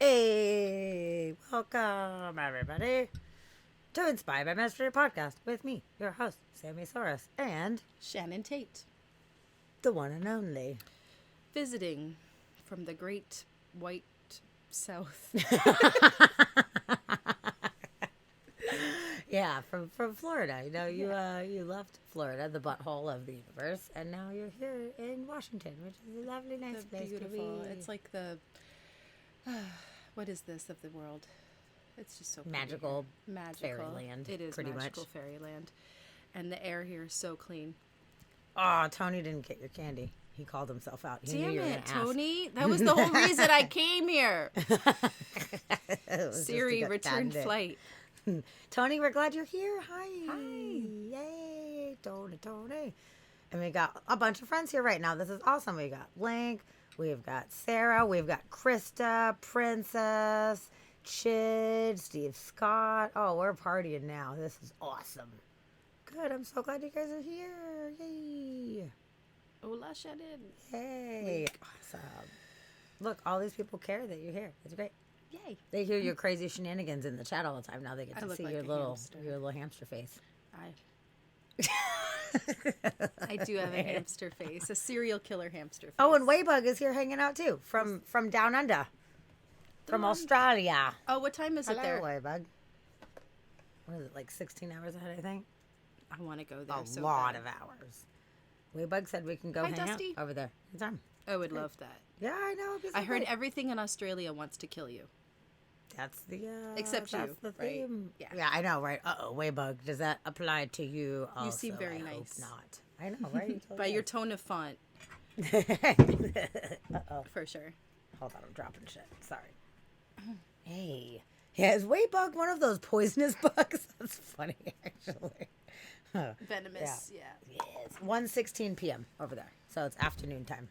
Hey, welcome everybody to Inspired by Mystery Podcast with me, your host, Sammy Soros, and Shannon Tate, the one and only. visiting from the great white south. Yeah, from Florida. You know, you left Florida, the butthole of the universe, and now you're here in Washington, which is a lovely, nice place Beautiful. to be. It's like the what is this of the world? It's just so pretty Magical here. Magical fairyland. It is pretty magical much. fairyland, and the air here is so clean. Oh, Tony didn't get your candy. He called himself out. He knew Damn you were it, gonna ask. Tony! That was the whole reason I came here. It was just to Siri, get return that in. flight. Tony, we're glad you're here. Hi. Hi. Yay, Tony. And we got a bunch of friends here right now. This is awesome. We got Link, we've got Sarah, we've got Krista, Princess, Chid, Steve Scott. Oh, we're partying now. This is awesome. Good. I'm so glad you guys are here. Yay. Hola, Shannon. Yay. Awesome. Look, all these people care that you're here. It's great. Yay. They hear your crazy shenanigans in the chat all the time. Now they get I to look see like your a little hamster. face. I do have a hamster face, a serial killer hamster face. Oh, and Waybug is here hanging out too, from down under, from Australia. Oh, what time is it there? Waybug. What is it, like 16 hours ahead, I think? I want to go there. A so lot bad. of hours. Waybug said we can go Hi, hang Dusty. out over there. Anytime. I would love that. Yeah, I know. it'd be so I heard great. everything in Australia wants to kill you. That's the Except that's you, the right? theme. Yeah. I know, right? Waybug. Does that apply to you? Also? You seem very I hope nice. not. I know, right? By your tone of font, Uh-oh. for sure. Hold on, I'm dropping shit. Sorry. Hey. Yeah, is Waybug one of those poisonous bugs? That's funny, actually. Venomous, yeah. Yes. 1:16 p.m. over there. So it's afternoon time.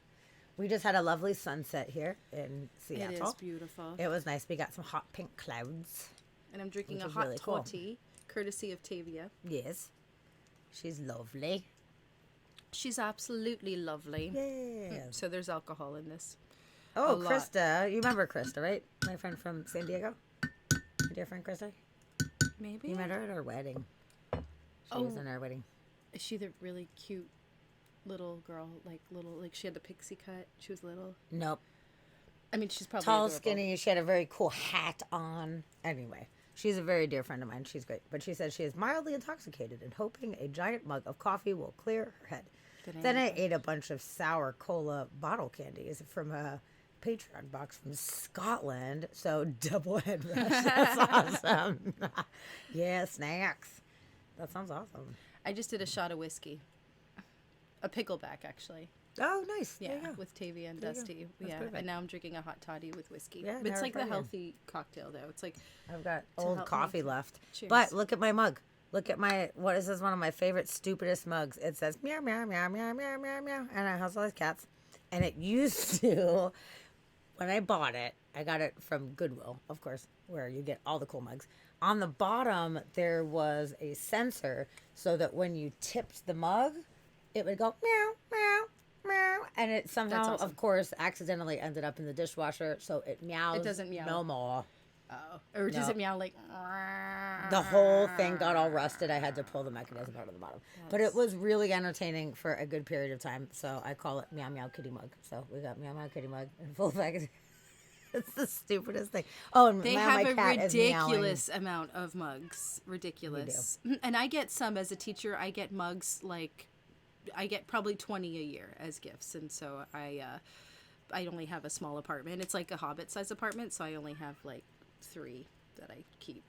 We just had a lovely sunset here in Seattle. It is beautiful. It was nice. We got some hot pink clouds. And I'm drinking Which a is hot really cool. toddy, courtesy of Tavia. Yes. She's lovely. She's absolutely lovely. Yes. So there's alcohol in this. Oh, a lot. Krista. You remember Krista, right? My friend from San Diego. My dear friend Krista. Maybe. You met her at our wedding. She was in our wedding. Is she the really cute little girl? Like she had the pixie cut. She was little. Nope. I mean, she's probably Tall, adorable. skinny. She had a very cool hat on. Anyway, she's a very dear friend of mine. She's great. But she said she is mildly intoxicated and hoping a giant mug of coffee will clear her head. Then I ate a bunch of sour cola bottle candies from a Patreon box from Scotland. So double head rush. That's awesome. Yeah, snacks. That sounds awesome. I just did a shot of whiskey. A pickleback, actually. Oh, nice. Yeah, There you go. with Tavia and There you go. Dusty. That's Yeah, perfect. and now I'm drinking a hot toddy with whiskey. Yeah, But it's now like we're the partying. healthy cocktail, though. It's like, I've got To old help coffee me. left. Cheers. But look at my mug. Look at my, what is this, one of my favorite stupidest mugs. It says meow, meow, meow, meow, meow, meow, meow. And it has all these cats. And it used to, when I bought it, I got it from Goodwill, of course, where you get all the cool mugs. On the bottom, there was a sensor so that when you tipped the mug, it would go meow, meow, meow. And it somehow, awesome. of course, accidentally ended up in the dishwasher. So it meows It doesn't meow. no more. oh. Or does No. it meow like... The whole thing got all rusted. I had to pull the mechanism out of the bottom. But it was really entertaining for a good period of time. So I call it Meow Meow Kitty Mug. So we got Meow Meow Kitty Mug in full package. It's the stupidest thing. Oh, and They now have my a cat is meowing. ridiculous amount of mugs. Ridiculous. And I get some as a teacher. I get mugs like... I get probably 20 a year as gifts. And so I only have a small apartment. It's like a Hobbit-sized apartment. So I only have like 3 that I keep.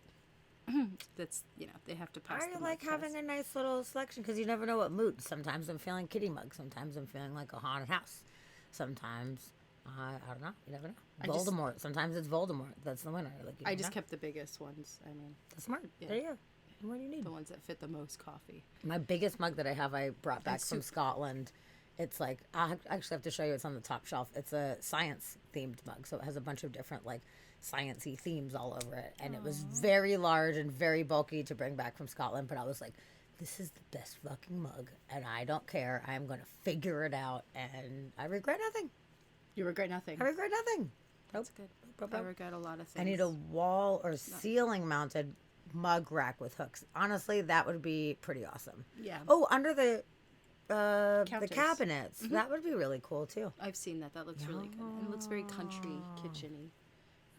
That's, they have to pass I the like mug having test. a nice little selection because you never know what mood. Sometimes I'm feeling kitty mug. Sometimes I'm feeling like a haunted house. Sometimes, I don't know. You never know. Voldemort. Sometimes it's Voldemort. That's the winner. Like, you I never just know. kept the biggest ones. I mean, That's smart. Yeah. There you go. What do you need? the ones that fit the most coffee. My biggest mug that I have, I brought back from soup. Scotland. It's like, I actually have to show you. It's on the top shelf. It's a science themed mug. So it has a bunch of different like sciencey themes all over it. And it was very large and very bulky to bring back from Scotland. But I was like, this is the best fucking mug. And I don't care. I'm going to figure it out. And I regret nothing. You regret nothing. I regret nothing. That's good. Nope, I nope. regret a lot of things. I need a wall or ceiling mounted mug rack with hooks. Honestly, that would be pretty awesome. Yeah. Oh, under the Counters. cabinets. That would be really cool too. I've seen that. That looks really good. And it looks very country kitchen-y.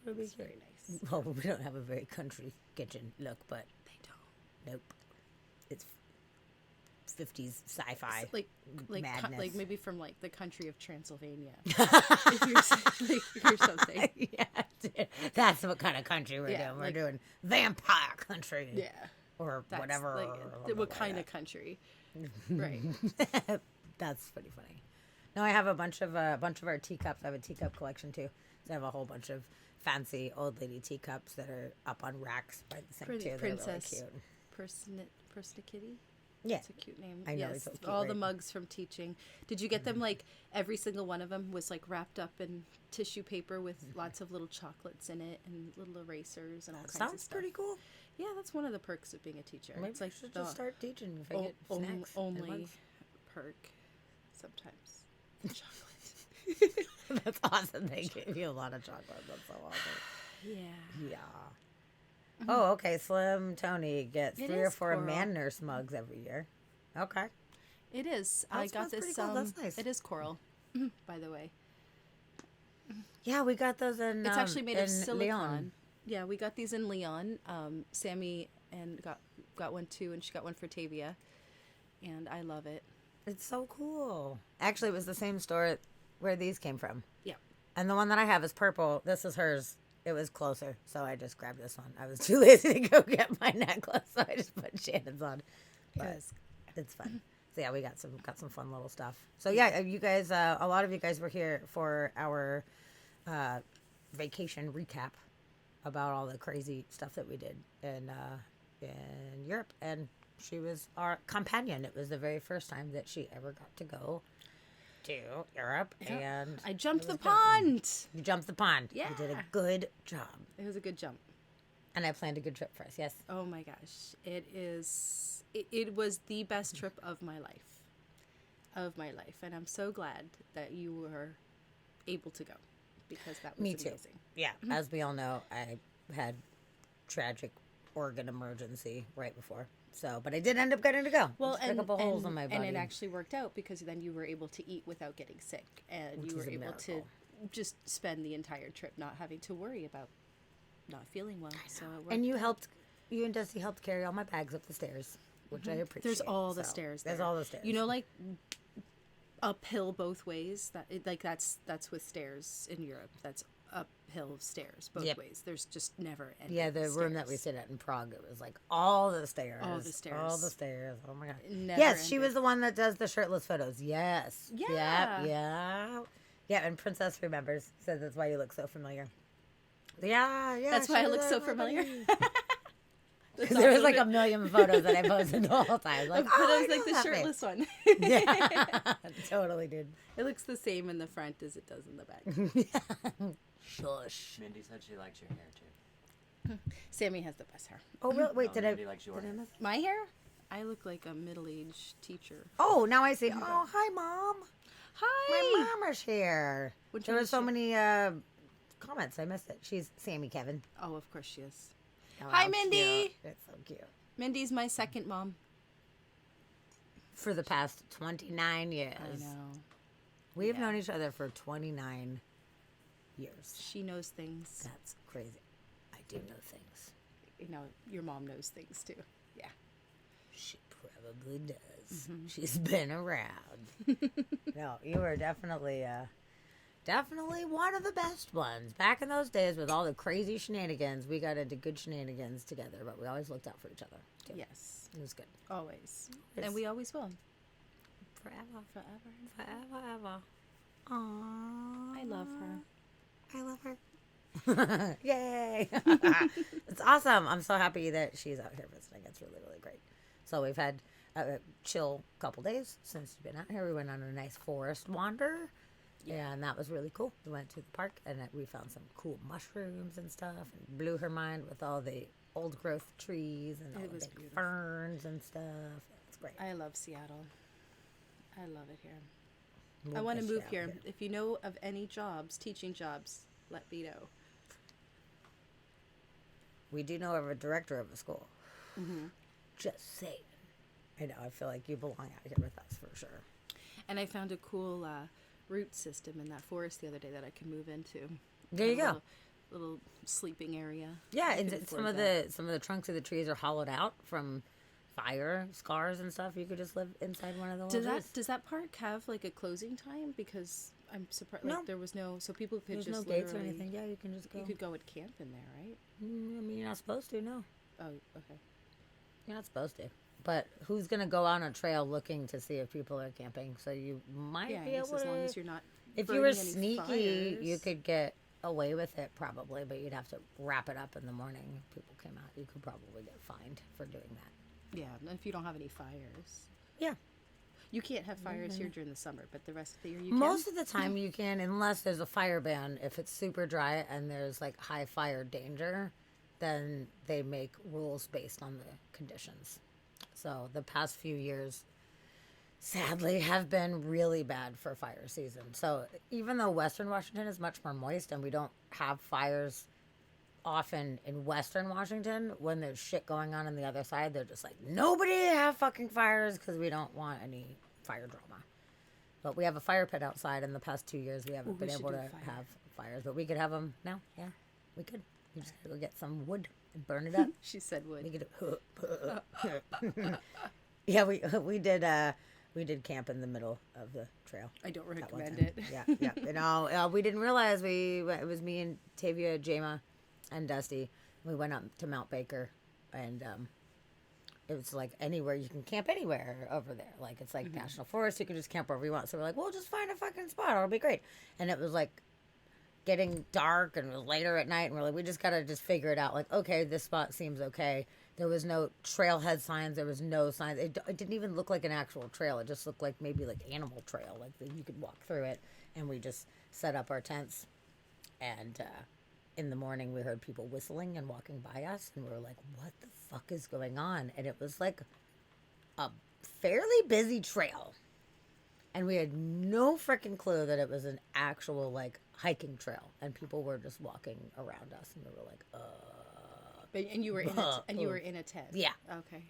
It would be Very nice. Well, we don't have a very country kitchen look, but They don't. nope. It's 50s sci-fi. Like madness. like maybe from like the country of Transylvania. If you're like, or something. Yeah, that's what kind of country we're Yeah, doing. We're like- doing vampire country. Yeah. Or That's whatever. like, what kind of country? Right. That's pretty funny. No, I have a bunch of our teacups. I have a teacup collection too. So I have a whole bunch of fancy old lady teacups that are up on racks by the sink too. They're Princess really cute. Persnickety? Yeah. It's a cute name. I know, Yes, it's so cute, all the right? mugs from teaching. Did you get them like every single one of them was like wrapped up in tissue paper with lots of little chocolates in it and little erasers and all kinds of Sounds stuff? pretty cool. Yeah, that's one of the perks of being a teacher. Maybe It's like I should the just start teaching if I get snacks. and only mugs. perk sometimes. Chocolate. That's awesome. They give you a lot of chocolate. That's so awesome. Yeah. Yeah. Oh, okay. Slim Tony gets It 3 or is 4 coral. man nurse mugs every year. Okay. It is. That I got smells this. pretty cool. That's nice. It is coral, by the way. Yeah, we got those in. It's actually made of in silicone. Leon. Yeah, we got these in Leon. Sammy and got one too, and she got one for Tavia, and I love it. It's so cool. Actually, it was the same store where these came from. Yeah. And the one that I have is purple. This is hers. It was closer, so I just grabbed this one. I was too lazy to go get my necklace, so I just put Shannon's on. But it's fun. So yeah, we got some fun little stuff. So yeah, you guys, a lot of you guys were here for our vacation recap about all the crazy stuff that we did in Europe, and she was our companion. It was the very first time that she ever got to go to Europe, and I jumped it the was good. pond. You jumped the pond. You did Yeah. a good job, It was a good jump. and I planned a good trip for us. Yes. Oh my gosh, it is. It was the best trip of my life, and I'm so glad that you were able to go because that was Me too. amazing. Yeah, as we all know, I had tragic organ emergency right before. So, but I did end up getting to go. Well, Just a and, couple holes and, in my body. and it actually worked out because then you were able to eat without getting sick, and Which you was were a able to miracle. just spend the entire trip not having to worry about not feeling well. So it worked. And you and Dusty helped carry all my bags up the stairs, which I appreciate. There's all the So, stairs. There's there. all the stairs. You know, like uphill both ways. That's with stairs in Europe. That's uphill stairs both Yep. ways. There's just never ending. Yeah, the room that we stayed at in Prague, it was like all the stairs. All the stairs. All the stairs. Oh my god. Never Yes, she ended. was the one that does the shirtless photos. Yes. Yeah. Yep, yeah. Yeah, and Princess remembers. Says that's why you look so familiar. Yeah, yeah. That's why she I was look so my familiar. buddy. That's There was awesome. like a million photos that I posted the whole time. Like, But oh, I I was know like the that face. shirtless one. Yeah, totally, dude. It looks the same in the front as it does in the back. Shush. Mindy said she likes your hair too. Sammy has the best hair. Oh, really? Wait, did I? Mindy likes your Did I hair. miss? My hair? I look like a middle-aged teacher. Oh, now I see. Oh, hi, mom. Hi. My mom is here. Which There one were is so she? many comments. I missed it. She's Sammy Kevin. Oh, of course she is. Oh, Hi, how Mindy. cute. It's so cute. Mindy's my second mom. For the past 29 years. I know. We've Yeah. known each other for 29 years. She knows things. That's crazy. I do know things. You know, your mom knows things too. Yeah. She probably does. Mm-hmm. She's been around. No, you were definitely one of the best ones. Back in those days with all the crazy shenanigans, we got into good shenanigans together, but we always looked out for each other. Too. Yes. It was good. Always. Yes. And we always will. Forever. Forever. Forever, ever. Aww. I love her. I love her. Yay. It's awesome. I'm so happy that she's out here visiting. It's really, really great. So we've had a chill couple days since she's been out here. We went on a nice forest wander. Yeah, and that was really cool. We went to the park and we found some cool mushrooms and stuff and blew her mind with all the old growth trees and all It the was big beautiful. ferns and stuff. It's great. I love Seattle. I love it here. I We'll want to get you move out here. If you know of any jobs, teaching jobs Let me know. We do know of a director of a school. Mm-hmm. Just saying. I know. I feel like you belong out here with us for sure. And I found a cool root system in that forest the other day that I can move into. There you go. Little sleeping area. Yeah, I and could some of afford the trunks of the trees are hollowed out from fire scars and stuff. You could just live inside one of the little trees. Does that park have like a closing time? Because I'm surprised. No. Like, there was no, so people could There's just no gates or literally- anything. Yeah, you can just go. You could go and camp in there, right? I mean, you're not supposed to. No, Oh, okay. you're not supposed to. But who's gonna go on a trail looking to see if people are camping? So you might Yeah, I be guess able as to. long as you're not. If you were burning any sneaky, you fires. could get away with it probably, but you'd have to wrap it up in the morning. If people came out, you could probably get fined for doing that. Yeah, and if you don't have any fires. Yeah. You can't have fires here during the summer, but the rest of the year you Most can. of the time you can, unless there's a fire ban. If it's super dry and there's like high fire danger, then they make rules based on the conditions. So the past few years, sadly, have been really bad for fire season. So even though Western Washington is much more moist and we don't have fires often in Western Washington, when there's shit going on the other side, they're just like, nobody have fucking fires because we don't want any fire drama. But we have a fire pit outside. In the past 2 years, we haven't Ooh, we been should able do to a fire. have fires, but we could have them now. Yeah, we could. We just gotta go get some wood and burn it up. She said would. We could. Yeah, we did camp in the middle of the trail. I don't that one recommend time. it. Yeah. You know, we didn't realize it was me and Tavia, Jama, and Dusty. We went up to Mount Baker, and it was like anywhere you can camp anywhere over there. Like it's like national forest, you can just camp wherever you want. So we're like, we'll just find a fucking spot. It'll be great. And it was like getting dark and it was later at night, and we're like, we just gotta just figure it out. Like, okay, this spot seems okay. There was no trailhead signs. There was no signs. It didn't even look like an actual trail. It just looked like maybe like animal trail, like that you could walk through it. And we just set up our tents. And in the morning, we heard people whistling and walking by us, and we were like, "What the fuck is going on?" And it was like a fairly busy trail, and we had no freaking clue that it was an actual like hiking trail, and people were just walking around us, and we were like, And you were in a tent. Yeah. Okay.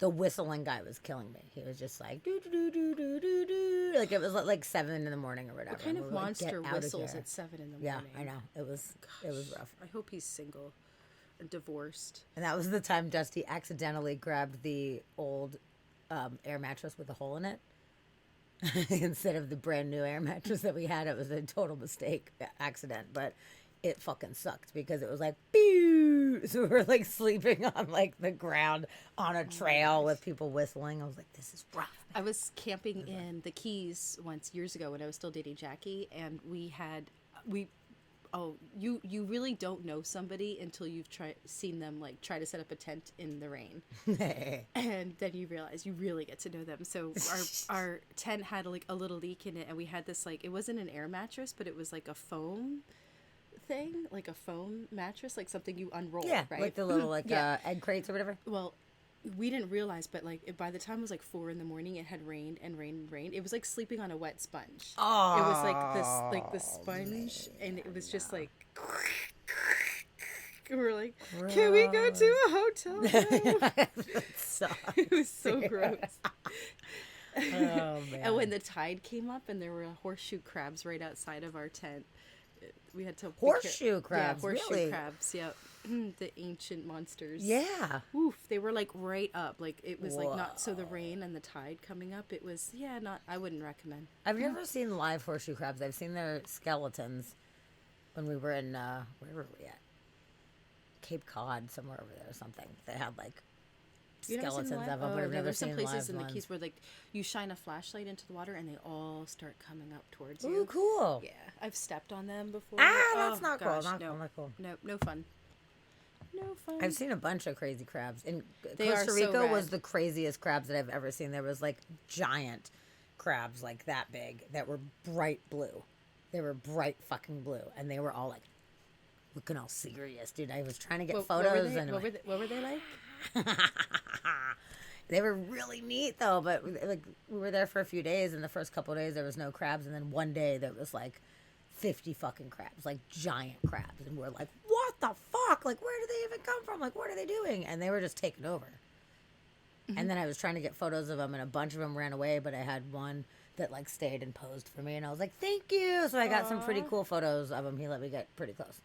The whistling guy was killing me. He was just like doo doo doo doo doo doo, like it was like 7 in the morning or whatever. What kind And of we were like, monster "Get out of whistles here." at 7 in the Yeah, morning? I know. It was rough. I hope he's single and divorced. And that was the time Dusty accidentally grabbed the old air mattress with a hole in it. Instead of the brand new air mattress that we had. It was a total mistake, accident, but it fucking sucked because it was like, pew! So we were like sleeping on like the ground on a trail with people whistling. I was like, this is rough. I was camping in the Keys once years ago when I was still dating Jackie, and you really don't know somebody until you've seen them like try to set up a tent in the rain, and then you realize you really get to know them. So our tent had like a little leak in it, and we had this like, it wasn't an air mattress, but it was like a foam thing, like a foam mattress, like something you unroll. Yeah, right? like the little like Yeah. egg crates or whatever. Well, we didn't realize, but like by the time it was like 4 in the morning, it had rained and rained and rained. It was like sleeping on a wet sponge. Oh, It was like the sponge, and it was just like. We were like, can we go to a hotel now? It was so gross. Oh man. And when the tide came up and there were horseshoe crabs right outside of our tent, we had to Horseshoe crabs, Yeah, horseshoe really? crabs. Yeah, the ancient monsters. Yeah. Oof, they were like right up. Like it was like not so the rain and the tide coming up. It was not. I wouldn't recommend. I've never seen live horseshoe crabs. I've seen their skeletons when we were in where were we at? Cape Cod, somewhere over there or something. They had like You never seen skeletons live? of them, but I've there never were some seen places live in the ones. Keys where like you shine a flashlight into the water and they all start coming up towards Ooh, you. cool. Yeah, I've stepped on them before. Ah, that's Oh, not cool. gosh, Not no. cool. Not cool. No fun. No fun. I've seen a bunch of crazy crabs. In They are Costa so Rica was rad. the craziest crabs that I've ever seen. There was like giant crabs like that big that were bright blue. They were bright fucking blue, and they were all like looking all serious, dude. I was trying to get photos, and What were they like? they were really neat though. But like we were there for a few days, and the first couple of days there was no crabs, and then one day there was like 50 fucking crabs, like giant crabs. And we're like, what the fuck? Like, where did they even come from? Like, what are they doing? And they were just taking over. And then I was trying to get photos of them, and a bunch of them ran away, but I had one that, like, stayed and posed for me. And I was like, thank you. So I got some pretty cool photos of him. He let me get pretty close,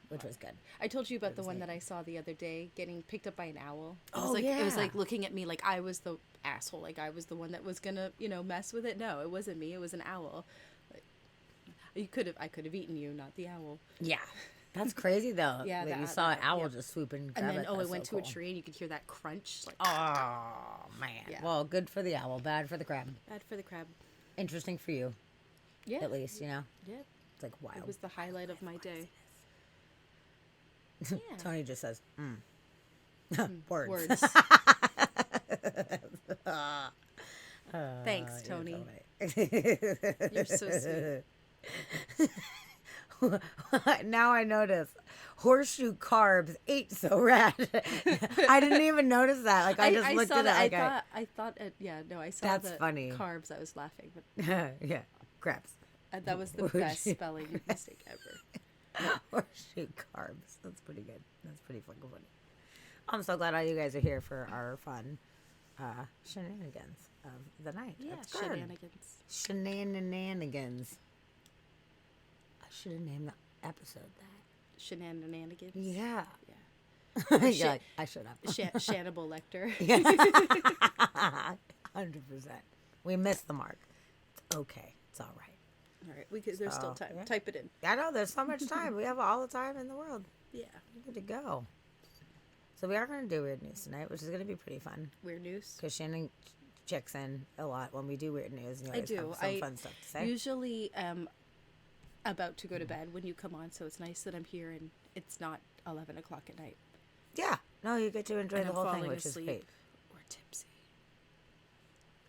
which was good. I told you about the one that I saw the other day getting picked up by an owl. It Oh, was like yeah. looking at me like I was the asshole, like I was the one that was gonna, mess with it. No, it wasn't me. It was an owl. Like, I could have eaten you, not the owl. Yeah. That's crazy, though. Yeah, that you that- saw an that- owl yeah. just swoop in and grab And then it. I That's went so to a cool. tree and you could hear that crunch. Like, Oh, man. Yeah. Well, good for the owl, bad for the crab. bad for the crab. Interesting for you, Yeah, at least, you know? yeah. It's like wild. It was the highlight of my day. Yeah. Tony just says, words. Words. Thanks, Tony. You're so sweet. Now I notice horseshoe carbs ate so rad. I didn't even notice that. Like I just looked saw at that. it. Like I thought. I saw That's the funny. carbs. I was laughing, but yeah, crabs. that was the best spelling mistake ever. Horseshoe carbs. That's pretty good. That's pretty fucking funny. I'm so glad all you guys are here for our fun shenanigans of the night. Yeah, That's good. Shenanigans. I should have named the episode that. Shenanigans. Yeah. Yeah. You're like, I should have. Shannable Lecter. 100%. We missed the mark. It's okay. It's all right. All right, there's still time. yeah. Type it in. I know there's so much time. We have all the time in the world. Yeah. We're good to go. So we are going to do weird news tonight, which is going to be pretty fun. Weird news. Because Shannon checks in a lot when we do weird news. And you I always do. have some fun stuff to say. Usually about to go to bed when you come on, so it's nice that I'm here and it's not 11 o'clock at night. Yeah. No, you get to enjoy And the I'm whole thing, falling which is asleep great. or tipsy.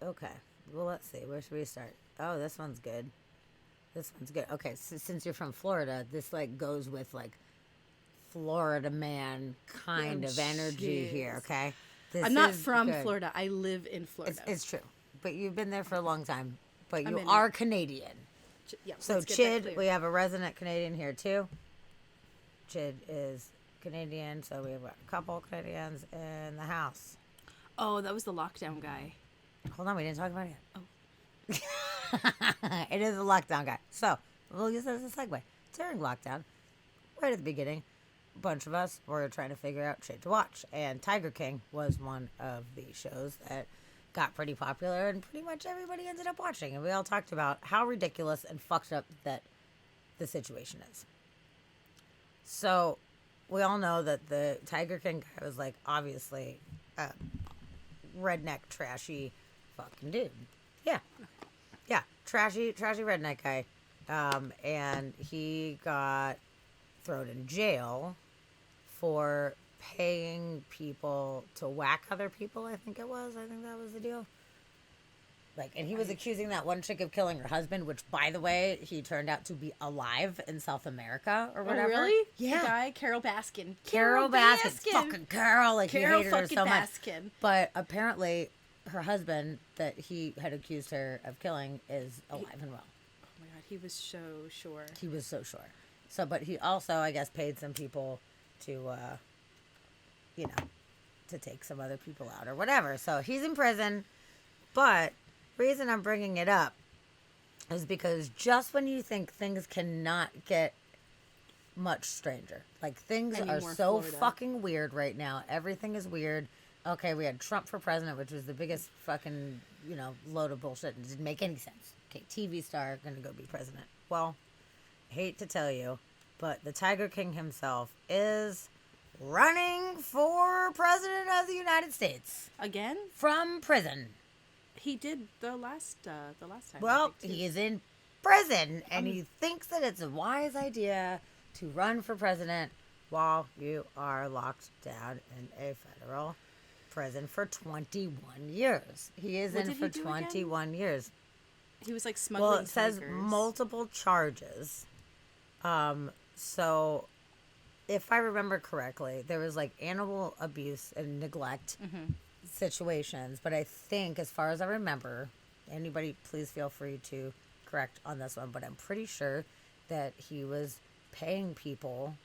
Okay. Well, let's see. Where should we start? Oh, this one's good. This one's good. Okay, so since you're from Florida, this like goes with like Florida man kind Oh, of energy jeez. here. Okay, this I'm not is from good. Florida. I live in Florida. It's true, but you've been there for a long time. But you in are Canadian. Yeah, So let's get that Chid, clear. we have a resident Canadian here too. Chid is Canadian, so we have a couple Canadians in the house. Oh, that was the lockdown guy. Hold on, we didn't talk about it yet. Oh. It is a lockdown guy. So, we'll use that as a segue. During lockdown, right at the beginning, a bunch of us were trying to figure out shit to watch. And Tiger King was one of the shows that got pretty popular and pretty much everybody ended up watching. And we all talked about how ridiculous and fucked up that the situation is. So, we all know that the Tiger King guy was like, obviously, a redneck, trashy fucking dude. Yeah. Yeah. Trashy redneck guy. And he got thrown in jail for paying people to whack other people, I think it was. I think that was the deal. Like, and he was accusing that one chick of killing her husband, which, by the way, he turned out to be alive in South America or whatever. Oh, really? Yeah. The guy, Carol Baskin. Carol Baskin. Fucking Carol. Like, Carol he hated her fucking so much. Baskin. But apparently, her husband that he had accused her of killing is alive and well. Oh my god, he was so sure. He was so sure. So, but he also, I guess, paid some people to, to take some other people out or whatever. So he's in prison. But reason I'm bringing it up is because just when you think things cannot get much stranger, like things Any are more so Florida. fucking weird right now. Everything is weird. Okay, we had Trump for president, which was the biggest fucking, load of bullshit. It didn't make any sense. Okay, TV star gonna go be president. Well, hate to tell you, but the Tiger King himself is running for president of the United States Again? from prison. He did the last time. I Well, think, too. he is in prison, and he thinks that it's a wise idea to run for president while you are locked down in a federal prison for 21 years. He is What in did for he do again? 21 years. He was like smuggling Well, it says tigers. multiple charges. So if I remember correctly, there was like animal abuse and neglect situations. But I think, as far as I remember, anybody please feel free to correct on this one. But I'm pretty sure that he was paying people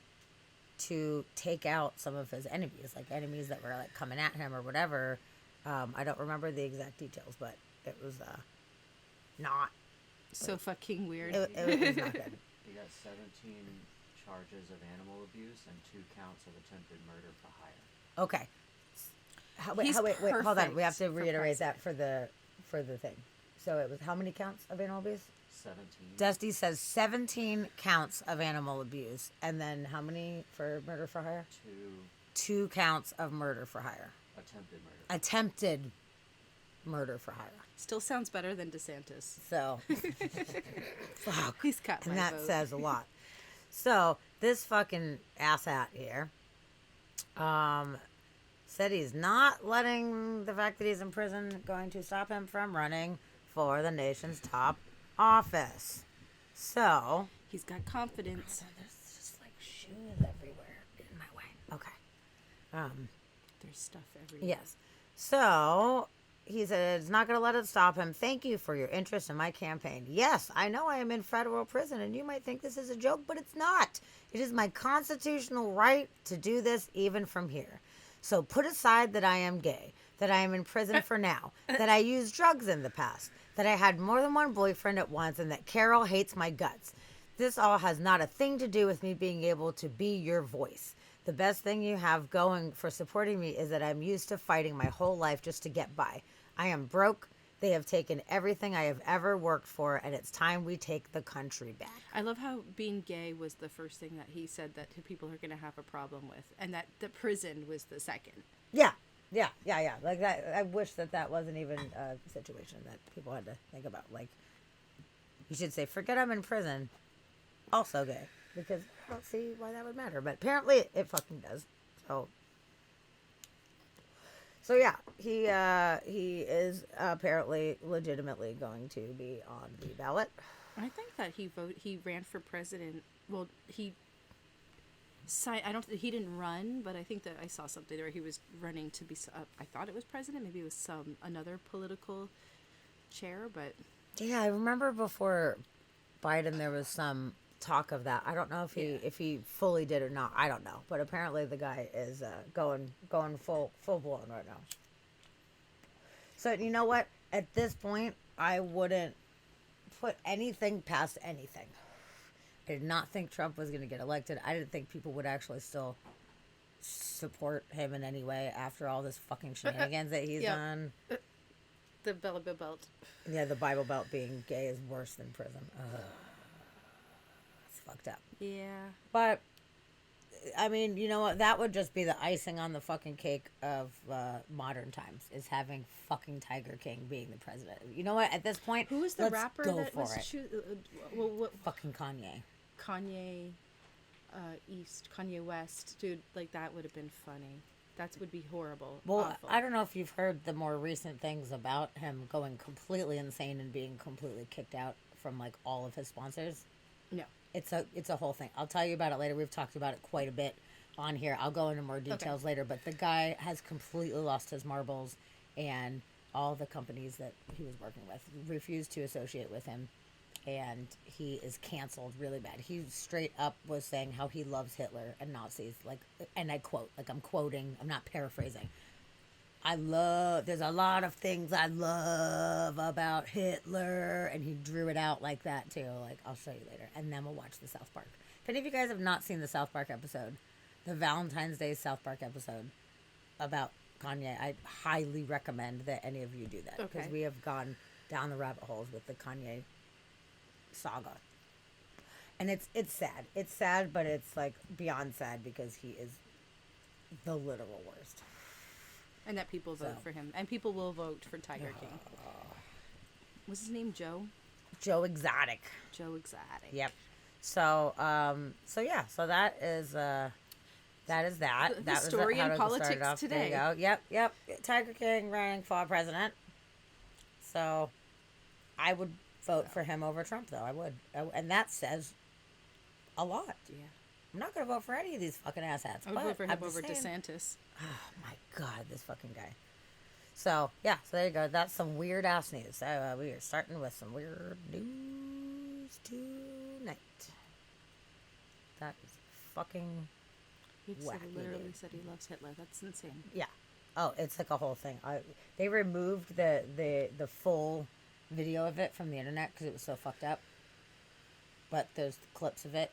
to take out some of his enemies, like enemies that were like coming at him or whatever. I don't remember the exact details, but it was not. So fucking weird. It was not good. He got 17 charges of animal abuse and 2 counts of attempted murder for hire. Okay. He's Wait, hold on. We have to perfect for reiterate that for the thing. So it was how many counts of animal abuse? 17. Dusty says 17 counts of animal abuse, and then how many for murder for hire? 2 counts of murder for hire. Attempted murder. Attempted murder for hire. Still sounds better than DeSantis. So, fuck. He's got my And that vote. says a lot. So, this fucking asshat here said he's not letting the fact that he's in prison going to stop him from running for the nation's top office. So, He's got confidence. there's just like shoes everywhere in my way. Okay. There's stuff everywhere. Yes. So he said it's not going to let it stop him. Thank you for your interest in my campaign. Yes, I know I am in federal prison, and you might think this is a joke, but it's not. It is my constitutional right to do this even from here. So put aside that I am gay, that I am in prison for now, that I used drugs in the past, that I had more than one boyfriend at once, and that Carol hates my guts. This all has not a thing to do with me being able to be your voice. The best thing you have going for supporting me is that I'm used to fighting my whole life just to get by. I am broke. They have taken everything I have ever worked for, and it's time we take the country back. I love how being gay was the first thing that he said that people are going to have a problem with, and that the prison was the second. Yeah. Like that. I wish that wasn't even a situation that people had to think about. Like, you should say, forget I'm in prison. Also gay. Because I don't see why that would matter. But apparently it fucking does. So yeah, he is apparently legitimately going to be on the ballot. I think that he ran for president. Well, he didn't run, but I think that I saw something where he was running to be. I thought it was president. Maybe it was another political chair, but Yeah, I remember before Biden there was some talk of that. I don't know if he fully did or not. I don't know, but apparently the guy is going full blown right now. So you know what? At this point, I wouldn't put anything past anything. I did not think Trump was going to get elected. I didn't think people would actually still support him in any way after all this fucking shenanigans that he's done. the Bible Belt. Yeah, the Bible Belt being gay is worse than prison. Ugh. It's fucked up. Yeah. But, I mean, you know what? That would just be the icing on the fucking cake of modern times, is having fucking Tiger King being the president. You know what? At this point, Who was the let's rapper go that for was it. what Fucking Kanye. Kanye Kanye West, dude, like that would have been funny. That would be horrible. Well, awful. I don't know if you've heard the more recent things about him going completely insane and being completely kicked out from like all of his sponsors. No. It's a whole thing. I'll tell you about it later. We've talked about it quite a bit on here. I'll go into more details later, but the guy has completely lost his marbles, and all the companies that he was working with refused to associate with him, and he is canceled really bad. He straight up was saying how he loves Hitler and Nazis, like, and I quote, like I'm quoting, I'm not paraphrasing. There's a lot of things I love about Hitler, and he drew it out like that too. Like, I'll show you later, and then we'll watch the South Park. If any of you guys have not seen the South Park episode, the Valentine's Day South Park episode about Kanye, I highly recommend that any of you do that, because Okay. we have gone down the rabbit holes with the Kanye saga. And it's sad. It's sad, but it's like beyond sad because he is the literal worst. And that people vote for him, and people will vote for Tiger King. Was his name Joe? Joe Exotic. Joe Exotic. Yep. So yeah. So that is that. The Was story how in to start it politics off. today. There you go. Yep. Tiger King running for president. So I would vote for him over Trump, though. I would. And that says a lot. Yeah. I'm not going to vote for any of these fucking asshats. I would but vote for him I'm just over saying- DeSantis. Oh my God, this fucking guy. So yeah, so there you go. That's some weird ass news. We are starting with some weird news tonight. That is fucking He wacky, literally dude. said he loves Hitler. That's insane. Yeah. Oh, it's like a whole thing. They removed the full video of it from the internet because it was so fucked up. But there's clips of it,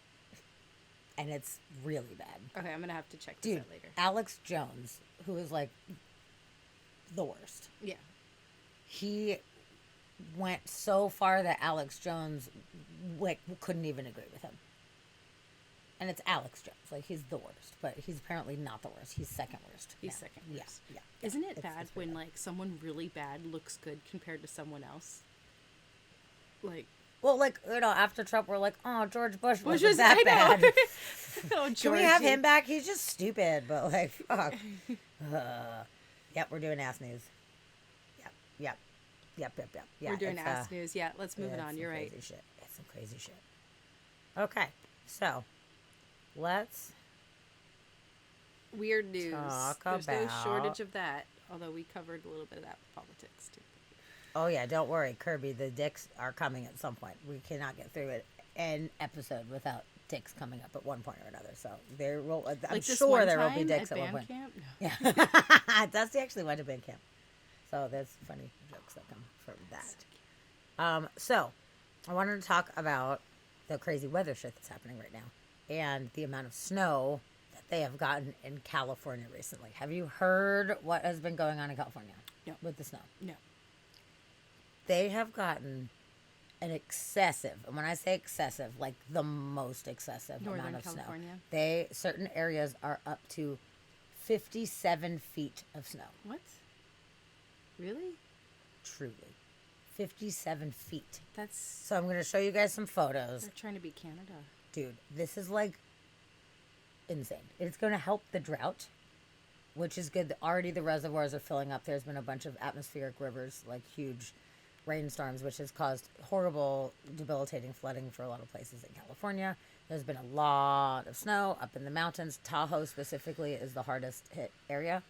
and it's really bad. Okay, I'm gonna have to check this Dude, out later. Alex Jones, who is like the worst. Yeah. He went so far that Alex Jones like couldn't even agree with him. And it's Alex Jones. Like, he's the worst. But he's apparently not the worst. He's second worst. He's now. second Yeah, worst. yeah. Isn't it It's bad pretty when bad. like someone really bad looks good compared to someone else? Like Well, like, you know, after Trump, we're like, oh, George Bush Bush wasn't was that I know. bad. Oh, Can we have Georgie. him back? He's just stupid, but like, fuck. Yep, we're doing ass news. Yep. Yeah, We're doing it's, ass news. Yeah, let's move it it's on. some You're right. crazy shit. It's some crazy shit. Okay, so let's Weird news. talk There's no about- shortage of that. Although we covered a little bit of that with politics too. Oh yeah, don't worry, Kirby. The dicks are coming at some point. We cannot get through an episode without dicks coming up at one point or another. So there will. I'm Like this sure one there will be time dicks at at one band point. camp. No. Yeah, Dusty actually went to band camp, so there's funny jokes that come from that. So I wanted to talk about the crazy weather shit that's happening right now and the amount of snow that they have gotten in California recently. Have you heard what has been going on in California? No. With the snow? No. They have gotten an excessive, and when I say excessive, like the most excessive Northern amount of California? snow. Certain areas are up to 57 feet of snow. What? Really? Truly. 57 feet. That's So I'm going to show you guys some photos. they're trying to be Canada. Dude, this is like insane. It's going to help the drought, which is good. Already the reservoirs are filling up. There's been a bunch of atmospheric rivers, like huge rainstorms, which has caused horrible, debilitating flooding for a lot of places in California. There's been a lot of snow up in the mountains. Tahoe specifically is the hardest hit area.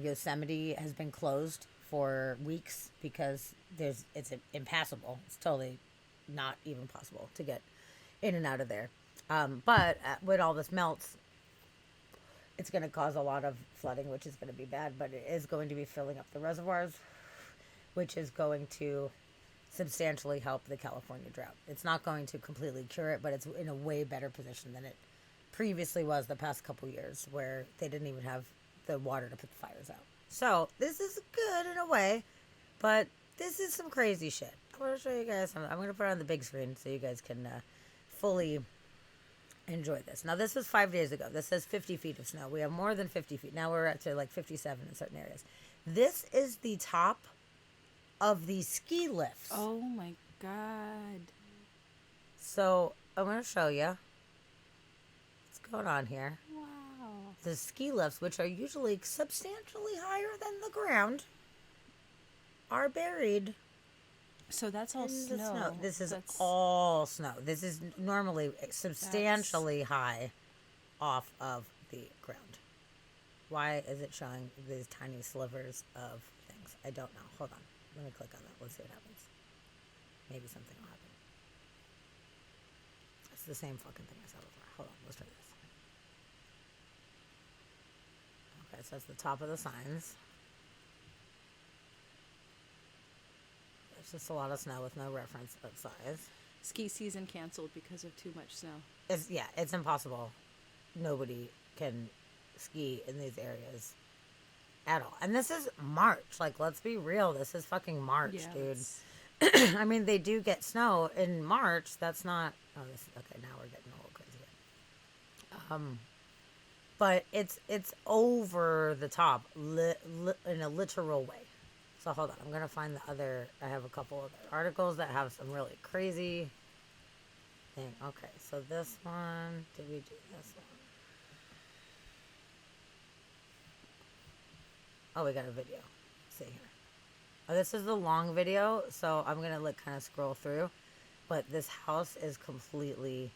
Yosemite has been closed for weeks because it's impassable. It's totally not even possible to get in and out of there. But when all this melts, it's going to cause a lot of flooding, which is going to be bad. But it is going to be filling up the reservoirs, which is going to substantially help the California drought. It's not going to completely cure it, but it's in a way better position than it previously was the past couple years, where they didn't even have the water to put the fires out. So this is good in a way, but this is some crazy shit. I want to show you guys something. I'm going to put it on the big screen so you guys can fully enjoy this. Now, this was 5 days ago. This says 50 feet of snow. We have more than 50 feet. Now we're up to like 57 in certain areas. This is the top of the ski lifts. Oh my god. So I'm going to show you what's going on here. Wow. The ski lifts, which are usually substantially higher than the ground, are buried So that's all in the snow. snow. This is That's- all snow. This is normally substantially high off of the ground. Why is it showing these tiny slivers of things? I don't know. Hold on. Let me click on that. Let's see what happens. Maybe something will happen. It's the same fucking thing I saw before. Hold on. Let's try this. Okay, so that's the top of the signs. There's just a lot of snow with no reference of size. Ski season canceled because of too much snow. It's impossible. Nobody can ski in these areas at all. And this is March. Like, let's be real. This is fucking March, Yeah, dude. that's- I mean, they do get snow in March. That's not. Oh, this is okay. Now we're getting a little crazy. But it's over the top in a literal way. So hold on. I'm gonna find the other. I have a couple other articles that have some really crazy thing. Okay, so this one. Did we do this one? Oh, we got a video. Let's see here. Oh, this is the long video, so I'm gonna like kind of scroll through. But this house is completely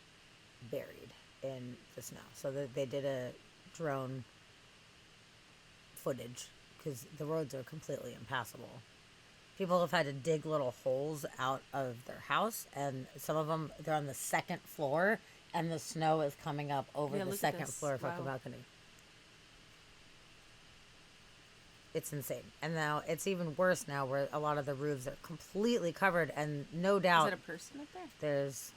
buried in the snow. So they did a drone footage because the roads are completely impassable. People have had to dig little holes out of their house, and some of them, they're on the second floor, and the snow is coming up over Yeah, the look at second this. floor fucking Wow. balcony. It's insane. And now it's even worse now where a lot of the roofs are completely covered, and no Is doubt that a person up there? there's.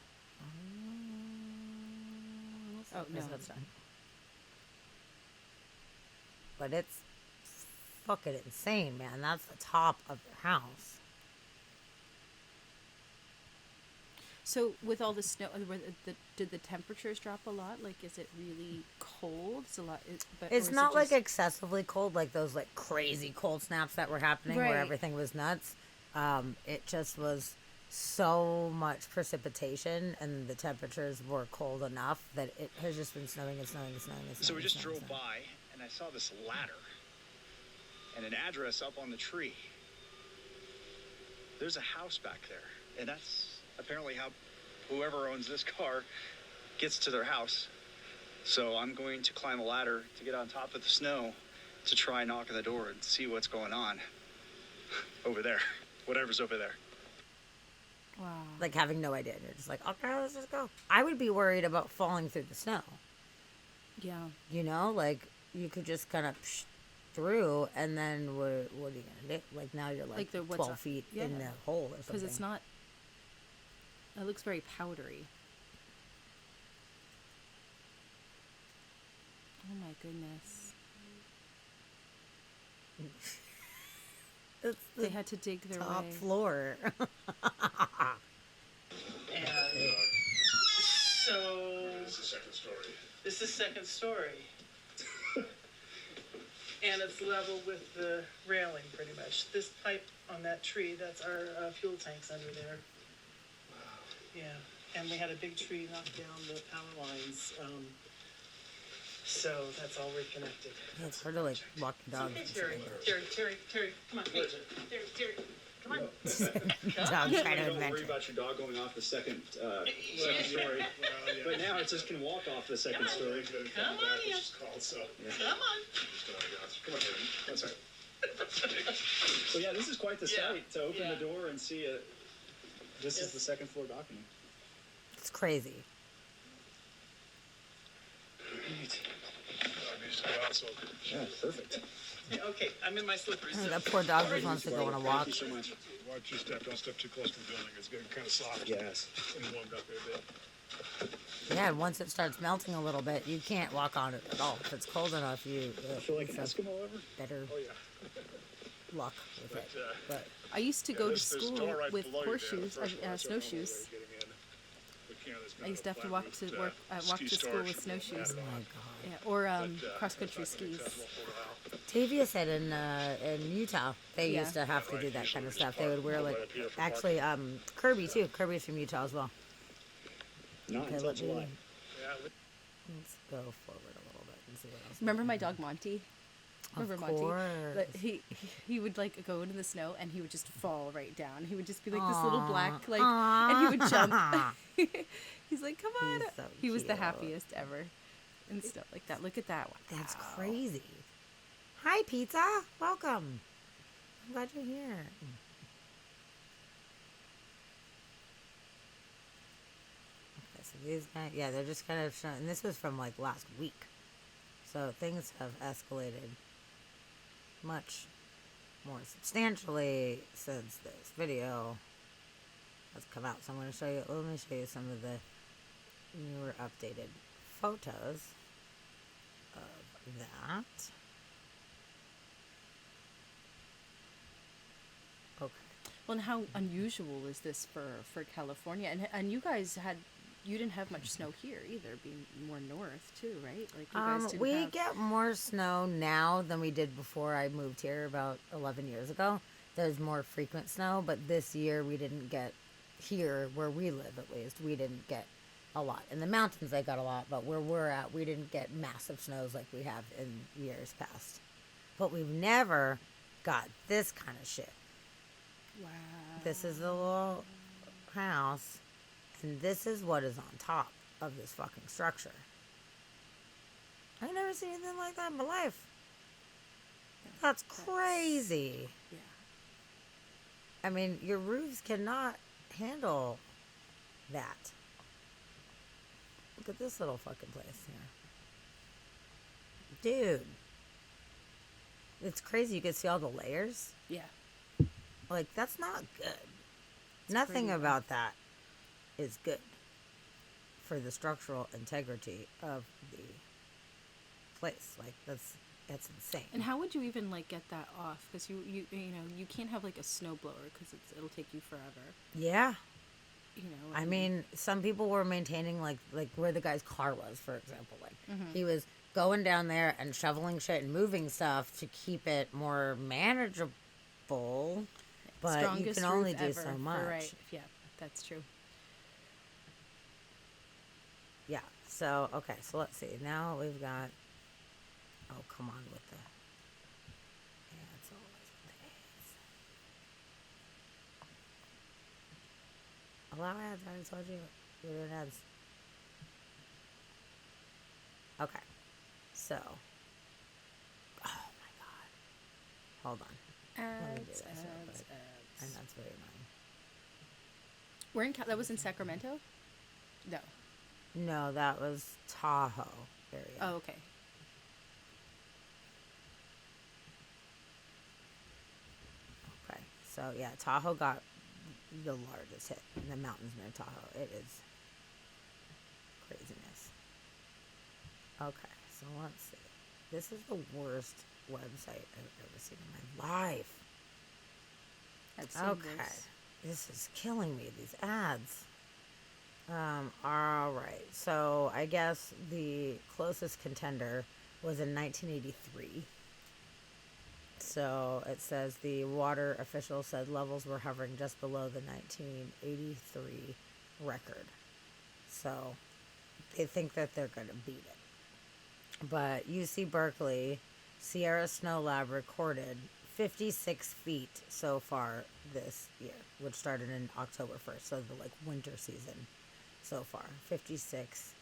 Oh, no. That's not. But it's fucking insane, man. That's the top of their house. So with all the snow, did the temperatures drop a lot? Like, is it really cold? It's a lot. But or It's is not it like just- excessively cold, like those like crazy cold snaps that were happening Right. where everything was nuts. It just was so much precipitation, and the temperatures were cold enough that it has just been snowing and snowing and snowing and snowing. So we and just snowing drove and snowing. by, and I saw this ladder and an address up on the tree. There's a house back there, and that's apparently how whoever owns this car gets to their house. So I'm going to climb a ladder to get on top of the snow to try and knock on the door and see what's going on over there, whatever's over there. Wow. Like having no idea. And you're just like, okay, let's just go. I would be worried about falling through the snow. Yeah. You know, like you could just kind of through, and then what are you gonna do? Like now you're like, Like 12 feet in yeah. the hole or something. Because it's not. It looks very powdery. Oh my goodness. It's They the had to dig their top way. floor. And so It's the second story. this is second story. And it's level with the railing pretty much. This pipe on that tree, that's our fuel tanks under there. Yeah, and we had a big tree knock down the power lines. So that's all reconnected. It's hard to like walk the dog. Hey, Terry, come on. Hey, Terry, come on. Dog trying to Don't worry adventure. about your dog going off the second story. But now it just can walk off the second story. Come on, Ian. It's called, so. Come on. Come on, Aaron. That's right. So yeah, this is quite the Yeah. sight to open Yeah. the door and see it. This Yes. is the second floor balcony. It's crazy. Yeah, perfect. Yeah, okay, I'm in my slippers. Oh, So. that poor dog just wants to go on a walk. Thank you so much. Watch your step. Don't step too close to the building. It's getting kind of soft. Yes. And warmed up a bit. Yeah, and once it starts melting a little bit, you can't walk on it at all. If it's cold enough, you I feel like an it's Eskimo ever. better Oh, yeah. luck with it. But I used to go to There's school door right with below you there, the horseshoes, first one, so I don't know snowshoes. where you're getting in. But, you know, there's I used to have to flat walk roof, to work. Walk ski to school storage with should be snowshoes. added oh on. my god. Yeah, or But, cross country it's not gonna be skis. accessible for a while. Tavia said in Utah they Yeah. used to have to do that kind of stuff. They would wear like Right up here for actually Kirby too. Kirby's from Utah as well. Not Okay, until let me July. Yeah, let's go forward a little bit and see what else. Remember my dog Monty? Of Remember Monty? course. But he would like go into the snow and he would just fall right down. He would just be like this little black like, and he would jump. He's like, come on! He's so he was the cute. happiest ever, and stuff like that. Look at that one. That's Wow. crazy. Hi, pizza. Welcome. I'm glad you're here. Okay, so these guys, yeah, they're just kind of showing. And this was from like last week. So things have escalated much more substantially since this video has come out. So I'm going to show you, let me show you some of the newer updated photos of that. Okay. Well, and how unusual is this for California? And you guys you didn't have much snow here either, being more north too, right? Like you guys didn't We have... get more snow now than we did before I moved here about 11 years ago. There's more frequent snow, but this year we didn't get here where we live, at least. We didn't get a lot. In the mountains, they got a lot, but where we're at, we didn't get massive snows like we have in years past. But we've never got this kind of shit. Wow. This is the little house, and this is what is on top of this fucking structure. I've never seen anything like that in my life. That's crazy. Yeah. I mean, your roofs cannot handle that. Look at this little fucking place here. Dude. It's crazy. You can see all the layers. Yeah. Like, that's not good. Nothing pretty about that is good for the structural integrity of the place. Like, that's insane. And how would you even like get that off? Because you know you can't have like a snowblower because it'll take you forever. Yeah. You know. I mean, some people were maintaining like where the guy's car was, for example. Like he was going down there and shoveling shit and moving stuff to keep it more manageable. But you Strongest can only roof do ever so for- much. Right. Yeah, that's true. Yeah. So okay. So let's see. Now we've got. Oh, come on with the. Yeah, it's always with the A's. Allow ads. I already told you. We're doing ads. Okay. So. Oh my God. Hold on. Let me do Ads, this real ads, quick. ads. And that's very annoying. We're in. That was in Sacramento. No. No, that was Tahoe area. Oh, okay. Okay. So yeah, Tahoe got the largest hit in the mountains near Tahoe. It is craziness. Okay, so let's see. This is the worst website I've ever seen in my life. I've seen Okay. this. This is killing me, these ads. All right. So I guess the closest contender was in 1983. So it says the water official said levels were hovering just below the 1983 record. So they think that they're going to beat it. But UC Berkeley Sierra Snow Lab recorded 56 feet so far this year, which started in October 1st, so the like winter season so far. 56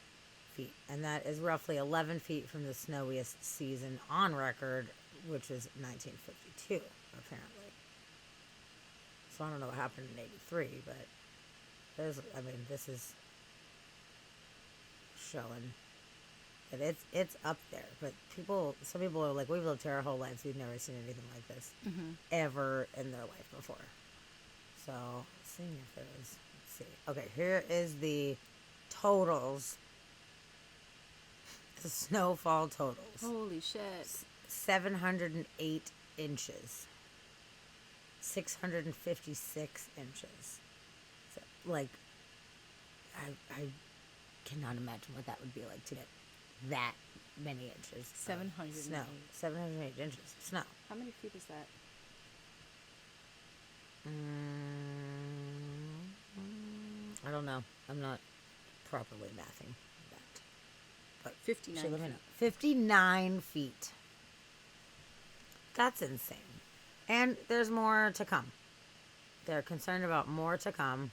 feet. And that is roughly 11 feet from the snowiest season on record, which is 1952, apparently. So I don't know what happened in 83, but this is showing that it's up there. But some people are like, we've lived here our whole lives, we've never seen anything like this ever in their life before. So, seeing if there is, let's see. Okay, here is the totals. The snowfall totals. Holy shit. 708 inches. 656 inches. So, like, I cannot imagine what that would be like to get that many inches. of 708. snow. 708 inches of snow. How many feet is that? I don't know. I'm not properly mathing that. But 59 let me feet. know. 59 feet. That's insane. And there's more to come. They're concerned about more to come.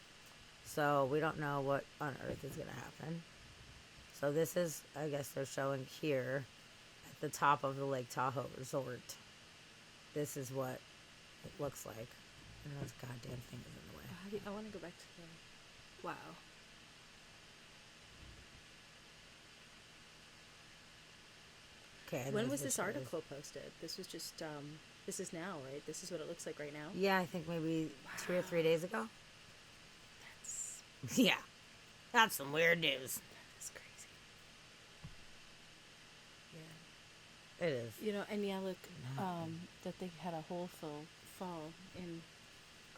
So we don't know what on earth is going to happen. So this is, I guess they're showing here at the top of the Lake Tahoe Resort. This is what it looks like. I know this goddamn thing is in the way. I want to go back to the. Wow. Okay. and When there's was the this chairs. article posted? This was just. This is now, right? This is what it looks like right now. Yeah, I think maybe 2 or 3 days ago. That's Yeah. That's some weird news. that's crazy. Yeah. It is. You know, and yeah, look, that they had a whole fall in.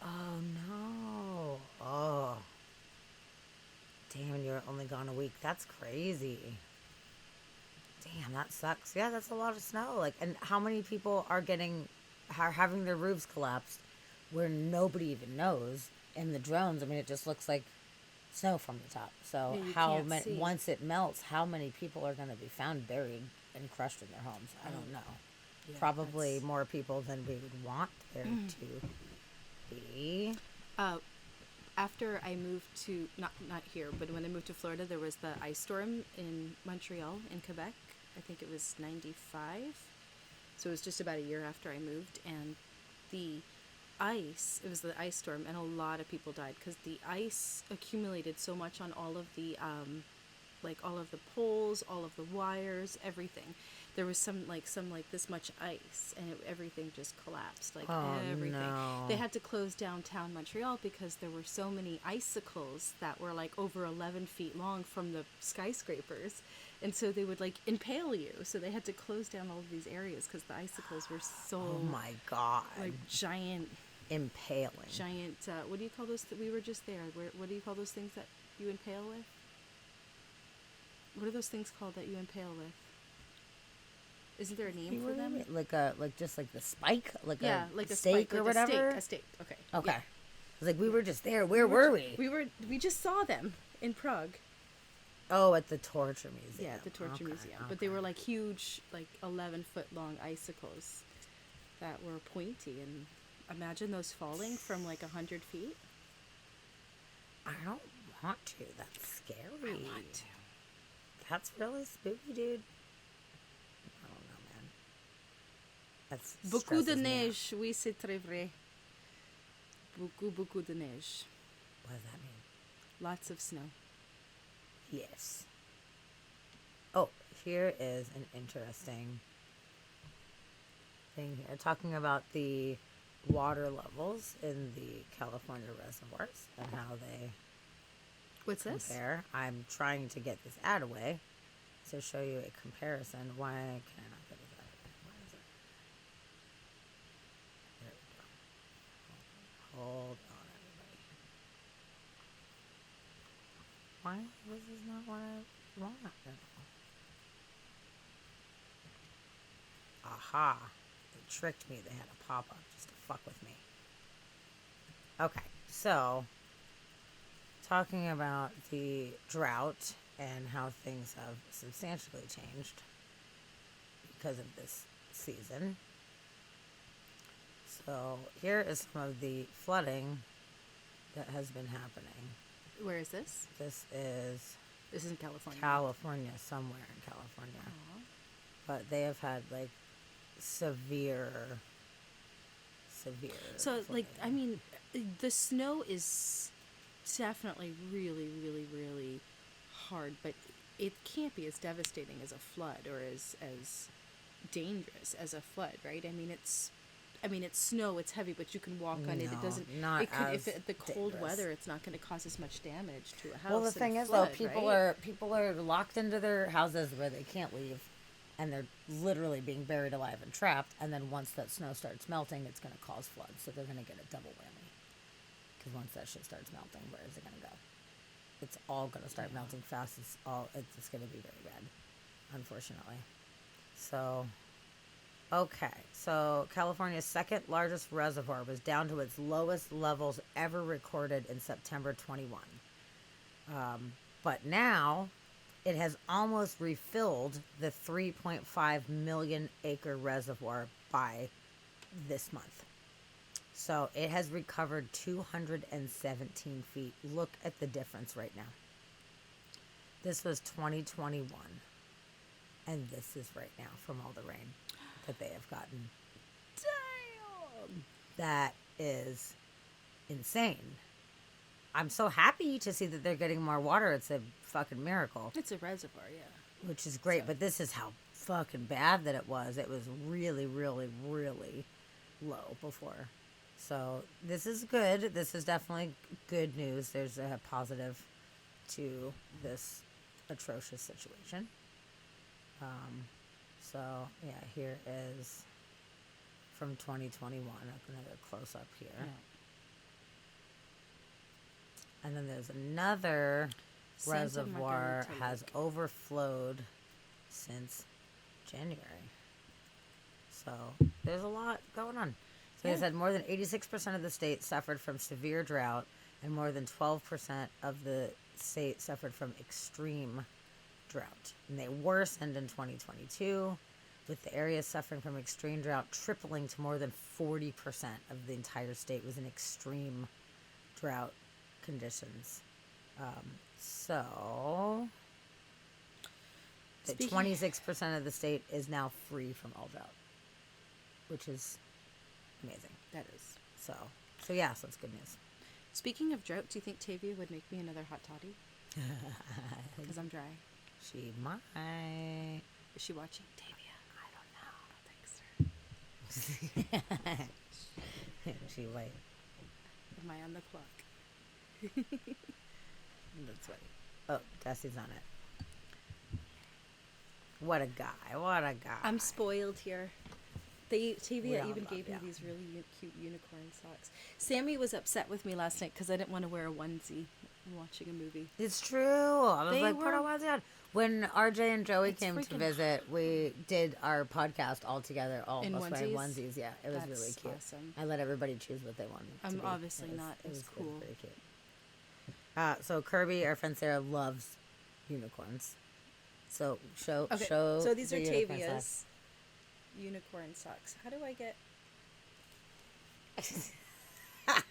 Oh no. Oh. Damn, you're only gone a week. That's crazy. Damn, that sucks. Yeah, that's a lot of snow. Like, and how many people are having their roofs collapsed where nobody even knows? And the drones, I mean, it just looks like snow from the top. So Yeah, you can't see. once it melts, how many people are going to be found buried and crushed in their homes? I don't know. Yeah, Probably that's- more people than we would want there to be. After I moved to not here, but when I moved to Florida, there was the ice storm in Montreal, in Quebec. I think it was 95. So it was just about a year after I moved, and it was the ice storm, and a lot of people died because the ice accumulated so much on all of the like all of the poles, all of the wires, everything. There was some this much ice, and everything just collapsed. Like everything. no. They had to close downtown Montreal because there were so many icicles that were like over 11 feet long from the skyscrapers, and so they would like impale you. So they had to close down all of these areas because the icicles were so Oh my god. like giant. Impaling. What do you call those? We were just there. What do you call those things that you impale with? What are those things called that you impale with? Isn't there a name for them? Like just like the spike, like Yeah, a like a steak spike, or like whatever. A steak. Okay. Okay. Yeah. It's like we were just there. Where were we? We just saw them in Prague. Oh, at the Torture Museum. Yeah, the Torture Okay, Museum. But they were like huge, like 11-foot long icicles that were pointy. And imagine those falling from like 100 feet. I don't want to. That's scary. I want to. That's really spooky, dude. I don't know, man. That's Beaucoup de stresses me out. neige, oui, c'est très vrai. Beaucoup de neige. What does that mean? Lots of snow. Yes. Oh, here is an interesting thing here. Talking about the water levels in the California reservoirs and how they What's this? compare. I'm trying to get this ad away to show you a comparison. Why can I not get this ad away? Why is it? There we go. Hold on, everybody. Why? This is not what I want. Aha. They tricked me. They had a pop-up just to fuck with me. Okay, so talking about the drought and how things have substantially changed because of this season. So here is some of the flooding that has been happening. Where is this? This is This is in California. California, somewhere in California. Aw. But they have had like severe. So, like, I flooding. mean, the snow is definitely really, really, really hard, but it can't be as devastating as a flood or as dangerous as a flood, right? I mean, it's snow, it's heavy, but you can walk on it. It No, doesn't. not It could, if as the cold dangerous. weather, it's not going to cause as much damage to a house. Well, the in a thing is, flood, though, right? people are locked into their houses where they can't leave, and they're literally being buried alive and trapped. And then once that snow starts melting, it's going to cause floods. So they're going to get a double whammy. Because once that shit starts melting, where is it going to go? It's all going to start melting fast. It's going to be very bad, unfortunately. So, okay. So California's second largest reservoir was down to its lowest levels ever recorded in September 21. But now it has almost refilled the 3.5 million acre reservoir by this month. So it has recovered 217 feet. Look at the difference right now. This was 2021. And this is right now from all the rain that they have gotten. Damn! That is insane. I'm so happy to see that they're getting more water. It's a fucking miracle. It's a reservoir, yeah. Which is great, but this is how fucking bad that it was. It was really, really, really low before. So this is good. This is definitely good news. There's a positive to this atrocious situation. So yeah, here is from 2021. Another close up here. Yeah. And then there's another Santa reservoir Margarita has Lake. overflowed since January. So there's a lot going on. So they Yeah. said more than 86% of the state suffered from severe drought, and more than 12% of the state suffered from extreme drought. And they worsened in 2022, with the areas suffering from extreme drought tripling to more than 40% of the entire state was in extreme drought conditions. So that Speaking- 26% of the state is now free from all drought, which is amazing. That is. So yeah, so it's good news. Speaking of drought, do you think Tavia would make me another hot toddy? Because I'm dry. She might. Is she watching? Tavia? I don't know. She might. Am I on the clock? That's right. Oh, Dusty's on it. What a guy. What a guy. I'm spoiled here. Tavia We all even love gave me ya. these really cute unicorn socks. Sammy was upset with me last night because I didn't want to wear a onesie watching a movie. It's true. I was They like, put a were- onesie on. When RJ and Joey It's came to freaking visit, we did our podcast all together, all In of us wearing onesies? onesies. Yeah, it was That's really cute. awesome. I let everybody choose what they wanted. I'm to be. obviously It was- not it as was cool. Pretty cute. So Kirby, our friend Sarah, loves unicorns. So show. So these the are unicorn Tavia's socks. unicorn socks. How do I get? It's kind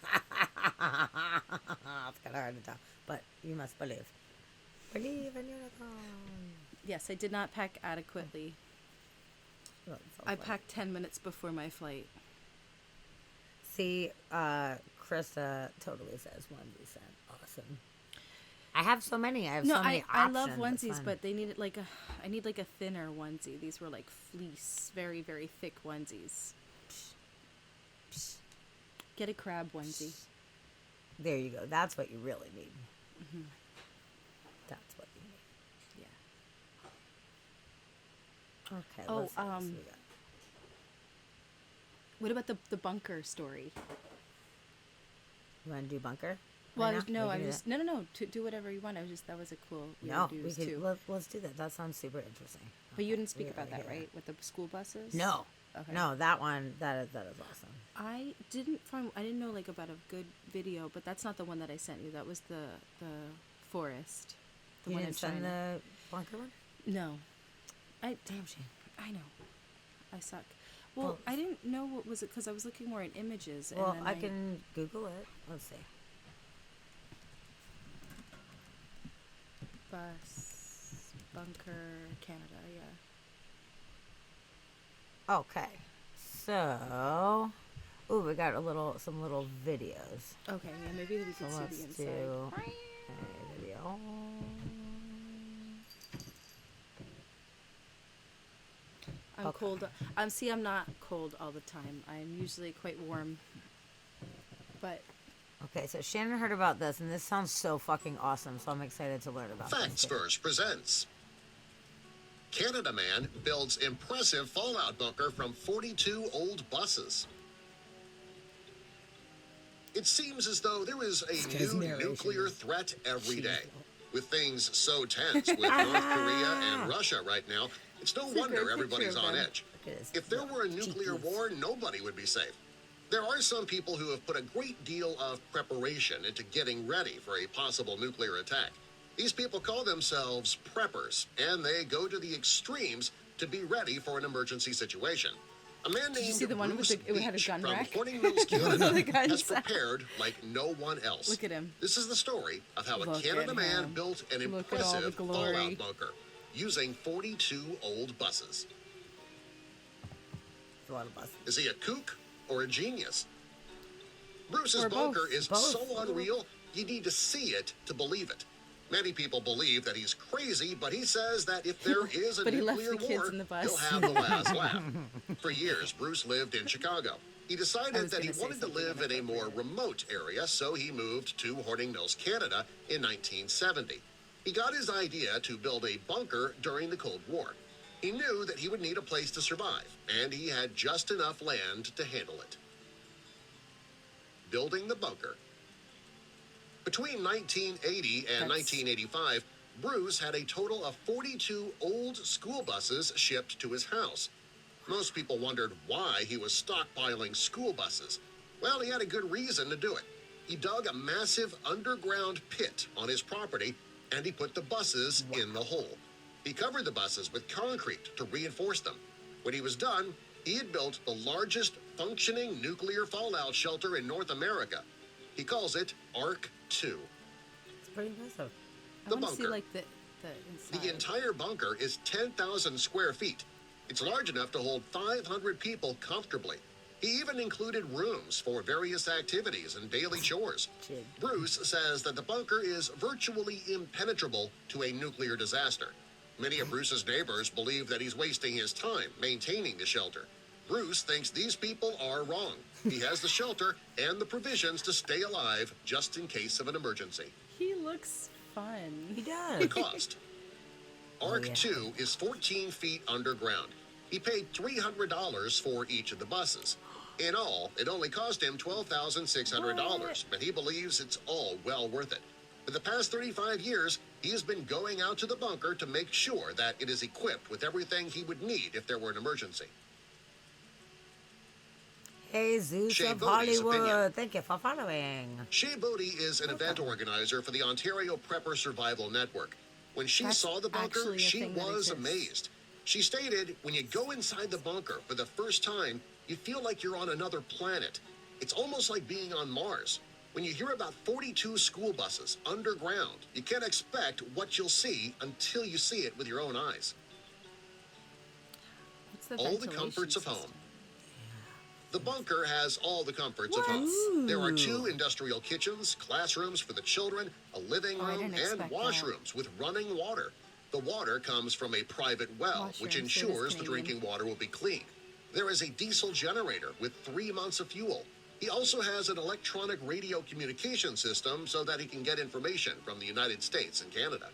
of hard to tell, but you must believe. Believe in unicorns. Yes, I did not pack adequately. Oh, it's so I funny. packed 10 minutes before my flight. See, Krista totally says onesie set. Awesome. I have so many. I have so many I options. love It's onesies, fun. but they needed like a. I need like a thinner onesie. These were like fleece, very very thick onesies. Get a crab onesie. There you go. That's what you really need. Mm-hmm. That's what you need. Yeah. Okay. Oh, let's see what else we got. What about the bunker story? You want to do bunker? Well, Right now? We I can do was no. To do whatever you want. I was just that was a cool. No, do we could. too. Let's do that. That sounds super interesting. But you Okay, didn't speak we about gotta that, hear right? With the school buses? No. Okay. No, that one. That is awesome. I didn't know like about a good video, but that's not the one that I sent you. That was the forest. The You one didn't in send China. the bunker one? No. Damn shame. I know. I suck. Well, Well, I didn't know what was it because I was looking more in images. Well, and then I can Google it. Let's see. Bus bunker Canada. Yeah. Okay. So, ooh, we got some little videos. Okay. Yeah. Maybe we So can see let's the do inside. a video. I'm Okay. cold. See, I'm not cold all the time. I'm usually quite warm. But Okay, so Shannon heard about this, and this sounds so fucking awesome. So I'm excited to learn about Facts this. First presents. Canada man builds impressive fallout bunker from 42 old buses. It seems as though there is a guy's new narration nuclear is threat every day. cheesy. With things so tense with North Korea and Russia right now, it's no It's a great wonder picture everybody's of on them. edge. Look at his If there were a nuclear cheekies. war, nobody would be safe. There are some people who have put a great deal of preparation into getting ready for a possible nuclear attack. These people call themselves preppers, and they go to the extremes to be ready for an emergency situation. A man Did you named see the one with Bruce the- it had a Beach gun from rack? Horning Mills, Canada, The gun has sack. prepared like no one else. Look at him. This is the story of how a Look Canada at man him. built an Look at all the impressive glory. fallout bunker using 42 old buses. It's a lot of buses. Is he a kook or a genius? Bruce's Or both. bunker is Both. so unreal, you need to see it to believe it. Many people believe that he's crazy, but he says that if there is a But he left nuclear the kids war, in the bus. he'll have the last laugh. For years, Bruce lived in Chicago. He I decided was that he gonna say wanted to something live in a more inappropriate. remote area, so he moved to Horning Mills, Canada in 1970. He got his idea to build a bunker during the Cold War. He knew that he would need a place to survive, and he had just enough land to handle it. Building the bunker. Between 1980 and 1985, Bruce had a total of 42 old school buses shipped to his house. Most people wondered why he was stockpiling school buses. Well, he had a good reason to do it. He dug a massive underground pit on his property, and he put the buses in the hole. He covered the buses with concrete to reinforce them. When he was done, he had built the largest functioning nuclear fallout shelter in North America. He calls it Ark 2. It's pretty impressive. I The want to see bunker. like the inside. The entire bunker is 10,000 square feet. It's large enough to hold 500 people comfortably. He even included rooms for various activities and daily chores. Jig. Bruce says that the bunker is virtually impenetrable to a nuclear disaster. Many of Bruce's neighbors believe that he's wasting his time maintaining the shelter. Bruce thinks these people are wrong. He has the shelter and the provisions to stay alive just in case of an emergency. He looks fun. He The does. cost. Arc 2 is 14 feet underground. He paid $300 for each of the buses. In all, it only cost him $12,600, but he believes it's all well worth it. For the past 35 years, he has been going out to the bunker to make sure that it is equipped with everything he would need if there were an emergency. Jesus Shea of Bodie's Hollywood. opinion. Thank you for following. Shea Bodie is an event organizer for the Ontario Prepper Survival Network. When she That's saw the bunker, actually a she thing that was exists. amazed. She stated, when you go inside the bunker for the first time, you feel like you're on another planet. It's almost like being on Mars. When you hear about 42 school buses underground, you can't expect what you'll see until you see it with your own eyes. What's the All the ventilation comforts of system? home. The bunker has all the comforts of home. There are 2 industrial kitchens, classrooms for the children, a living Oh, I room, didn't and expect washrooms with running water. The water comes from a private well, which Washrooms, it is ensures the Canadian. drinking water will be clean. There is a diesel generator with 3 months of fuel. He also has an electronic radio communication system so that he can get information from the United States and Canada.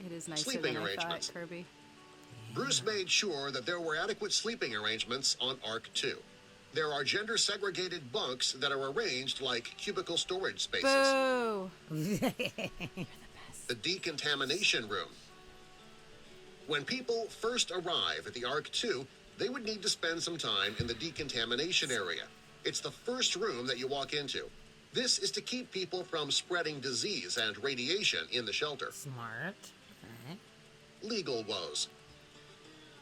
It is nicer Sleeping than I arrangements. thought, Kirby. Bruce made sure that there were adequate sleeping arrangements on Arc 2. There are gender-segregated bunks that are arranged like cubicle storage spaces. Boo! The decontamination room. When people first arrive at the Arc 2, they would need to spend some time in the decontamination area. It's the first room that you walk into. This is to keep people from spreading disease and radiation in the shelter. Smart. Okay. Legal woes.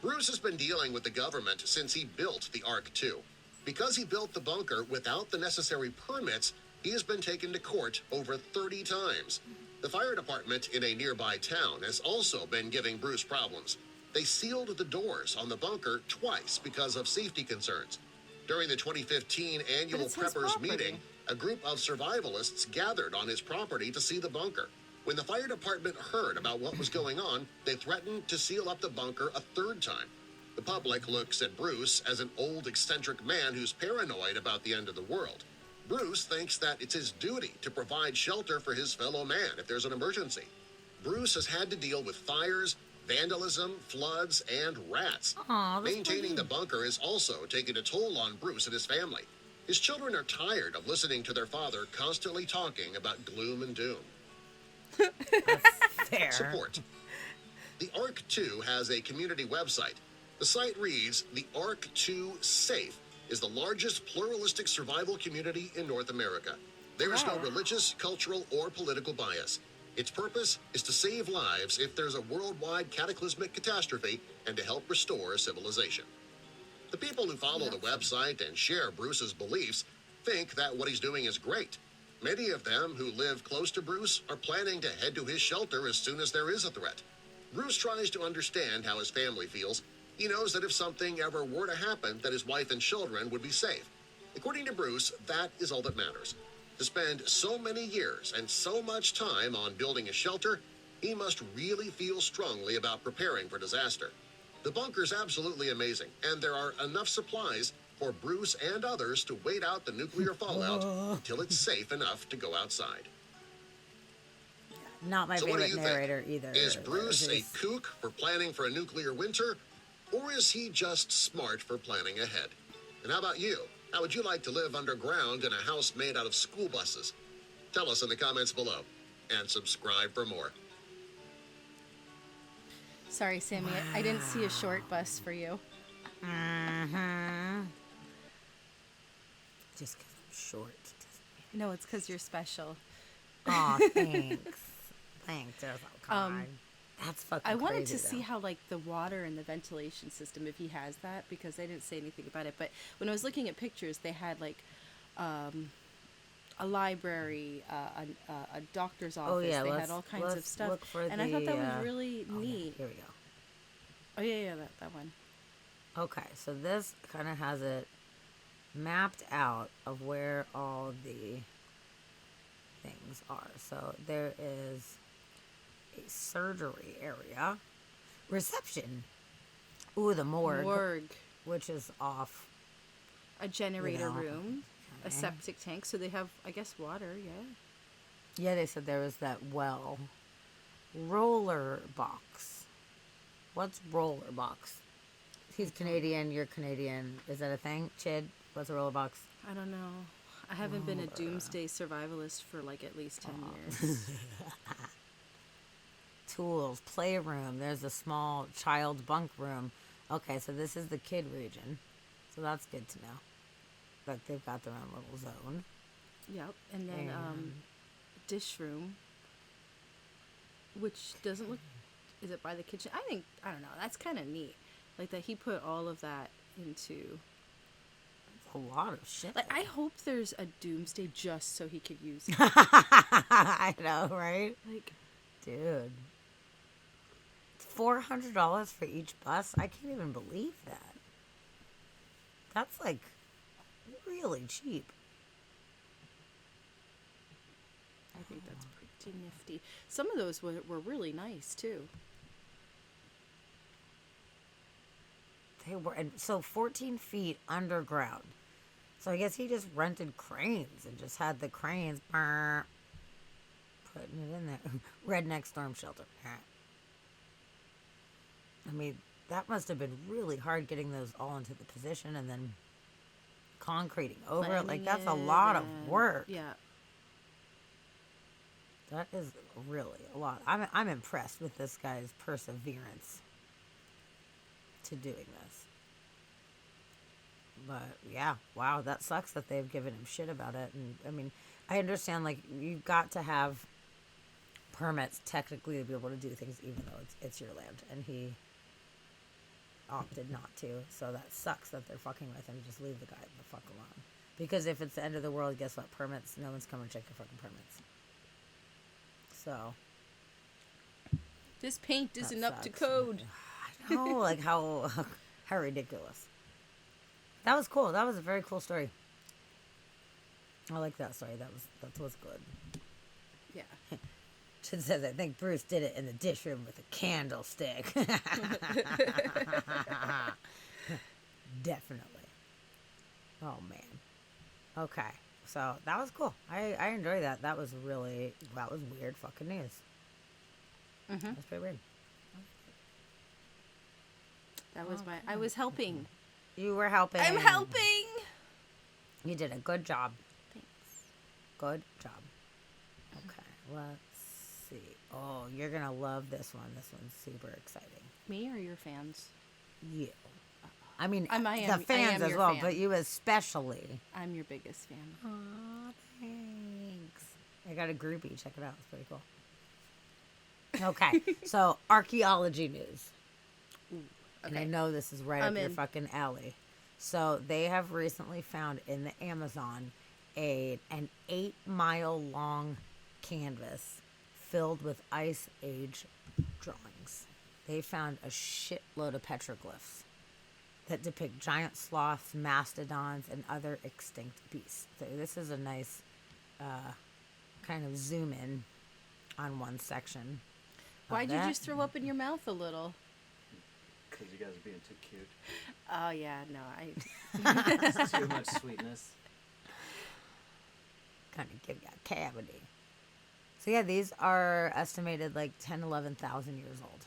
Bruce has been dealing with the government since he built the Arc 2. Because he built the bunker without the necessary permits, he has been taken to court over 30 times. The fire department in a nearby town has also been giving Bruce problems. They sealed the doors on the bunker twice because of safety concerns. During the 2015 annual it's his Preppers property. meeting, a group of survivalists gathered on his property to see the bunker. When the fire department heard about what was going on, they threatened to seal up the bunker a 3rd time. The public looks at Bruce as an old, eccentric man who's paranoid about the end of the world. Bruce thinks that it's his duty to provide shelter for his fellow man if there's an emergency. Bruce has had to deal with fires, vandalism, floods, and rats. Aw, that's Maintaining pretty. the bunker is also taking a toll on Bruce and his family. His children are tired of listening to their father constantly talking about gloom and doom. Fair. Support. The Arc 2 has a community website. The site reads, "The Arc 2 Safe is the largest pluralistic survival community in North America. There is no Wow. religious, cultural, or political bias. Its purpose is to save lives if there's a worldwide cataclysmic catastrophe and to help restore civilization." The people who follow the website and share Bruce's beliefs think that what he's doing is great. Many of them who live close to Bruce are planning to head to his shelter as soon as there is a threat. Bruce tries to understand how his family feels. He knows that if something ever were to happen, that his wife and children would be safe. According to Bruce, that is all that matters. To spend so many years and so much time on building a shelter, he must really feel strongly about preparing for disaster. The bunker's absolutely amazing, and there are enough supplies for Bruce and others to wait out the nuclear fallout until it's safe enough to go outside. Not my So what do favorite you narrator think? either. Is Bruce a There's- kook for planning for a nuclear winter, or is he just smart for planning ahead? And how about you? How would you like to live underground in a house made out of school buses? Tell us in the comments below, and subscribe for more. Sorry, Sammy. I didn't see a short bus for you. Just 'cause I'm short. No, it's because you're special. Aw, thanks. Thanks, you're so kind. That's fucking I wanted crazy, to see though. how, like, the water and the ventilation system, if he has that, because they didn't say anything about it. But when I was looking at pictures, they had, like, a library, a doctor's office. Oh, yeah, they let's- had all kinds of let's stuff. look for And I thought that the, was really Oh, yeah, neat. here we go. Oh, yeah, that one. Okay, so this kind of has it mapped out of where all the things are. So there is a surgery area. Reception. Ooh, the morgue. Which is off. A generator know. room. A Okay. septic tank. So they have, I guess, water, yeah. Yeah, they said there was that well. Roller box. What's roller box? He's Canadian, you're Canadian. Is that a thing? Chid, what's a roller box? I don't know. I haven't been a doomsday survivalist for like at least 10 years. Tools, playroom. There's a small child bunk room. Okay, so this is the kid region. So that's good to know. That they've got their own little zone. Yep. And then dish room, which doesn't look, is it by the kitchen? I don't know, that's kind of neat. Like that he put all of that into, A lot of shit. like, I hope there's a doomsday just so he could use it. I know, right? Like, Dude. $400 for each bus? I can't even believe that. That's like really cheap. I think that's pretty nifty. Some of those were really nice too. They were, and so 14 feet underground. So I guess he just rented cranes and just had the cranes putting it in there. Redneck storm shelter. I mean, that must have been really hard getting those all into the position and then concreting over it. Like, that's a lot of work. Yeah. That is really a lot. I'm impressed with this guy's perseverance to doing this. But yeah, wow, that sucks that they've given him shit about it. And I mean, I understand, like, you've got to have permits technically to be able to do things, even though it's your land, and he opted not to. So that sucks that they're fucking with him. Just leave the guy the fuck alone. Because if it's the end of the world, guess what? Permits, no one's coming to check your fucking permits. So This paint isn't that up to sucks. code. I know, like how ridiculous. That was cool. That was a very cool story. I like that story. That was good. Yeah. It says, I think Bruce did it in the dish room with a candlestick. Definitely. Oh, man. Okay. So, that was cool. I enjoyed that. That was weird fucking news. Mm-hmm. That's pretty weird. That was I was helping. You were helping. I'm helping. You did a good job. Thanks. Good job. Okay, let's see. Oh, you're going to love this one. This one's super exciting. Me or your fans? You. I mean, I am the fans as your well, fan. but you especially. I'm your biggest fan. Aw, thanks. I got a groupie. Check it out. It's pretty cool. Okay, so archaeology news. And I Okay. know this is right I'm up your in. fucking alley. So they have recently found in the Amazon an 8-mile long canvas filled with Ice Age drawings. They found a shitload of petroglyphs that depict giant sloths, mastodons, and other extinct beasts. So this is a nice kind of zoom in on one section. of Why'd you that. just throw up in your mouth a little? Because you guys are being too cute. Oh yeah, no, I. It's too much sweetness. Kind of give you a cavity. So yeah, these are estimated like 10, 11,000 years old.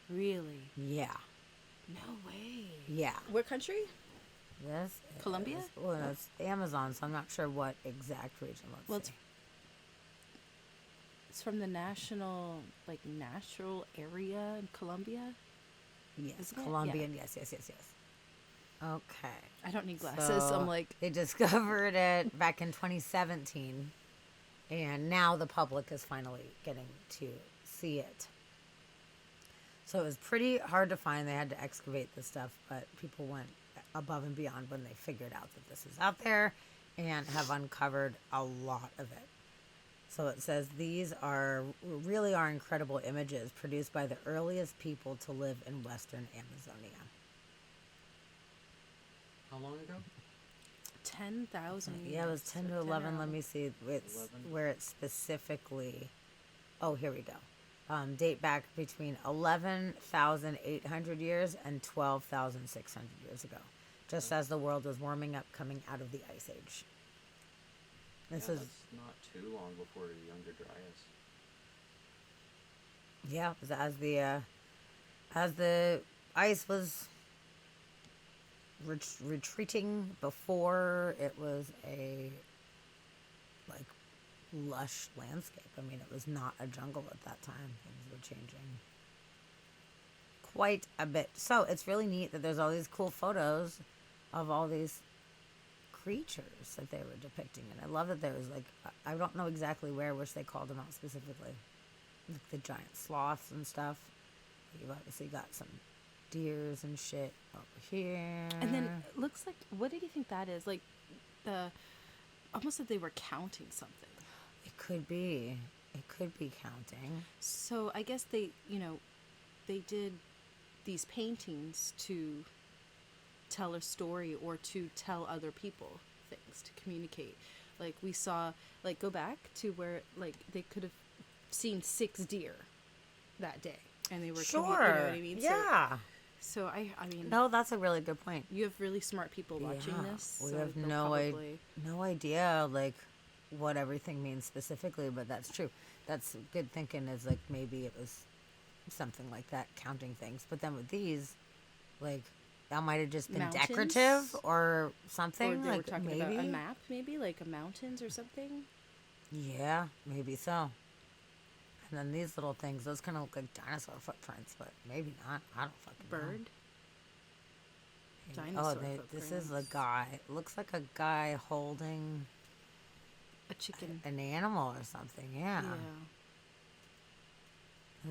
Really? Yeah. No way. Yeah. What country? This Colombia? Well, it's Amazon, so I'm not sure what exact region. Let's Well, see. It's from the natural area in Colombia. Yes, isn't it? Colombian. Yes. Okay. I don't need glasses. So I'm like, they discovered it back in 2017, and now the public is finally getting to see it. So it was pretty hard to find. They had to excavate this stuff, but people went above and beyond when they figured out that this was out there and have uncovered a lot of it. So it says these really are incredible images produced by the earliest people to live in Western Amazonia. How long ago? 10,000. Yeah, it was 10 to 11. Let me see. It's 11. where it specifically Oh, here we go. Date back between 11,800 years and 12,600 years ago, just as the world was warming up coming out of the Ice Age. This is, That's not too long before the Younger Dryas. yeah, it was as the ice was retreating before it was a, like, lush landscape. I mean, it was not a jungle at that time. Things were changing quite a bit. So it's really neat that there's all these cool photos of all these creatures that they were depicting. And I love that there was, like, I don't know exactly where, which they called them out specifically. Like the giant sloths and stuff. You've obviously got some deers and shit over here. And then it looks like, what did you think that is? Like, almost like they were counting something. It could be. It could be counting. So I guess they did these paintings to tell a story or to tell other people things, to communicate. Like we saw, like go back to where like they could have seen 6 deer that day, and they were Sure. you know what I mean? Yeah. So I mean, No, that's a really good point. you have really smart people watching Yeah, this. we so have they'll no probably- no idea like what everything means specifically, but that's true. That's good thinking. Is like maybe it was something like that, counting things. But then with these, like that might have just been Mountains? decorative or something. Or they like were talking maybe. about a map, maybe like a mountains or something. Yeah, maybe so. And then these little things, those kind of look like dinosaur footprints, but maybe not. I don't fucking know. Bird. Maybe- Dinosaur this is a footprints. guy. It looks like a guy holding A chicken. an animal or something. Yeah. Yeah.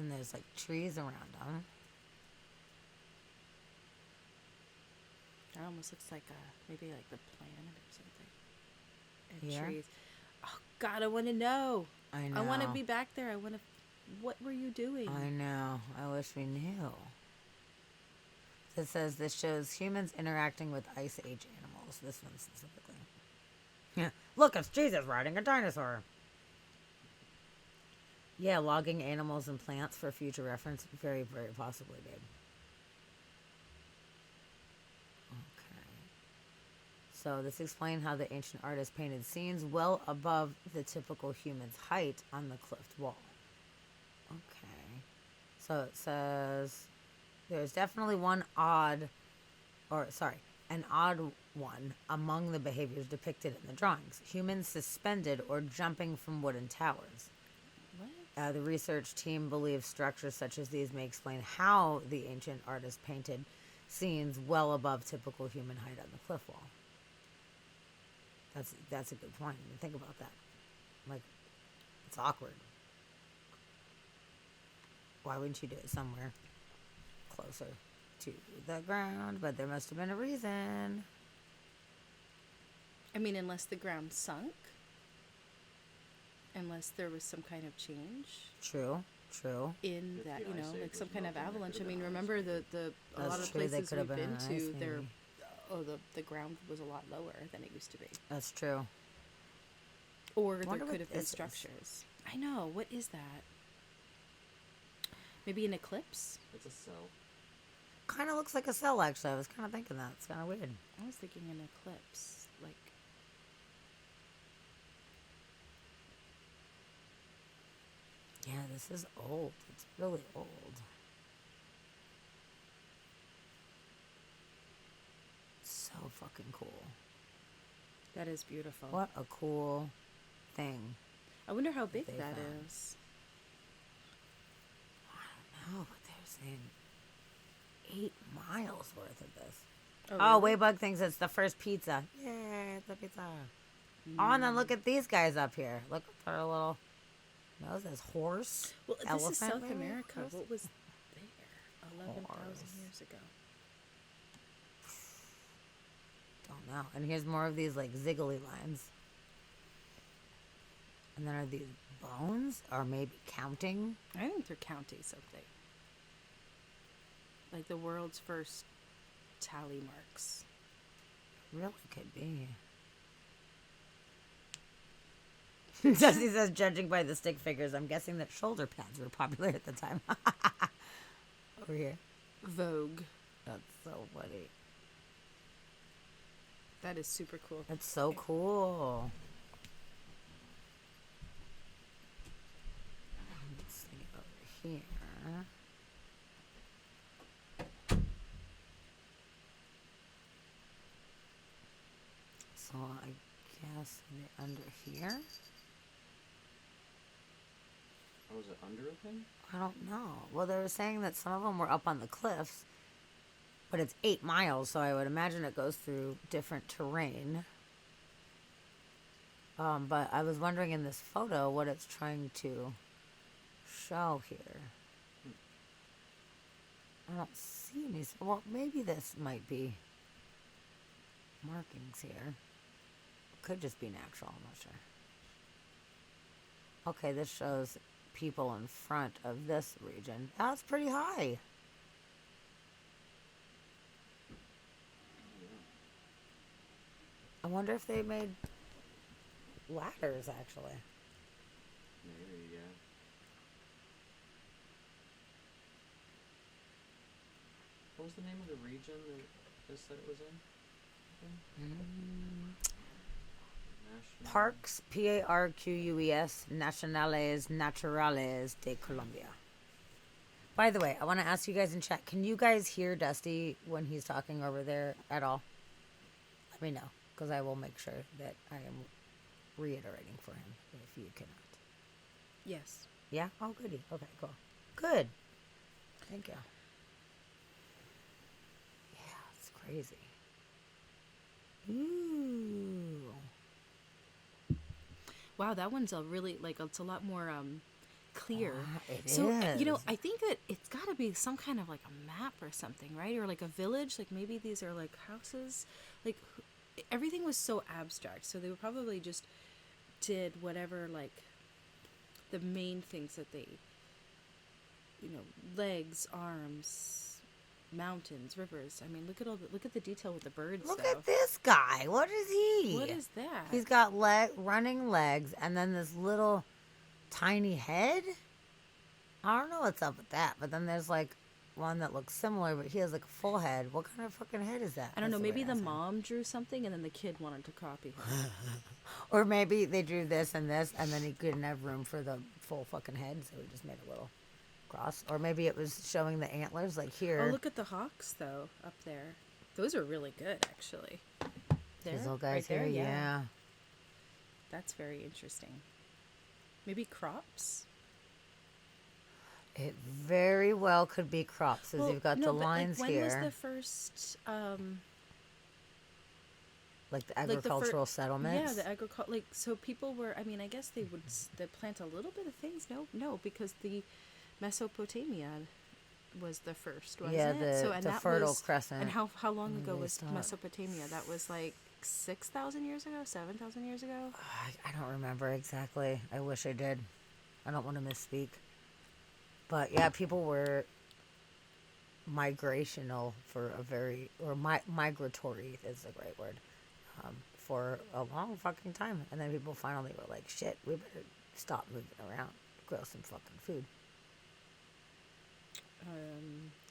And there's like trees around them. That almost looks like maybe like the planet or something. And Yeah. trees. Oh God, I want to know. I know. I want to be back there. I want to. What were you doing? I know. I wish we knew. It says this shows humans interacting with Ice Age animals. This one specifically. Yeah. Look, it's Jesus riding a dinosaur. Yeah, logging animals and plants for future reference. Very, very possibly, babe. Okay. So this explains how the ancient artist painted scenes well above the typical human's height on the cliffed wall. Okay. So it says there's definitely an odd one among the behaviors depicted in the drawings. Humans suspended or jumping from wooden towers. What? The research team believes structures such as these may explain how the ancient artist painted scenes well above typical human height on the cliff wall. That's a good point. I mean, think about that. Like, it's awkward. Why wouldn't you do it somewhere closer to the ground? But there must have been a reason. I mean, unless the ground sunk. Unless there was some kind of change True. in If that, the you ice know, age like some was kind of melting, there avalanche. I could've mean, been ice remember maybe. a lot That's of true, they places could have we've been been an ice, to, there, maybe. the ground was a lot lower than it used to be. That's true. Or there Wonder what could have been this is. structures. I know. What is that? Maybe an eclipse? It's a cell. Kind of looks like a cell, actually. I was kind of thinking that. It's kind of weird. I was thinking an eclipse. Like, Yeah, this is old. It's really old. So fucking cool. that is beautiful. What a cool thing. I wonder how big they that found. is. I don't know, but they're saying 8 miles worth of this. Oh, really? Waybug thinks it's the first pizza. Yeah, it's a pizza. Oh, and then look at these guys up here. Look at their little noses. Horse. Well, this elephant is South maybe? America. Horse? What was there 11,000 Horse. years ago? Don't know. And here's more of these like ziggly lines. And then are these bones? Or maybe counting? I think they're counting something. Like the world's first tally marks. Really could be. Dusty says, judging by the stick figures, I'm guessing that shoulder pads were popular at the time. Over here. Vogue. That's so funny. That is super cool. That's so cool. Let's see over here. So I guess they're under here. Oh, is it under a thing? I don't know. Well, they were saying that some of them were up on the cliffs, but it's 8 miles, so I would imagine it goes through different terrain. But I was wondering in this photo what it's trying to show here. I don't see any. Well, maybe this might be markings here. Could just be natural. I'm not sure. Okay, this shows people in front of this region. That's pretty high. I wonder if they made ladders, actually. Maybe, yeah. What was the name of the region that this said it was in? National... Parks, Parques Nacionales Naturales de Colombia. By the way, I want to ask you guys in chat, can you guys hear Dusty when he's talking over there at all? Let me know, because I will make sure that I am reiterating for him if you cannot. Yes. Yeah? Oh, goody. Okay, cool. Good. Thank you. Yeah, it's crazy. Ooh. Wow, that one's a really, like, it's a lot more clear. It So, is. you know, I think that it's got to be some kind of, like, a map or something, right? Or, like, a village. Like, maybe these are, like, houses. Like, everything was so abstract. So they probably just did whatever, like, the main things that they, you know, legs, arms, mountains, rivers. I mean, look at the detail with the birds. Look though. at this guy. What is he? What is that? He's got running legs and then this little tiny head. I don't know what's up with that. But then there's like one that looks similar, but he has like a full head. What kind of fucking head is that? I don't know. That's Maybe way the to ask him. mom drew something and then the kid wanted to copy her. Or maybe they drew this, and then he couldn't have room for the full fucking head, so he just made a little cross. Or maybe it was showing the antlers, like here. Oh, look at the hawks though up there. Those are really good, actually. There, These little guys right there, here, yeah. That's very interesting. Maybe crops. It very well could be crops, as you've got no, the but, lines like, when here. was the first? Like the like the agricultural settlements. Yeah, the agriculture. Like, so people were. I mean, I guess they would they plant a little bit of things. No, because the Mesopotamia was the first, wasn't Yeah, it? So, and the that Fertile was, Crescent. And how long ago they was start. Mesopotamia? That was like 6,000 years ago, 7,000 years ago. I don't remember exactly. I wish I did. I don't want to misspeak. But yeah, people were migrational for a very, or migratory is the right word, for a long fucking time. And then people finally were like, shit, we better stop moving around, grow some fucking food.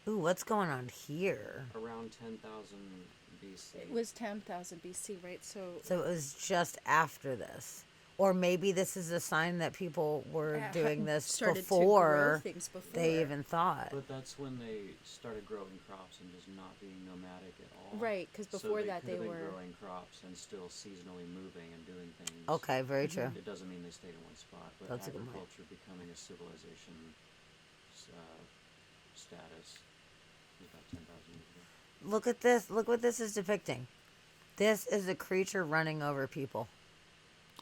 Ooh, what's going on here? Around 10,000 BC. It was 10,000 BC, right? So So it was just after this. Or maybe this is a sign that people were doing this started to before grow things before they even thought. But that's when they started growing crops and just not being nomadic at all. Right, because before so that they they could have were. been growing crops and still seasonally moving and doing things. Okay, very true. It doesn't mean they stayed in one spot, but That's a good point. agriculture becoming a civilization status was about 10,000 years ago. Look at this. Look what this is depicting. This is a creature running over people.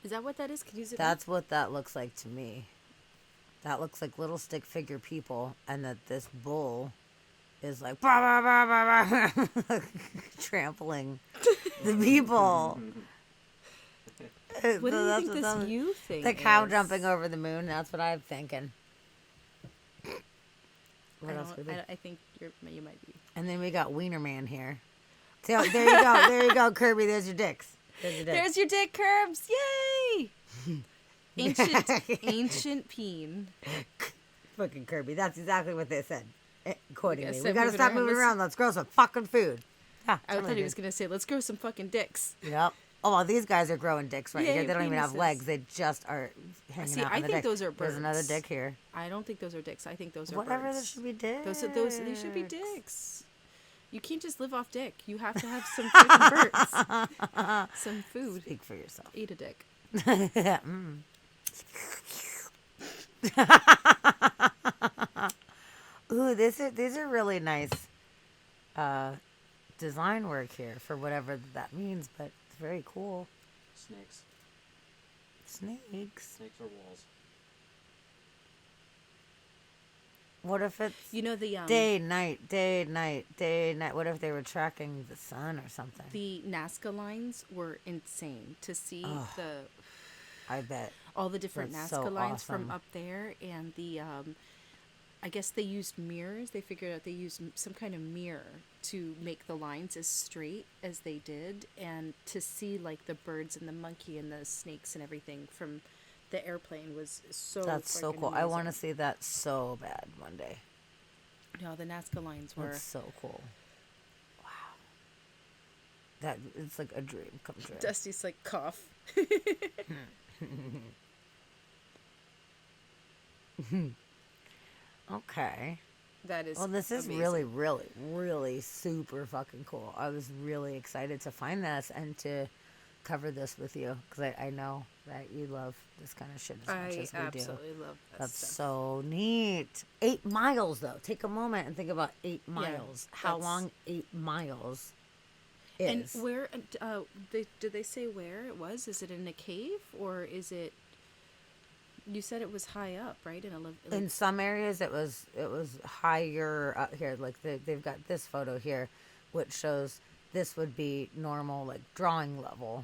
Is that what that is? Can you zoom in? That's what that looks like to me. That looks like little stick figure people, and that this bull is like bah, bah, bah, bah, bah, trampling the people. What do you think this you thing The cow is? jumping over the moon. That's what I'm thinking. What else could it be? I think you might be. And then we got Wiener Man here. So there you go. There you go, Kirby. There's your dicks. There's your dicks. There's your dick, Curbs! Yay! ancient peen. Fucking Kirby. That's exactly what they said. Quoting gotta me. stop We gotta moving stop around. moving Let's- around. Let's grow some fucking food. Yeah, I totally thought he did. was gonna say, "Let's grow some fucking dicks." Yep. Oh, well, these guys are growing dicks right Yeah, here. They don't even have penises. legs. They just are hanging See, out. I on the think dick. those are There's another birds. dick here. I don't think those are dicks. I think those are Whatever. birds. This should be dicks. Those they should be dicks. You can't just live off dick. You have to have some freaking birds. Some food. Speak for yourself. Eat a dick. Mm. Ooh, these are really nice design work here for whatever that means, but it's very cool. Snakes. Snakes. Snakes or walls. What if it's You know the day, night, day, night, day, night? What if they were tracking the sun or something? the Nazca lines were insane to see the I bet. all the different That's Nazca so lines from awesome. up there, and the I guess they used mirrors. They figured out they used some kind of mirror to make the lines as straight as they did, and to see like the birds and the monkey and the snakes and everything from the airplane was so. That's so freaking cool. I want to amazing. see that so bad one day. No, the Nazca lines were. That's so cool. Wow. That it's like a dream come true. Dusty's like cough. Okay. That is. Well, this is amazing. really, really, really super fucking cool. I was really excited to find this and to cover this with you because I know that you love this kind of shit as much I as we absolutely do. love that That's stuff. so neat. 8 miles, though. Take a moment and think about 8 miles. How that's- long 8 miles And is. where did they say where it was? Is it in a cave or is it? You said it was high up, right? In some areas, it was higher up here. Like they've got this photo here, which shows this would be normal, like drawing level,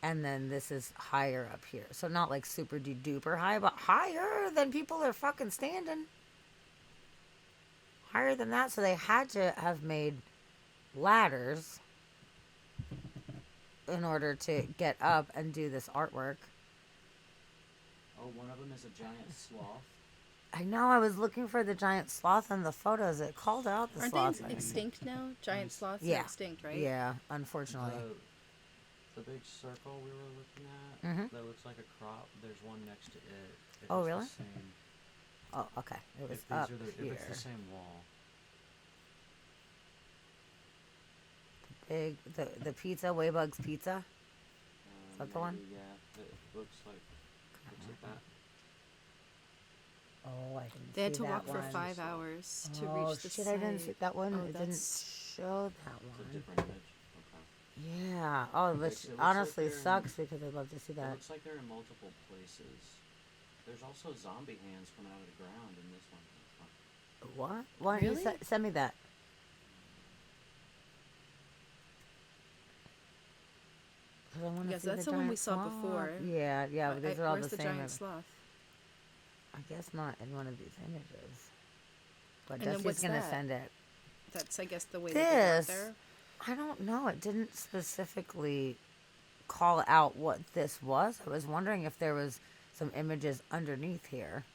and then this is higher up here. So not like super duper high, but higher than people are fucking standing. Higher than that, so they had to have made ladders in order to get up and do this artwork. Oh, one of them is a giant sloth. I know. I was looking for the giant sloth in the photos. It called out the Aren't sloth. they extinct now? Giant sloths Yeah. are extinct, right? Yeah, unfortunately. The big circle we were looking at that looks like a crop. There's one next to it. If Oh, it's really? The same, Oh, okay. It was if these up are the, here. if it's the same wall. Big the pizza, Waybugs Pizza. that the one? Maybe, yeah, it looks like that. Oh, I didn't They had see to that walk for one. 5 hours to Oh reach the shit! site. I didn't see that one. Oh, It didn't that's show that It's a one. different image. Okay. Yeah. Oh, It which looks like honestly they're in- sucks because I'd love to see It that. looks like they're in multiple places. There's also zombie hands coming out of the ground in this one. That's fun. What? Why don't you Really? send me that? Because I want to Yes, see that's the the one we giant saw sloth. before. Yeah, yeah. These are all where's the the same. giant sloth? I guess not in one of these images. But And then Dusty's what's gonna that? send it. That's, I guess, the way that they got This, there. I don't know. It didn't specifically call out what this was. I was wondering if there was some images underneath here,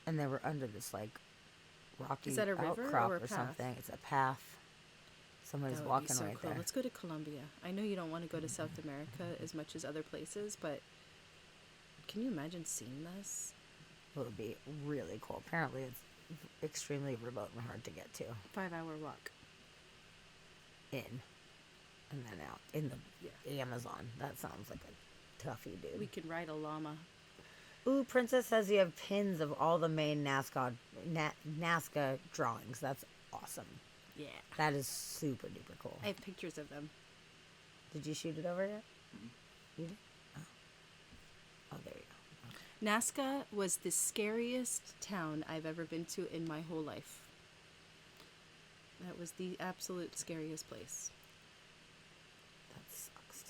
and they were under this like rocky Is that a river outcrop or a or path? something. It's a path. Somebody's That would be walking so right cool. there. Let's go to Colombia. I know you don't want to go to South America as much as other places, but can you imagine seeing this? It would be really cool. Apparently, it's extremely remote and hard to get to. 5-hour walk. In and then out in the Yeah. Amazon. That sounds like a toughie, dude. We could ride a llama. Ooh, Princess says you have pins of all the main Nazca drawings. That's awesome. Yeah. That is super duper cool. I have pictures of them. Did you shoot it over yet? You did? Oh. Oh, there you go. Nazca was the scariest town I've ever been to in my whole life. That was the absolute scariest place. That sucks,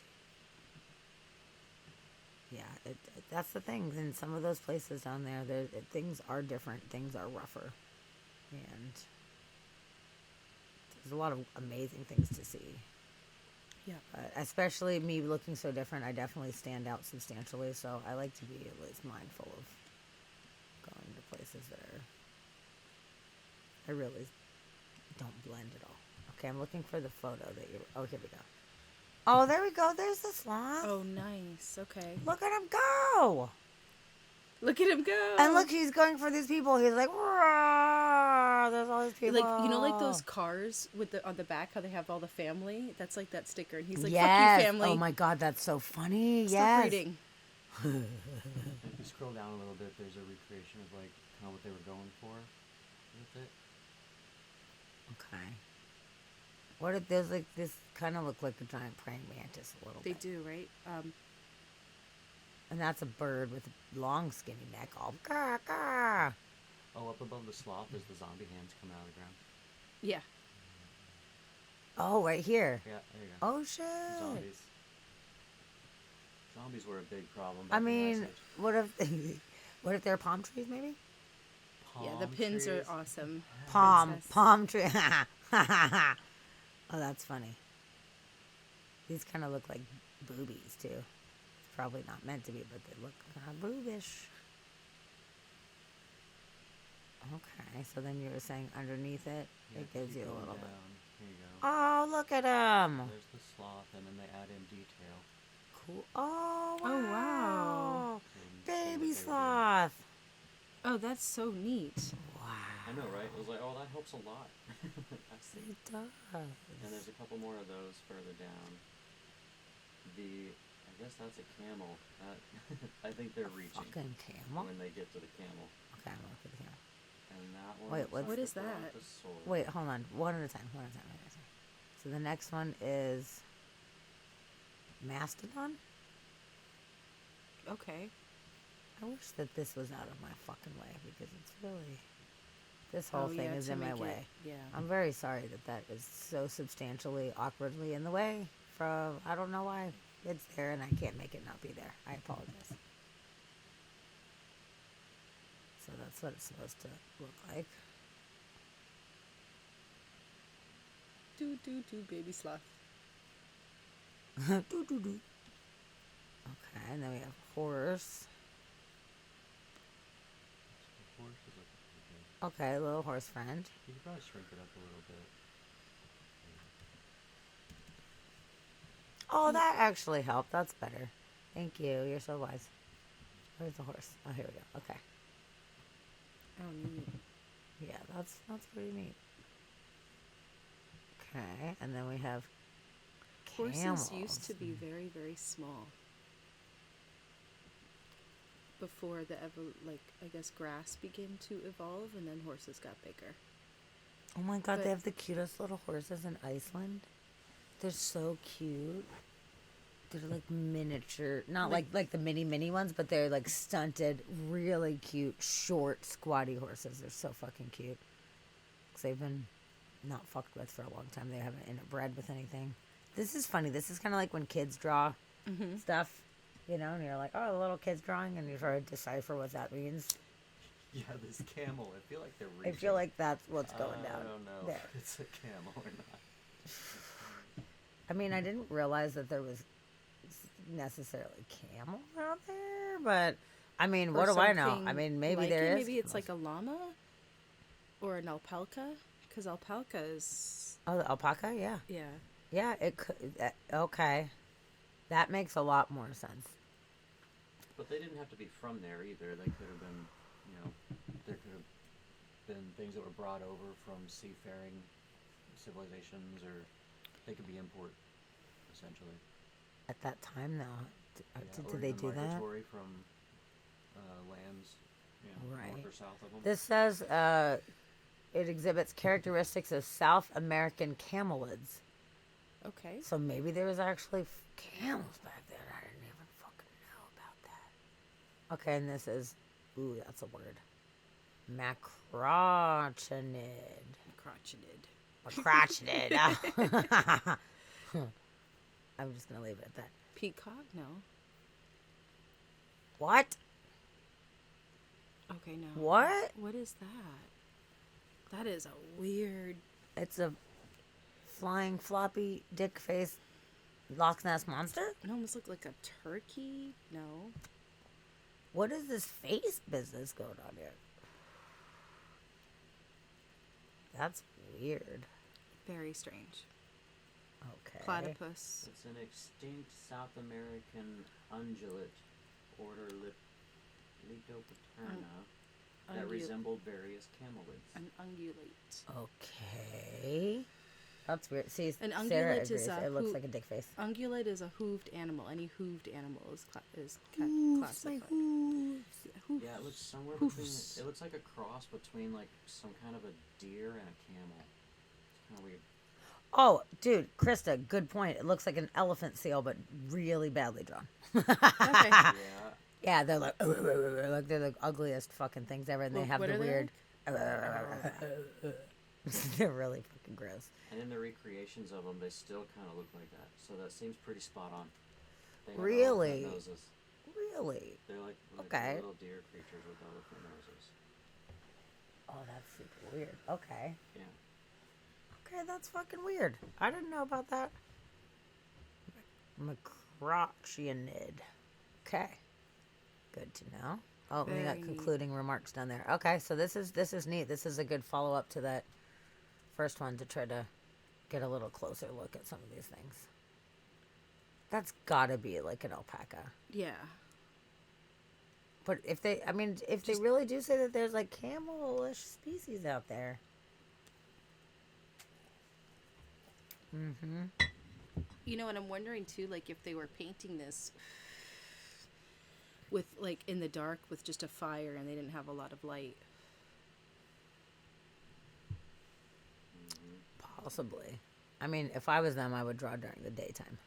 dude. Yeah, that's the thing. In some of those places down there, things are different. Things are rougher. And there's a lot of amazing things to see. Yeah. Especially me looking so different, I definitely stand out substantially. So I like to be at least mindful of going to places that are. I really don't blend at all. Okay, I'm looking for the photo that you. Oh, here we go. Oh, there we go. There's the sloth. Oh, nice. Okay. Look at him go. Look at him go. And look, he's going for these people. He's like, "Roar." There's all these people. Like, you know, like those cars with the on the back, how they have all the family. That's like that sticker, and he's like, Yes. "Fuck you, family." Oh my God, that's so funny. Stop yes. reading. If you scroll down a little bit, there's a recreation of like kind of what they were going for with it. Okay. What if there's like this kind of look like a giant praying mantis a little They bit. do, right? And that's a bird with a long skinny neck all gah, gah. Oh, up above the sloth is the zombie hands coming out of the ground. Yeah. Oh, right here. Yeah, there you go. Oh shit. Zombies. Zombies were a big problem. I back in the Ice mean, Age. what if what if they're palm trees maybe? Yeah, the Palm pins are trees. awesome. Princess. Palm tree. Oh, that's funny. These kind of look like boobies too. It's probably not meant to be, but they look kind of boobish. Okay, so then you were saying underneath it, Yeah, it gives keep you a going little bit. down. Here you go. Oh, look at him. There's the sloth, and then they add in detail. Cool. Oh, wow. Oh, wow. So you can see what Baby they were doing. sloth. Oh, that's so neat. Wow. I know, right? It was like, oh, that helps a lot. I see. It does. And there's a couple more of those further down. I guess that's a camel. I think they're reaching Fucking camel. when they get to the camel. Okay, I'm looking for the camel. And that one. Wait, looks what's- like What is the that? brontosaurus. Wait, hold on. One at a time. One at a time. One at a time. So the next one is Mastodon. Okay. I wish that this was out of my fucking way because it's really. This whole thing is to in my make it- way. Yeah. I'm very sorry that is so substantially, awkwardly in the way. From I don't know why it's there and I can't make it not be there. I apologize. So that's what it's supposed to look like. Do baby sloth. Doo, doo, doo. Okay, and then we have horse. The horse is like, okay. Okay, little horse friend. You could probably shrink it up a little bit. Oh, that actually helped. That's better. Thank you. You're so wise. Where's the horse? Oh, here we go. Okay. Oh, neat. Yeah, that's pretty neat. Okay, and then we have Horses camels. used to be very, very small. Before I guess grass began to evolve, and then horses got bigger. Oh my god, but- they have the cutest little horses in Iceland. They're so cute. They're like miniature, not like the mini ones, but they're like stunted, really cute, short, squatty horses. They're so fucking cute. 'Cause they've been not fucked with for a long time. They haven't interbred with anything. This is funny. This is kind of like when kids draw stuff, you know, and you're like, oh, the little kid's drawing, and you try to decipher what that means. Yeah, this camel. I feel like they're I reaching. feel like that's what's going down. I don't know there. if it's a camel or not. I mean, I didn't realize that there was necessarily camels out there, but I mean, what do I know? I something mean, maybe like there it. is. Maybe it's like a llama or an alpaca, because alpaca is Oh, the alpaca? Yeah. yeah. Yeah, it could. Okay. That makes a lot more sense. But they didn't have to be from there either. They could have been, you know, there could have been things that were brought over from seafaring civilizations, or they could be import, essentially. At that time, though, Yeah, did or they even do that? migratory from lands, you know, Right. north or south of them. This says it exhibits characteristics of South American camelids. Okay. So maybe there was actually camels back there. I didn't even fucking know about that. Okay, and this is, ooh, that's a word. Macrochinid. Crotcheted. Macrochinid. I'm just going to leave it at that. Peacock? No. What? Okay, no. What? What is that? That is a weird. It's a flying floppy dick face Loch Ness Monster? It almost looked like a turkey. No. What is this face business going on here? That's weird. Very strange. Okay. Platypus. It's an extinct South American ungulate, order Leptopaterna, that resembled various camelids. An ungulate. Okay. That's weird. See, An Sarah ungulate is agrees. a It looks hoo- like a dick face. Ungulate is a hooved animal. Any hooved animal is classified. Hooves. Yeah, it looks somewhere Hoofs. between. It looks like a cross between like some kind of a deer and a camel. It's kind of weird. Oh, dude, Krista, good point. It looks like an elephant seal, but really badly drawn. Okay. Yeah. Yeah, they're like they're the ugliest fucking things ever, and they Well, have what the are they weird. They're really fucking gross. And in the recreations of them, they still kind of look like that. So that seems pretty spot on. They have Really? elephant noses. Really? They're like Okay. little deer creatures with elephant noses. Oh, that's super weird. Okay. Yeah. Okay, that's fucking weird. I didn't know about that. Macrochianid. Okay. Good to know. Oh, we got Very neat. concluding remarks down there. Okay, so this is neat. This is a good follow up to that first one to try to get a little closer look at some of these things. That's gotta be like an alpaca. Yeah. But if they, I mean, if they really do say that there's like camel-ish species out there. Mm-hmm. You know, and I'm wondering too, like if they were painting this with like in the dark with just a fire and they didn't have a lot of light. Possibly. I mean, if I was them, I would draw during the daytime.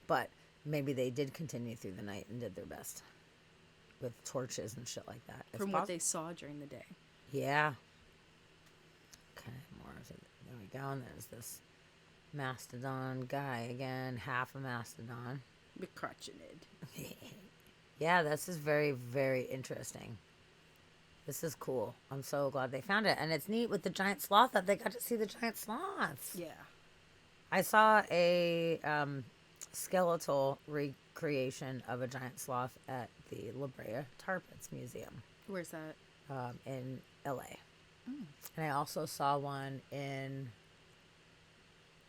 But maybe they did continue through the night and did their best with torches and shit like that. It's From what possi- they saw during the day. Yeah. Okay, more of it. There we go. And there's this mastodon guy again, half a mastodon. Macrochinid. Yeah, this is very, very interesting. This is cool. I'm so glad they found it. And it's neat with the giant sloth that they got to see the giant sloths. Yeah. I saw a skeletal recreation of a giant sloth at the La Brea Tar Pits Museum Where's that? in LA. And I also saw one in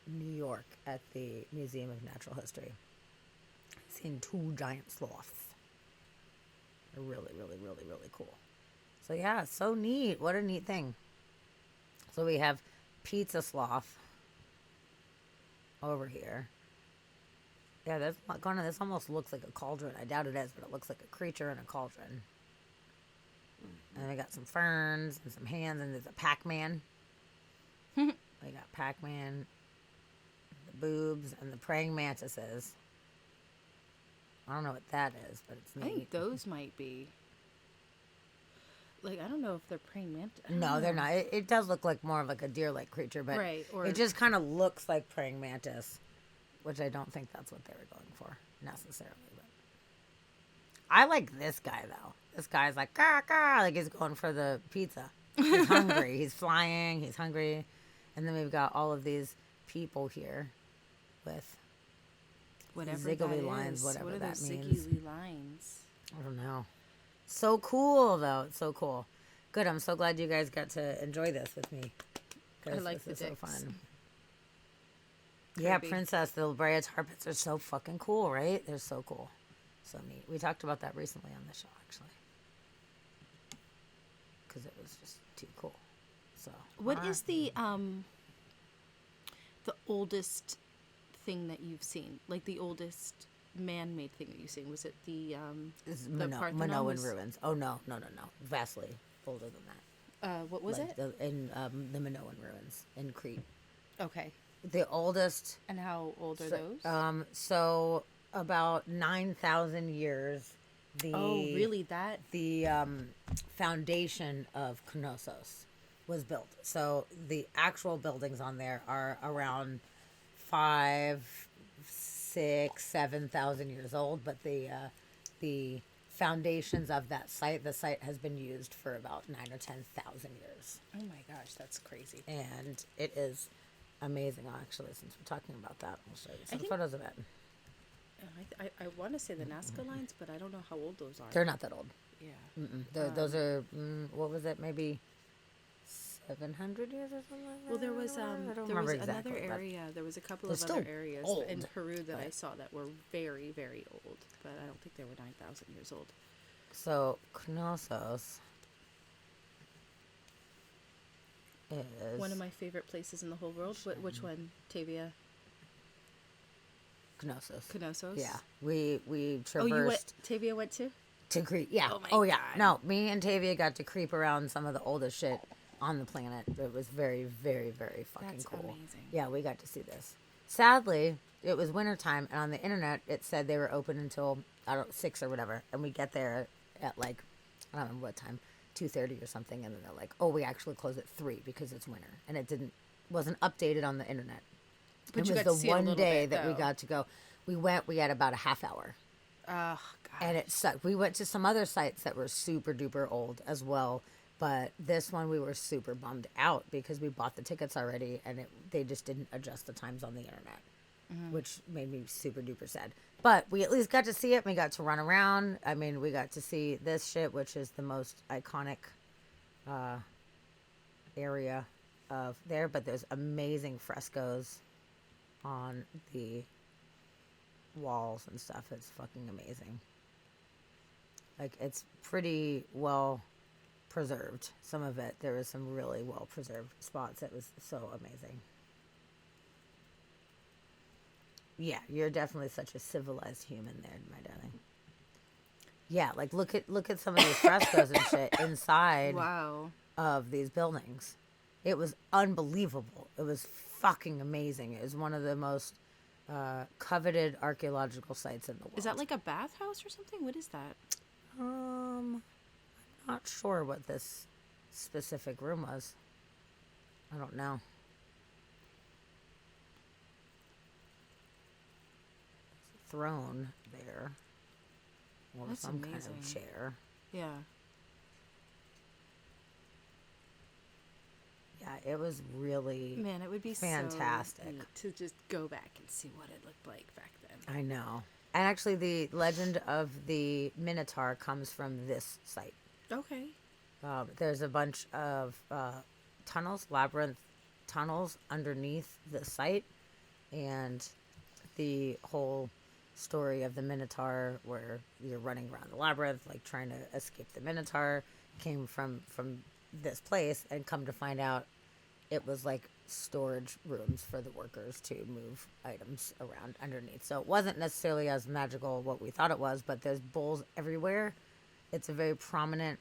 New York at the Museum of Natural History. Seen 2 giant sloths. They're really, really, really, really cool. So yeah, so neat. What a neat thing. So we have pizza sloth over here. Yeah, there's a lot going on. This almost looks like a cauldron. I doubt it is, but it looks like a creature in a cauldron. And we got some ferns and some hands, and there's a Pac-Man. We got Pac-Man, the boobs, and the praying mantises. I don't know what that is, but it's I neat. think those might be. Like, I don't know if they're praying mantis. No, they're not. It does look like more of like a deer-like creature, but Right, or- it just kind of looks like praying mantis, which I don't think that's what they were going for necessarily. But I like this guy though. This guy's like, gah, gah, like he's going for the pizza. He's hungry. He's flying. He's hungry. And then we've got all of these people here with Whatever ziggly that lines, is. whatever What are that those means. ziggly lines? I don't know. So cool, though. It's so cool. Good. I'm so glad you guys got to enjoy this with me. 'Cause I like this the is so dicks. fun. Yeah, Kirby. Princess, the La Brea Tar Pits are so fucking cool, right? They're so cool. So neat. We talked about that recently on the show, actually. Because it was just too cool. So. What is the oldest thing that you've seen? Like the oldest man-made thing that you've seen? Was it the This is the Parthenon Minoan was- ruins. Oh, no. Vastly older than that. what was Like it? in the Minoan ruins in Crete. Okay. The oldest. And how old are those? So about 9,000 years. Oh, really? That? The foundation of Knossos was built. So the actual buildings on there are around 5, 6, 7,000 years old, but the foundations of that site, the site has been used for about 9 or 10,000 years, Oh my gosh, that's crazy. and it is amazing. Actually, since we're talking about that, I'll show you some think- photos of it. I want to say the Nazca lines, but I don't know how old those are. They're not that old. Yeah. Those are, what was it, maybe 700 years or something like that? Well, there was I don't there remember was exactly, another but area. There was a couple they're of other still areas in old, Peru that I but- saw that were very, very old, but I don't think they were 9,000 years old. So, Knossos is... One of my favorite places in the whole world. Which one? Tavia? Knossos. Knossos? Yeah. We Oh, you went. traversed Tavia went too. to creep. Yeah. Oh my Oh, yeah. God. No, me and Tavia got to creep around some of the oldest shit on the planet. It was very, very, very fucking That's cool. amazing. Yeah, we got to see this. Sadly, it was wintertime, and on the internet, it said they were open until, 6 or whatever. And we get there at, like, I don't remember what time, 2:30 or something. And then they're like, oh, we actually close at 3 because it's winter. And it wasn't updated on the internet. But it you was got to the see it a one little day bit, that we though. got to go. We had about a half hour. Oh God. And it sucked. We went to some other sites that were super duper old as well. But this one we were super bummed out because we bought the tickets already and they just didn't adjust the times on the internet, which made me super duper sad. But we at least got to see it. We got to run around. I mean, we got to see this shit, which is the most iconic area of there. But there's amazing frescoes on the walls and stuff. It's fucking amazing. Like, it's pretty well preserved. Some of it, there was some really well preserved spots. It was so amazing. Yeah, you're definitely such a civilized human there, my darling. Yeah, like look at some of these frescoes and shit inside Wow. of these buildings. It was unbelievable. It was fucking amazing. It was one of the most coveted archaeological sites in the world. Is that like a bathhouse or something? What is that? I'm not sure what this specific room was. I don't know. Throne there. Or That's some kind amazing. of chair. Yeah. Yeah, it was really... Man, it would be fantastic. so neat to just go back and see what it looked like back then. I know. And actually, the legend of the Minotaur comes from this site. Okay. There's a bunch of tunnels, labyrinth tunnels underneath the site. And the whole story of the Minotaur, where you're running around the labyrinth, like trying to escape the Minotaur, came from this place. And come to find out, it was like storage rooms for the workers to move items around underneath. So it wasn't necessarily as magical what we thought it was, but there's bowls everywhere. It's a very prominent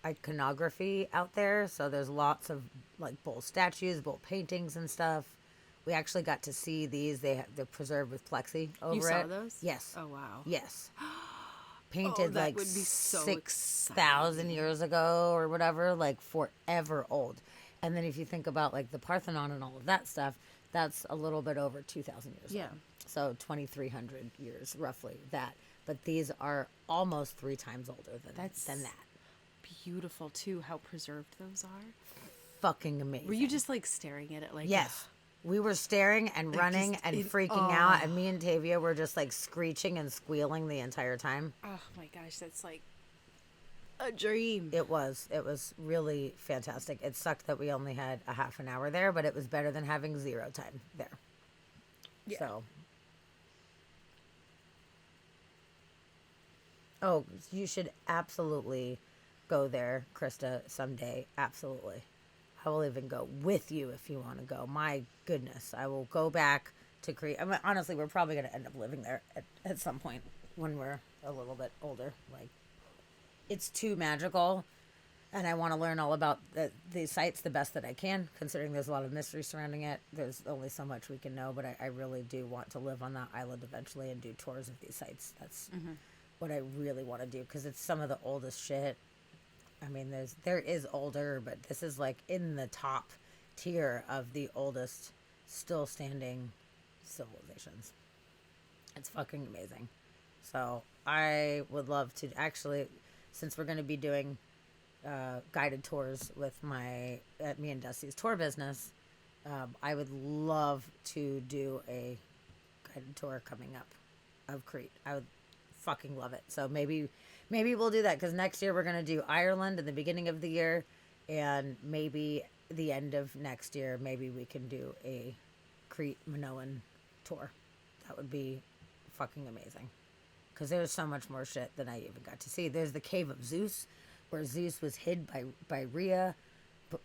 iconography out there. So there's lots of like bowl statues, bowl paintings and stuff. We actually got to see these. They're preserved with plexi over You it. saw those? Yes. Oh wow. Yes. Painted that like would be so 6,000 years ago or whatever, like forever old. And then if you think about like the Parthenon and all of that stuff, that's a little bit over 2,000 years Yeah. old. So 2,300 years roughly that. But these are almost 3 times older than that. Beautiful too. How preserved those are. Fucking amazing. Were you just like staring at it like? Yes. We were staring and running just and in freaking awe. out, and me and Tavia were just like screeching and squealing the entire time. Oh my gosh, that's like a dream. It was really fantastic. It sucked that we only had a half an hour there, but it was better than having 0 time there. Yeah. So. Oh, you should absolutely go there, Krista, someday. Absolutely. I will even go with you if you want to go. My goodness. I will go back to create. I mean, honestly, we're probably going to end up living there at some point when we're a little bit older. Like, it's too magical. And I want to learn all about the sites the best that I can, considering there's a lot of mystery surrounding it. There's only so much we can know, but I really do want to live on that island eventually and do tours of these sites. That's what I really want to do, because it's some of the oldest shit. I mean, there is older, but this is like in the top tier of the oldest still standing civilizations. It's fucking amazing. So I would love to actually, since we're going to be doing guided tours with me and Dusty's tour business, I would love to do a guided tour coming up of Crete. I would fucking love it. So maybe we'll do that because next year we're gonna do Ireland in the beginning of the year, and maybe the end of next year, maybe we can do a Crete Minoan tour. That would be fucking amazing. Because there's so much more shit than I even got to see. There's the Cave of Zeus, where Zeus was hid by Rhea,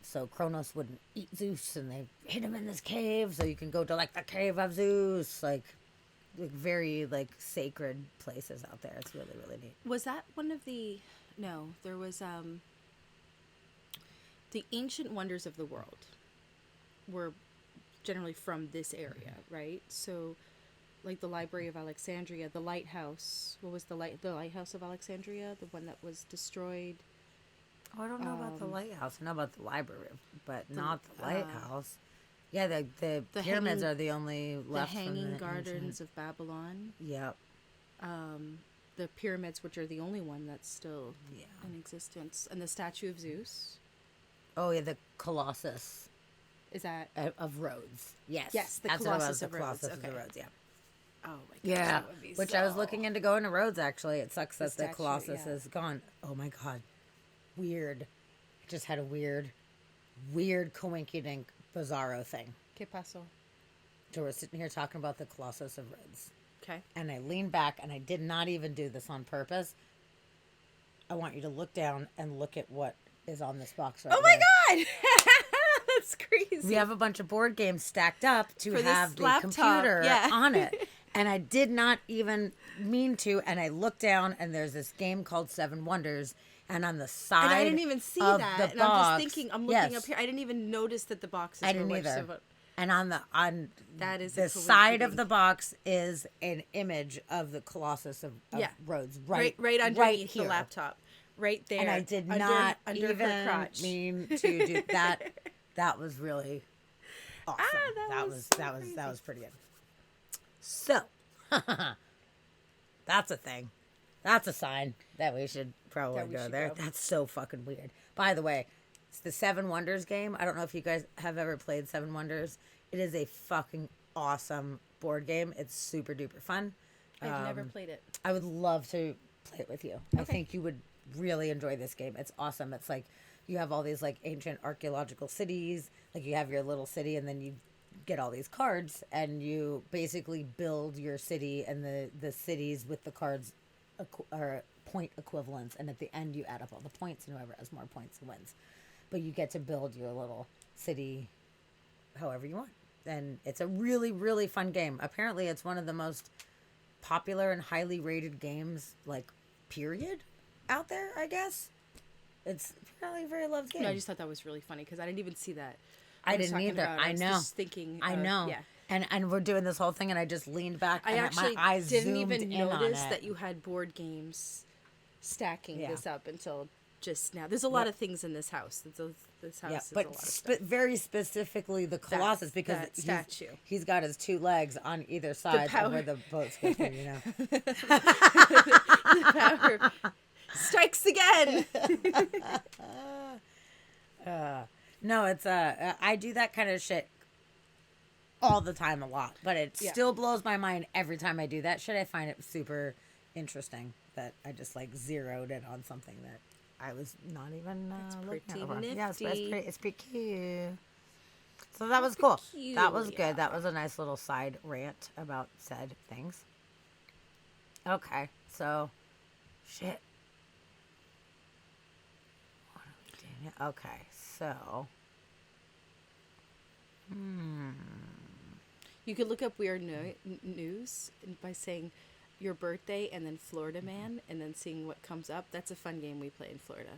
so Kronos wouldn't eat Zeus, and they hid him in this cave. So you can go to like the Cave of Zeus, like very like sacred places out there. It's really really neat. Was that one of the? No, there was the ancient wonders of the world were generally from this area, right? So, like the Library of Alexandria, the lighthouse. What was the lighthouse of Alexandria? The one that was destroyed. Oh, I don't know about the lighthouse. I know about the library, but not the lighthouse. Yeah, the pyramids hanging- are the only left the from Hanging the Gardens ancient- of Babylon. Yep. The pyramids, which are the only one that's still Yeah. in existence, and the statue of Zeus. Oh yeah, the Colossus Is that? of Rhodes. Yes. Yes, the That's what it Colossus was, the of Rhodes, Colossus of okay. Rhodes. Yeah. Oh my gosh, Yeah. that would be Which I was so- looking into going to Rhodes. Actually, it sucks that the statue, Colossus yeah. is gone. Oh my god, weird. I just had a weird coinkydink bizarro thing. ¿Qué pasó? So we're sitting here talking about the Colossus of Rhodes. Okay. And I leaned back, and I did not even do this on purpose. I want you to look down and look at what is on this box right Oh my here. god, that's crazy. We have a bunch of board games stacked up to For this have the laptop, computer yeah. on it. And I did not even mean to. And I looked down, and there's this game called Seven Wonders. And on the side And I didn't even see of that. the And box, I'm just thinking, I'm looking yes, up here. I didn't even notice that the boxes I didn't were either. so- And on That is the a side of coincidence. the box is an image of the Colossus of Yeah. Rhodes, right right underneath the here. laptop, right there. And I did under, not under even her crotch. mean to do that. That was really awesome. that was so that was pretty good. So that's a thing. That's a sign that we should probably That we go should there. go. That's so fucking weird. By the way, it's the Seven Wonders game. I don't know if you guys have ever played Seven Wonders. It is a fucking awesome board game. It's super duper fun. I've never played it. I would love to play it with you. I think you would really enjoy this game. It's awesome. It's like you have all these like ancient archaeological cities. Like you have your little city, and then you get all these cards, and you basically build your city and the cities with the cards are point equivalents. And at the end, you add up all the points, and whoever has more points wins. But you get to build your little city however you want. And it's a really, really fun game. Apparently, it's one of the most popular and highly rated games, like, period, out there, I guess. It's apparently a very loved game. No, I just thought that was really funny because I didn't even see that. I I was didn't talking either. about it. I was know. just thinking. I of- know. Yeah. And we're doing this whole thing, and I just leaned back, I and actually my eyes didn't zoomed even in on notice it. that you had board games stacking Yeah. this up until just now. There's a lot of things in this house. This house Yeah, is a but lot of stuff. very specificely the Colossus, because that statue. he's got his two legs on either side power- of where the boat's going, you know. Power strikes again. No, it's I do that kind of shit all the time, a lot, but it Yeah. still blows my mind every time I do that shit. I find it super interesting that I just like zeroed in on something that I was not even looking pretty at before. Yeah, it's nifty. pretty cute. So that was cool. That was Cute, good. That was a nice little side rant about said things. Okay, so shit. What are we doing? Okay, so You could look up weird news by saying your birthday and then Florida Man and then seeing what comes up. That's a fun game we play in Florida.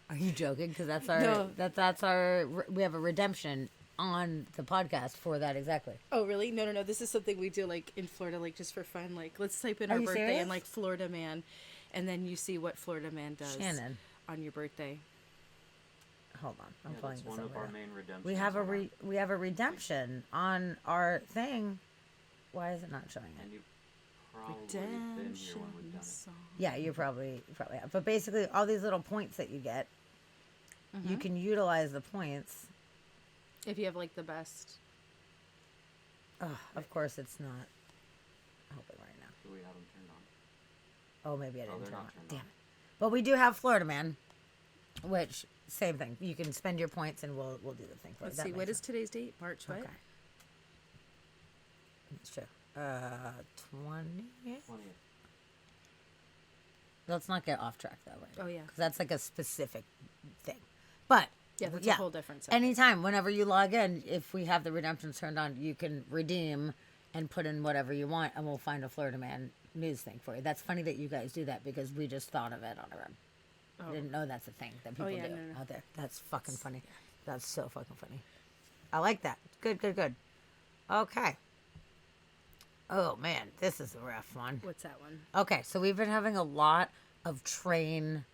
are you joking? Because that's our No. that's our we have a redemption on the podcast for that exactly. Oh, really? No. This is something we do like in Florida, like just for fun. Like let's type in Are our you birthday serious? and like Florida Man, and then you see what Florida Man does Shannon, on your birthday. hold on, I'm Yeah, pulling that's this one of over. our main redemptions. We have on we have a redemption on our thing. Why is it not showing And it? you probably been here when we've done it. song. Yeah, you probably have. But basically, all these little points that you get, you can utilize the points. If you have like the best. Of course it's not. Open right now. Do we have them turned on? Oh, maybe I didn't they're turn not it. turned Damn on. it. But we do have Florida Man, which same thing. You can spend your points and we'll do the thing for you. Let's That see. makes What is sense. today's date? March what? Okay. It's true. 20. 20th. Let's not get off track that way. Oh, yeah. Because that's like a specific thing. But Yeah, that's a whole different subject. anytime, whenever you log in, if we have the redemptions turned on, you can redeem and put in whatever you want, and we'll find a Florida Man news thing for you. That's funny that you guys do that because we just thought of it on our own. I didn't know that's a thing that people yeah, do no. out there. That's fucking funny. That's so fucking funny. I like that. Good, good, good. Okay. Oh, man, this is a rough one. What's that one? Okay, so we've been having a lot of train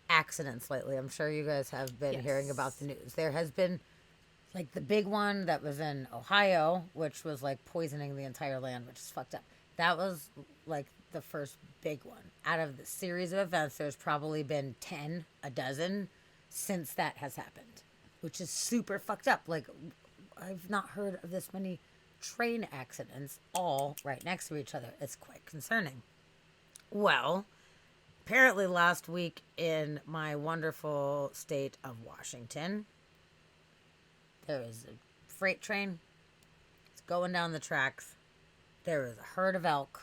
accidents lately. I'm sure you guys have been hearing about the news. There has been like the big one that was in Ohio, which was like poisoning the entire land, which is fucked up. That was like the first big one. Out of the series of events, there's probably been 10, a dozen since that has happened, which is super fucked up. Like, I've not heard of this many train accidents all right next to each other. It's quite concerning. Well, apparently last week in my wonderful state of Washington, there was a freight train. It's going down the tracks. There was a herd of elk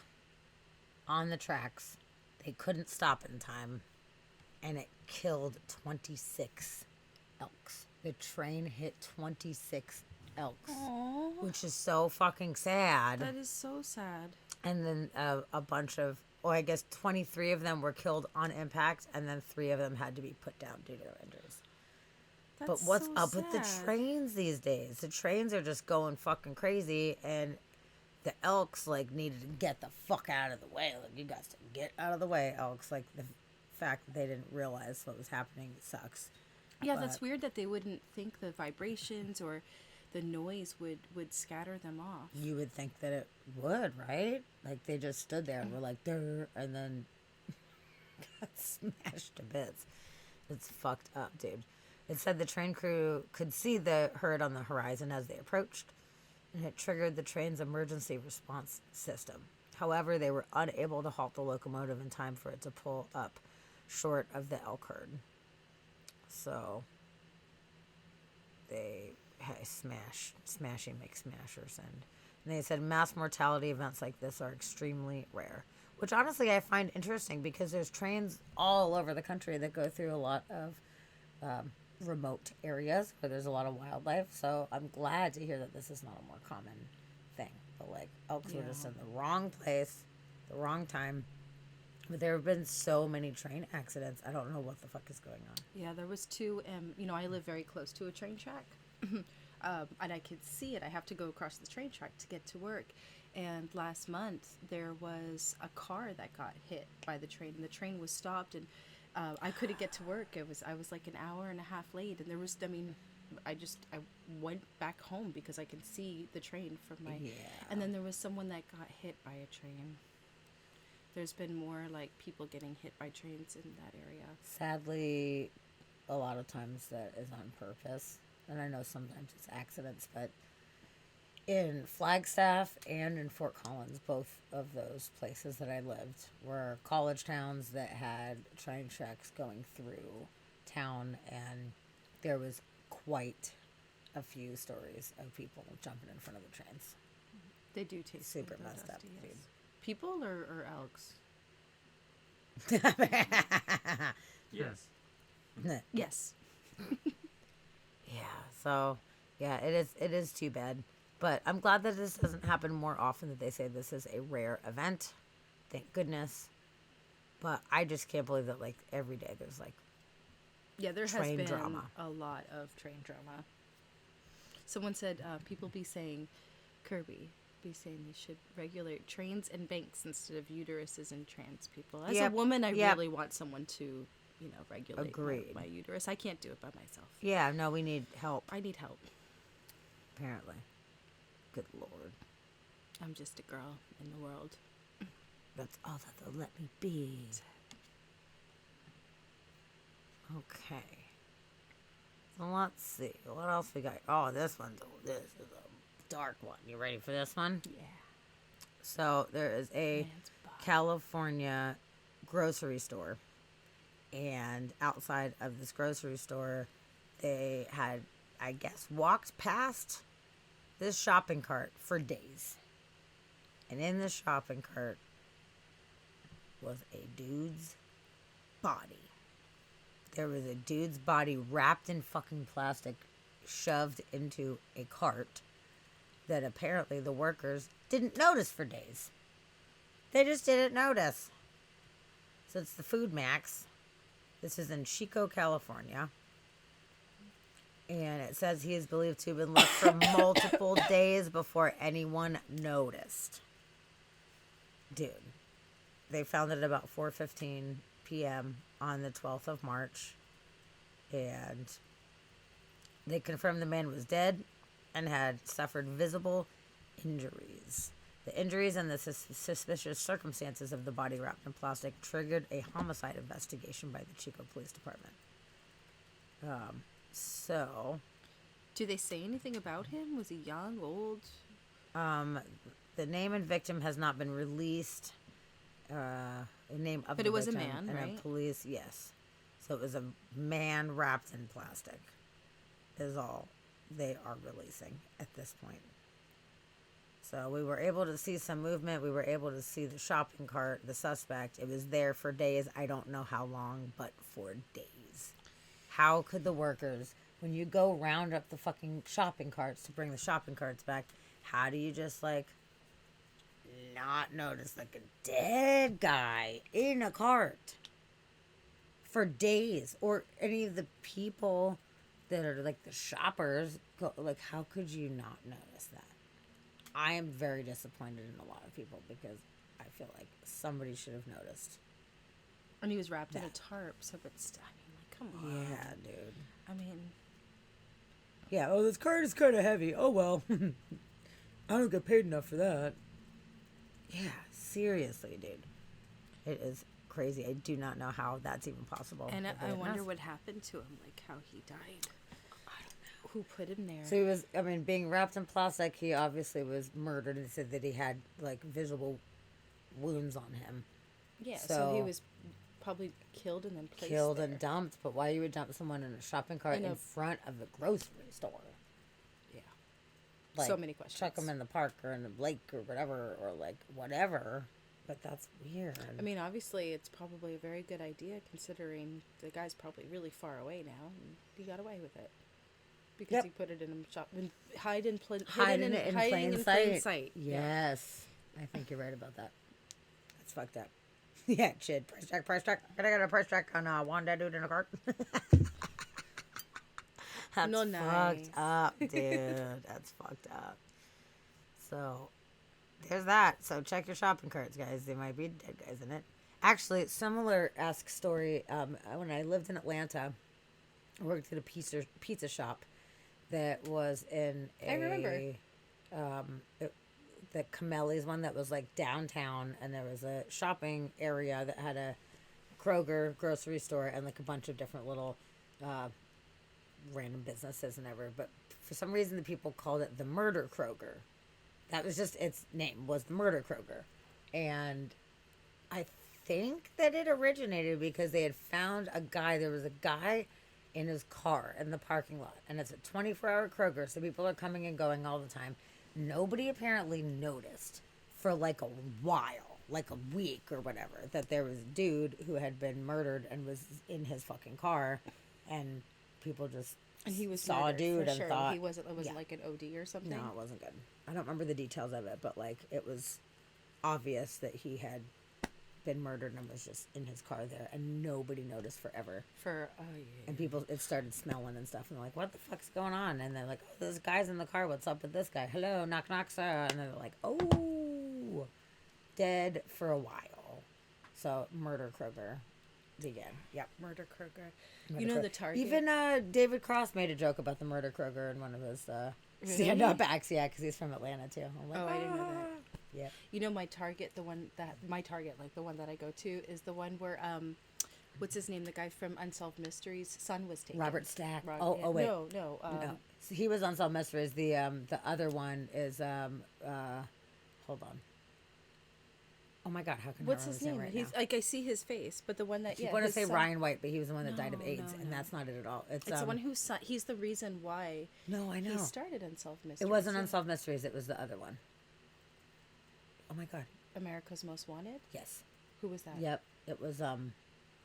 on the tracks. They couldn't stop in time, and it killed 26 elks. The train hit 26 elks, which is so fucking sad. That is so sad. And then a bunch of, I guess 23 of them were killed on impact, and then 3 of them had to be put down due to their injuries. That's But what's so up with the sad. trains these days? The trains are just going fucking crazy, and the elks like needed to get the fuck out of the way. Like, you guys to get out of the way, elks. Like, the fact that they didn't realize what was happening sucks. Yeah, that's weird that they wouldn't think the vibrations or the noise would scatter them off. You would think that it would, right? Like, they just stood there and were like, "Durr," and then got smashed to bits. It's fucked up, dude. It said the train crew could see the herd on the horizon as they approached, and it triggered the train's emergency response system. However, they were unable to halt the locomotive in time for it to pull up short of the elk herd. So they smashing makes smashers, and they said mass mortality events like this are extremely rare, which honestly I find interesting because there's trains all over the country that go through a lot of remote areas where there's a lot of wildlife. So I'm glad to hear that this is not a more common thing. But like, elks were just in the wrong place, the wrong time. But there have been so many train accidents. I don't know what the fuck is going on. Yeah, there was 2. I live very close to a train track, and I could see it. I have to go across the train track to get to work. And last month there was a car that got hit by the train, and the train was stopped, and I couldn't get to work. I was like an hour and a half late, and there was. I went back home because I could see the train from my. Yeah. And then there was someone that got hit by a train. There's been more like people getting hit by trains in that area. Sadly, a lot of times that is on purpose. And I know sometimes it's accidents, but in Flagstaff and in Fort Collins, both of those places that I lived were college towns that had train tracks going through town, and there was quite a few stories of people jumping in front of the trains. They do taste Super a little messed up, dusty, dude. yes. People or elks? Yes. Yes. Yeah, so yeah, it is too bad. But I'm glad that this doesn't happen more often, that they say this is a rare event. Thank goodness. But I just can't believe that like every day there's like Yeah, there has train been drama. a lot of train drama. Someone said people be saying, Kirby, be saying they should regulate trains and banks instead of uteruses and trans people. As Yep, a woman, I yep. really want someone to, regulate Agreed. my uterus. I can't do it by myself. Yeah, no, we need help, I need help. apparently. Good Lord. I'm just a girl in the world. That's all that they'll let me be. Okay. So let's see. What else we got? Oh, this is dark one. You ready for this one? Yeah. So there is a Man's body. California grocery store, and outside of this grocery store, they had, I guess, walked past this shopping cart for days. And in the shopping cart was a dude's body. There was a dude's body wrapped in fucking plastic, shoved into a cart that apparently the workers didn't notice for days. They just didn't notice. So it's the Food Max. This is in Chico, California. And it says he is believed to have been left for multiple days before anyone noticed. Dude. They found it at about 4:15 p.m. on the 12th of March. And they confirmed the man was dead and had suffered visible injuries. The injuries and the suspicious circumstances of the body wrapped in plastic triggered a homicide investigation by the Chico Police Department. So, Do they say anything about him? Was he young, old? the name and victim has not been released. The name of But the it was a victim man, and right? police, yes. So it was a man wrapped in plastic. Is all they are releasing at this point. So we were able to see some movement. We were able to see the shopping cart, the suspect. It was there for days. I don't know how long, but for days. How could the workers, when you go round up the fucking shopping carts to bring the shopping carts back, how do you just like not notice like a dead guy in a cart for days? Or any of the people that are like the shoppers, like how could you not notice that? I am very disappointed in a lot of people because I feel like somebody should have noticed. And he was wrapped in a tarp, so it's, I mean, like, come on. Yeah, dude. I mean, Yeah, oh, this cart is kind of heavy. Oh, well. I don't get paid enough for that. Yeah, seriously, dude. It is crazy. I do not know how that's even possible. and but I it wonder is. what happened to him, like how he died. I don't know. Who put him there? So he was, I mean, being wrapped in plastic, he obviously was murdered and said that he had, like, visible wounds on him. yeah, so he so- was probably killed and then placed Killed there. and dumped, but why you would dump someone in a shopping cart In in a- front of a grocery store? Yeah. Like, So many questions. Chuck them in the park or in the lake or whatever, or like whatever. But that's weird. I mean, obviously, it's probably a very good idea considering the guy's probably really far away now, and he got away with it because Yep. he put it in a shop and hiding hiding it in hiding plain sight. Yeah. Yes, I think you're right about that. That's fucked up. Yeah, Chid, price check, price check. I got a price check on one dead dude in a cart. That's No, nice. fucked up, dude. That's fucked up. So, there's that. So check your shopping carts, guys. There might be dead guys in it. Actually, similar-esque story. When I lived in Atlanta, I worked at a pizza shop that was in a... I remember. The Camelli's one that was like downtown, and there was a shopping area that had a Kroger grocery store and like a bunch of different little random businesses and everything. But for some reason, the people called it the Murder Kroger. That was just its name, was the Murder Kroger. And I think that it originated because they had found a guy. There was a guy in his car in the parking lot, and it's a 24-hour Kroger, so people are coming and going all the time. Nobody apparently noticed for like a while, like a week or whatever, that there was a dude who had been murdered and was in his fucking car, and people just And he was saw a murdered, dude for and sure. thought He wasn't. It was yeah. like an OD or something. No, it wasn't good. I don't remember the details of it, but like it was obvious that he had been murdered and was just in his car there, and nobody noticed forever. For And people, it started smelling and stuff, and they're like, "What the fuck's going on?" And they're like, "Oh, this guy's in the car. What's up with this guy? Hello, knock, knock, sir." And they're like, "Oh, dead for a while." So, Murder Kroger began. Yep. Murder Kroger. Murder You know Kroger. the Target. Even David Cross made a joke about the Murder Kroger in one of his Really? stand-up acts. Yeah, because he's from Atlanta too. I'm like, Oh, I didn't know that. Yep. You know my Target, the one that my Target, like the one that I go to, is the one where what's his name? The guy from Unsolved Mysteries' son was taken. Robert Stack. Rob- Oh, yeah. oh, wait. No. No, he was Unsolved Mysteries. The other one is hold on. Oh my God, how can What's I his remember name? right He's now? like I see his face, but the one that You want to his say son- Ryan White, but he was the one that died of No, AIDS, no, and no. that's not it at all. It's the one who he's the reason why No, I know. he started Unsolved Mysteries. It wasn't yeah. Unsolved Mysteries. It was the other one. Oh my God. America's Most Wanted. Yes. Who was that? Yep. It was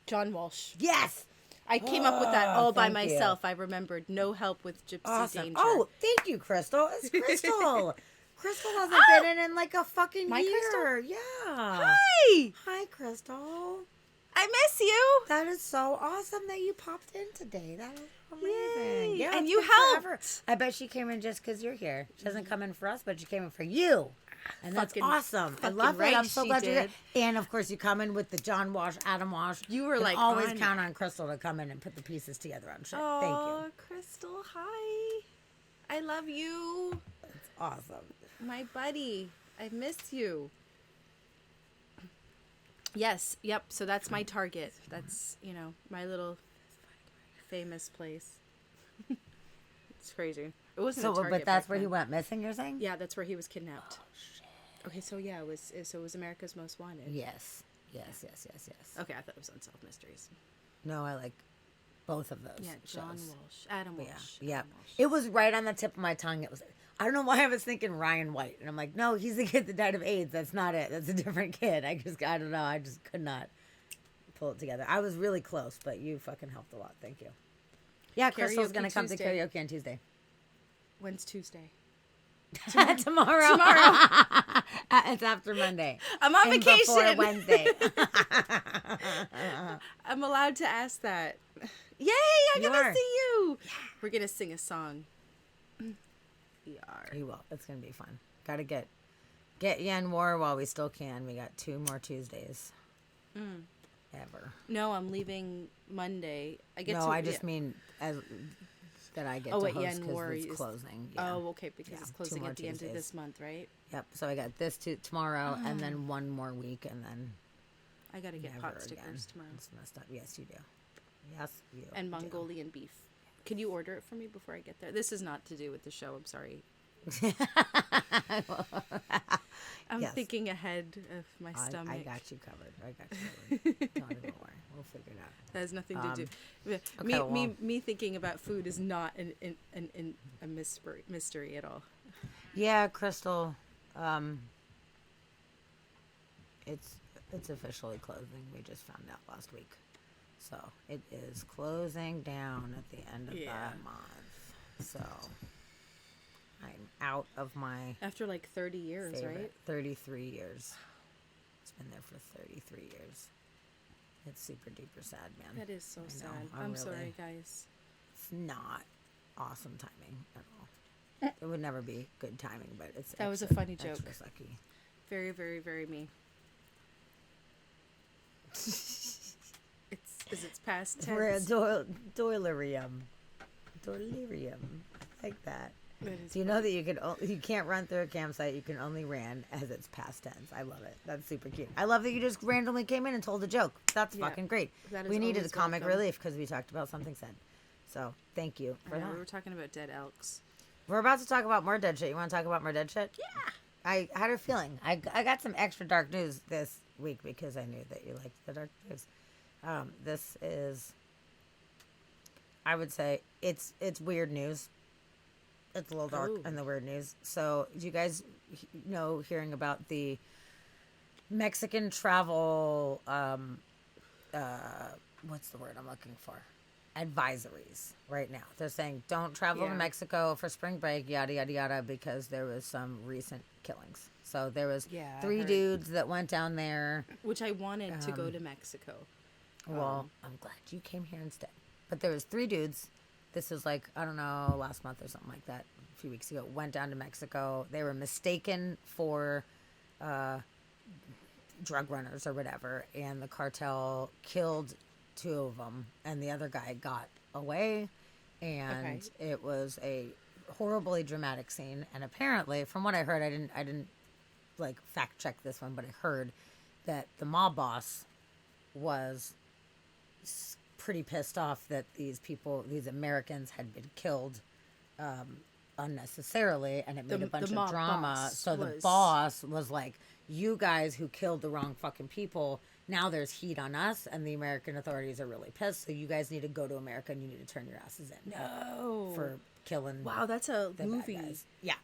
John Walsh. Yes. I came up with that all by thank you. myself. I remembered no help with Gypsy Awesome. Danger. Oh, thank you, Crystal. It's Crystal. Crystal hasn't been in like a fucking My year. Crystal? Yeah. Hi! Hi, Crystal. I miss you. That is so awesome that you popped in today. That is amazing. Yay. Yeah, And it's you been helped. forever. I bet she came in just because you're here. She doesn't come in for us, but she came in for you. And that's Fucking- awesome. I fucking love right it. I'm so she glad you're here. did. And of course, you come in with the John Walsh, Adam Walsh. You were Can like always on count it. on Crystal to come in and put the pieces together on shit. Oh, Thank you. Crystal, hi. I love you. It's awesome. My buddy. I miss you. Yes, yep. So that's my target. That's, my little famous place. It's crazy. It wasn't a So, target but that's back where he then. went missing. You're saying? Yeah, that's where he was kidnapped. Okay, so yeah, it was America's Most Wanted. Yes. Okay, I thought it was Unsolved Mysteries. No, I like both of those. Yeah, John shows. Walsh, Adam Yeah, Walsh. yeah. Adam Walsh. It was right on the tip of my tongue. It was. I don't know why I was thinking Ryan White, and I'm like, no, he's the kid that died of AIDS. That's not it. That's a different kid. I don't know. I just could not pull it together. I was really close, but you fucking helped a lot. Thank you. Yeah, Crystal's Karaoke gonna come to Tuesday. karaoke on Tuesday. When's Tuesday? Tomorrow. It's after Monday. I'm on And before vacation. Wednesday. I'm allowed to ask that. Yay! I'm You gonna are. see you. We're gonna sing a song. We are. You will. It's gonna be fun. Got to get you in war while we still can. We got 2 more Tuesdays. Ever. No, I'm leaving Monday. I just mean as that I get Oh, to wait, yeah, host and because war it's is- closing. Yeah. Oh, okay, because Yeah, it's 2 closing more at the end of Tuesdays. this month, right? Yep. So I got this tomorrow, and then 1 more week, and then I gotta get never pot stickers again. tomorrow. It's messed up. Yes, you do. Yes, you And do. Mongolian beef. Can you order it for me before I get there? This is not to do with the show. I'm sorry. I'm Yes. thinking ahead of my I stomach. got you covered. Don't even worry. We'll figure it out. That has nothing to do. okay, Me thinking about food is not a mystery at all. Yeah, Crystal. It's officially closing. We just found out last week. So it is closing down at the end of Yeah. the month. So I'm out of my After like 30 years, favorite. right? 33 years. It's been there for 33 years. It's super duper sad, man. That is so I know, sad. I'm I'm really- sorry, guys. It's not awesome timing at all. It would never be good timing, but it's That was a extra- funny joke. extra sucky. Very, very, very me. It's past tense. Doilerium. Doilerium. I like that. That is Do you know that you can't run through a campsite? You can only ran as it's past tense. I love it. That's super cute. I love that you just randomly came in and told a joke. That's Yeah, fucking great. that is We needed a always comic welcome. relief because we talked about something sad. So thank you for I know, that. we were talking about dead elks. We're about to talk about more dead shit. You want to talk about more dead shit? Yeah. I had a feeling. I got some extra dark news this week because I knew that you liked the dark news. This is, I would say, it's weird news. It's a little dark Oh. in the weird news. So, do you guys know hearing about the Mexican travel? What's the word I'm looking for? Advisories right now. They're saying don't travel to Yeah. Mexico for spring break, yada yada yada, because there was some recent killings. So there was Yeah, I 3 heard. dudes that went down there. Which I wanted to go to Mexico. Well, I'm glad you came here instead. But there was 3 dudes. This was like, I don't know, last month or something like that, a few weeks ago. Went down to Mexico. They were mistaken for drug runners or whatever, and the cartel killed 2 of them, and the other guy got away. And it was a horribly dramatic scene. And apparently, from what I heard, I didn't like fact check this one, but I heard that the mob boss was pretty pissed off that these Americans had been killed unnecessarily, and it made a bunch of mob drama. boss So the was- boss was like, "You guys who killed the wrong fucking people. Now there's heat on us, and the American authorities are really pissed. So you guys need to go to America and you need to turn your asses in No. for killing Wow, that's a the movie. bad guys." Yeah.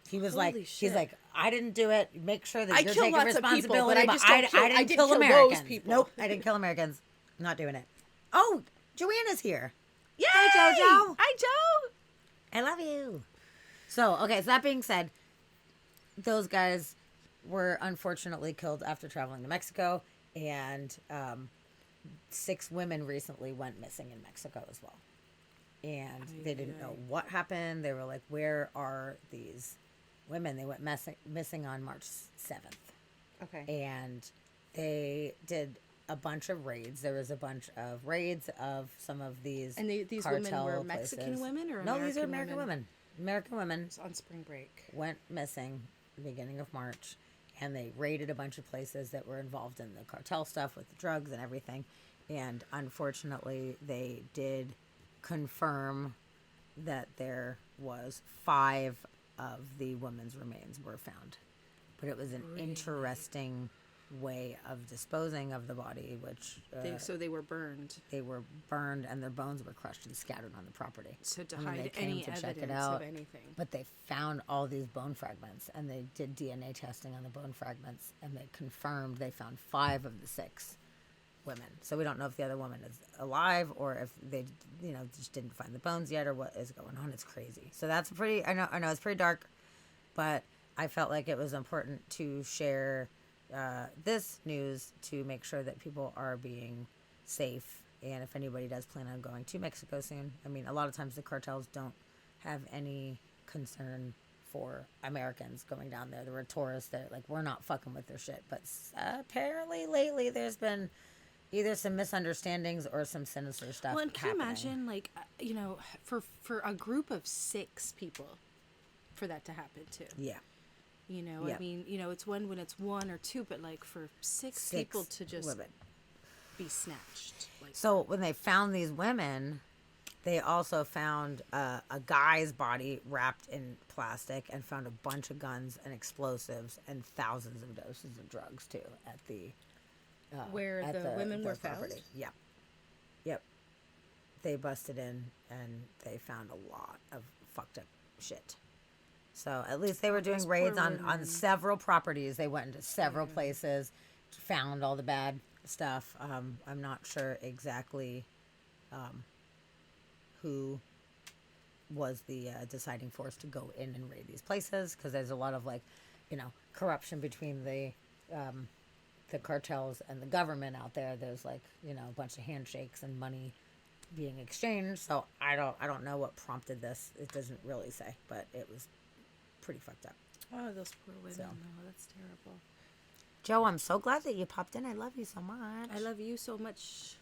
He was Holy like, shit. he's like, "I didn't do it. Make sure that I you're kill taking lots of people, responsibility." but I just don't kill- I didn't kill kill those Americans. people. Nope, I didn't kill Americans. Not doing it. Oh, Joanna's here. Yay! Hi, JoJo. Hi, Joe. I love you. So, okay, so that being said, those guys were unfortunately killed after traveling to Mexico, and 6 women recently went missing in Mexico as well. And they didn't know what happened. They were like, "Where are these women?" They went missing on March 7th. Okay. And they did a bunch of raids. There was a bunch of raids of some of these And these women cartel were Mexican places. women or No, these are American American women. American women on spring break. went missing the beginning of March, and they raided a bunch of places that were involved in the cartel stuff with the drugs and everything. And unfortunately, they did confirm that there was 5 of the women's remains were found. But it was an interesting way of disposing of the body, which So they were burned. they were burned and their bones were crushed and scattered on the property. So to And when they hide came any to check it evidence out, of anything. But they found all these bone fragments, and they did DNA testing on the bone fragments, and they confirmed they found 5 of the 6 women. So we don't know if the other woman is alive or if they, just didn't find the bones yet or what is going on. It's crazy. So that's I know it's pretty dark, but I felt like it was important to share this news to make sure that people are being safe. And if anybody does plan on going to Mexico soon, I mean, a lot of times the cartels don't have any concern for Americans going down there. There were tourists that like, we're not fucking with their shit. But apparently lately there's been either some misunderstandings or some sinister stuff. Well, and can you happening. imagine, like, for a group of 6 people, for that to happen too? Yeah. I Yeah. mean, it's one when it's 1 or 2, but like for 6 people to just women. be snatched. Like, So when they found these women, they also found a guy's body wrapped in plastic and found a bunch of guns and explosives and thousands of doses of drugs too at the where at the women were found. property. Yep. They busted in and they found a lot of fucked up shit. So at least they were doing those raids poor on women. several properties. They went into several places, found all the bad stuff. I'm not sure exactly who was the deciding force to go in and raid these places, because there's a lot of corruption between the cartels and the government out there. There's a bunch of handshakes and money being exchanged. So I don't know what prompted this. It doesn't really say, but it was pretty fucked up. Oh, those poor women. So. No, that's terrible. Joe, I'm so glad that you popped in. I love you so much. I love you so much.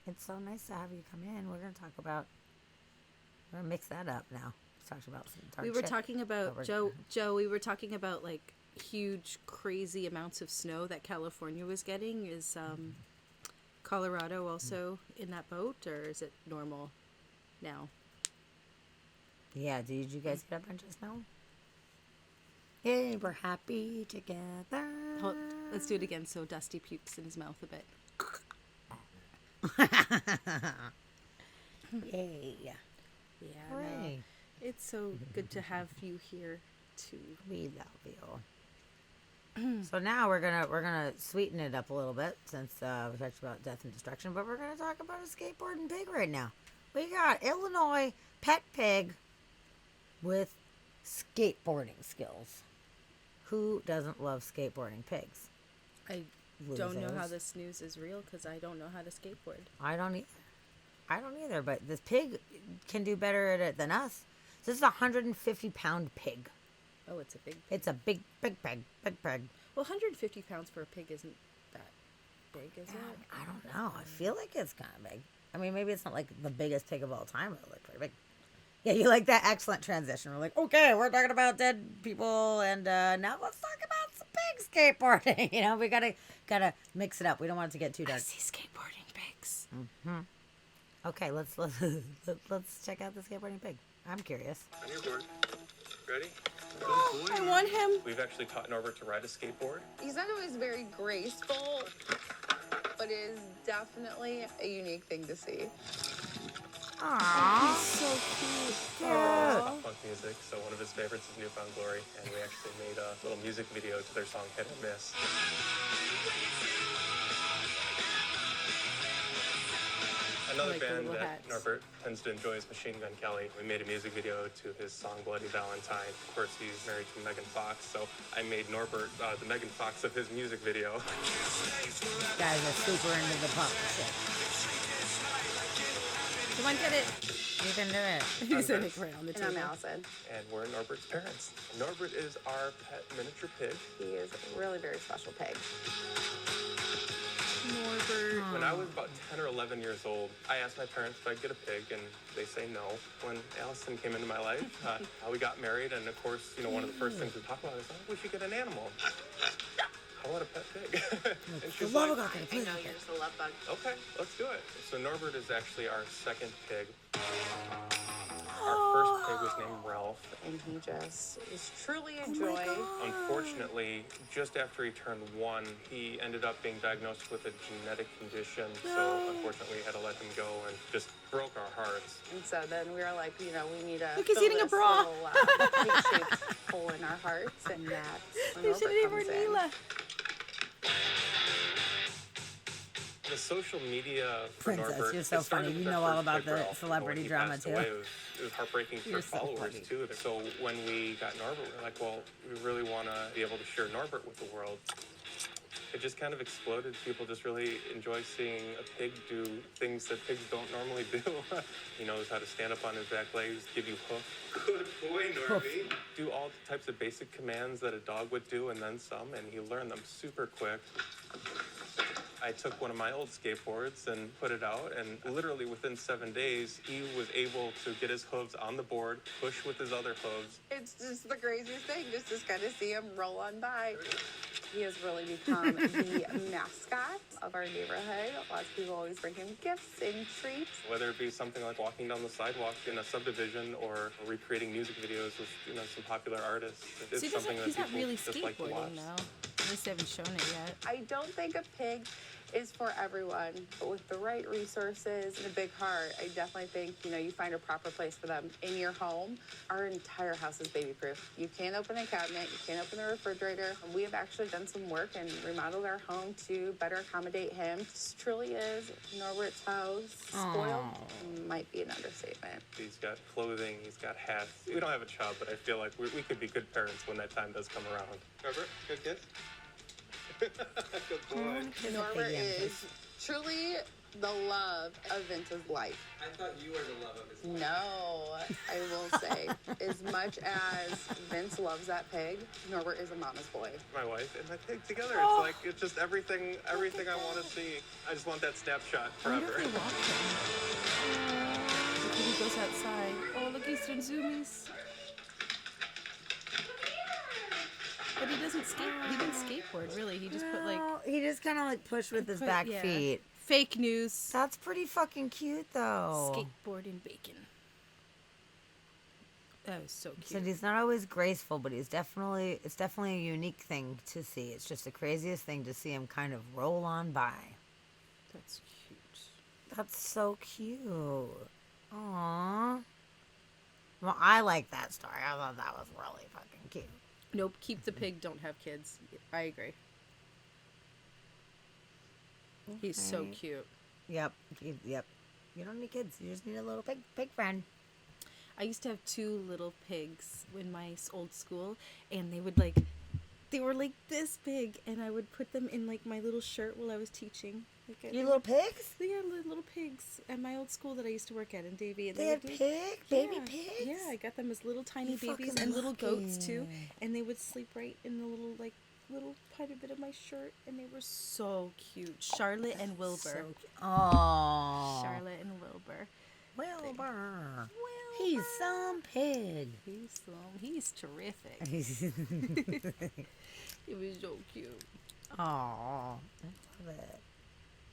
It's so nice to have you come in. We're gonna mix that up now. We talked about some dark We were shit. talking about we're- Joe. We were talking about like huge, crazy amounts of snow that California was getting. Is Colorado also in that boat, or is it normal now? Yeah, did you guys get a bunch of snow? Yay, we're happy together. Let's do it again so Dusty pukes in his mouth a bit. Yay. Yeah, no, Hooray. it's so good to have you here too. We love you. So now we're gonna sweeten it up a little bit, since we talked about death and destruction, but we're gonna talk about a skateboarding pig right now. We got Illinois pet pig with skateboarding skills. Who doesn't love skateboarding pigs? I don't know how Losers. this news is real because I don't know how to skateboard. I don't either, but this pig can do better at it than us. So this is a 150-pound pig. Oh, it's a big. It's a big pig. Well, 150 pounds for a pig isn't that big, is it? I don't know. I feel like it's kind of big. I mean, maybe it's not like the biggest pig of all time, but it looks pretty big. Yeah, you like that excellent transition. We're like, okay, we're talking about dead people, and now let's talk about some pig skateboarding. We gotta mix it up. We don't want it to get too I dark. see skateboarding pigs. Okay, let's check out the skateboarding pig. I'm curious. On your board. Ready? I want him. We've actually taught Norbert to ride a skateboard. He's not always very graceful, but it is definitely a unique thing to see. Aww. So cute. Pop punk music, so one of his favorites is Newfound Glory, and we actually made a little music video to their song Hit or Miss. Another Like the band little that hats. Norbert tends to enjoy is Machine Gun Kelly. We made a music video to his song Bloody Valentine. Of course, he's married to Megan Fox, so I made Norbert the Megan Fox of his music video. Guys are super into the punk shit. Come on, get it. You can do it. He's in it on the And I'm table. Allison. And we're Norbert's parents. Norbert is our pet miniature pig. He is a really very special pig. Norbert. When I was about 10 or 11 years old, I asked my parents if I'd get a pig, and they say no. When Allison came into my life, we got married, and of course, one of the first things we talked about is, we should get an animal. I want a pet pig. And she's like, I know, you're just a love bug. okay, let's do it. So Norbert is actually our second pig. Our first pig was named Ralph. And he just is truly a my joy. God. Unfortunately, just after he turned 1, he ended up being diagnosed with a genetic condition. So unfortunately, we had to let him go, and just broke our hearts. And so then we were like, we need to Look, he's fill eating a this bra. little, pig-shaped hole in our hearts, and that's when They should Norbert have comes in. Nila. The social media for Princess, Norbert, you're so it started funny. with You our know all first about pig, the Ralph. celebrity When he drama, passed too. away, it was heartbreaking for You're his so followers funny. too. So when we got Norbert, we were like, well, we really want to be able to share Norbert with the world. It just kind of exploded. People just really enjoy seeing a pig do things that pigs don't normally do. He knows how to stand up on his back legs, give you hoof. Good boy, Norbie. Do all types of basic commands that a dog would do, and then some, and he learned them super quick. I took one of my old skateboards and put it out, and literally within 7 days, he was able to get his hooves on the board, push with his other hooves. It's just the craziest thing, just to kind of see him roll on by. He has really become the mascot of our neighborhood. Lots of people always bring him gifts and treats. Whether it be something like walking down the sidewalk in a subdivision or recreating music videos with some popular artists. It's See, something that he's not people really just like to watch. skateboarding now. At least they haven't shown it yet. I don't think a pig is for everyone, but with the right resources and a big heart, I definitely think, you find a proper place for them in your home. Our entire house is baby proof. You can't open a cabinet, you can't open the refrigerator. We have actually done some work and remodeled our home to better accommodate him. This truly is Norbert's house. Spoiled might be an understatement. He's got clothing, he's got hats. We don't have a child, but I feel like we could be good parents when that time does come around. Norbert, good kid? Good boy. Norbert is truly the love of Vince's life. I thought you were the love of his life. No, I will say, as much as Vince loves that pig, Norbert is a mama's boy. My wife and my pig together. It's just everything I want to see. I just want that snapshot I wonder forever. if they walk him. Look, he goes outside. Oh, look, he's doing zoomies. But he doesn't skate. He didn't skateboard, really. He just put, like... No, he just kind of pushed with his back yeah. feet. Fake news. That's pretty fucking cute, though. Skateboarding bacon. That was so So cute. he's not always graceful, but it's definitely a unique thing to see. It's just the craziest thing to see him kind of roll on by. That's cute. That's so cute. Aww. Well, I like that story. I thought that was really fucking cute. Nope, keep the pig, don't have kids. I agree. He's so Okay. cute. Yep. Yep. You don't need kids. You just need a little pig friend. I used to have 2 little pigs in my old school, and they were like this big, and I would put them in like my little shirt while I was teaching. Like, Your little pigs? They are little pigs at my old school that I used to work at in Davie. And They had would baby yeah, pigs? Yeah, I got them as little tiny You babies fucking and little goats too. lucky. And they would sleep right in the little tiny bit of my shirt, and they were so cute. Charlotte and Wilbur. Oh. Charlotte and Wilbur. Wilbur. He's some pig. He's terrific. It was so cute. Oh, I love it.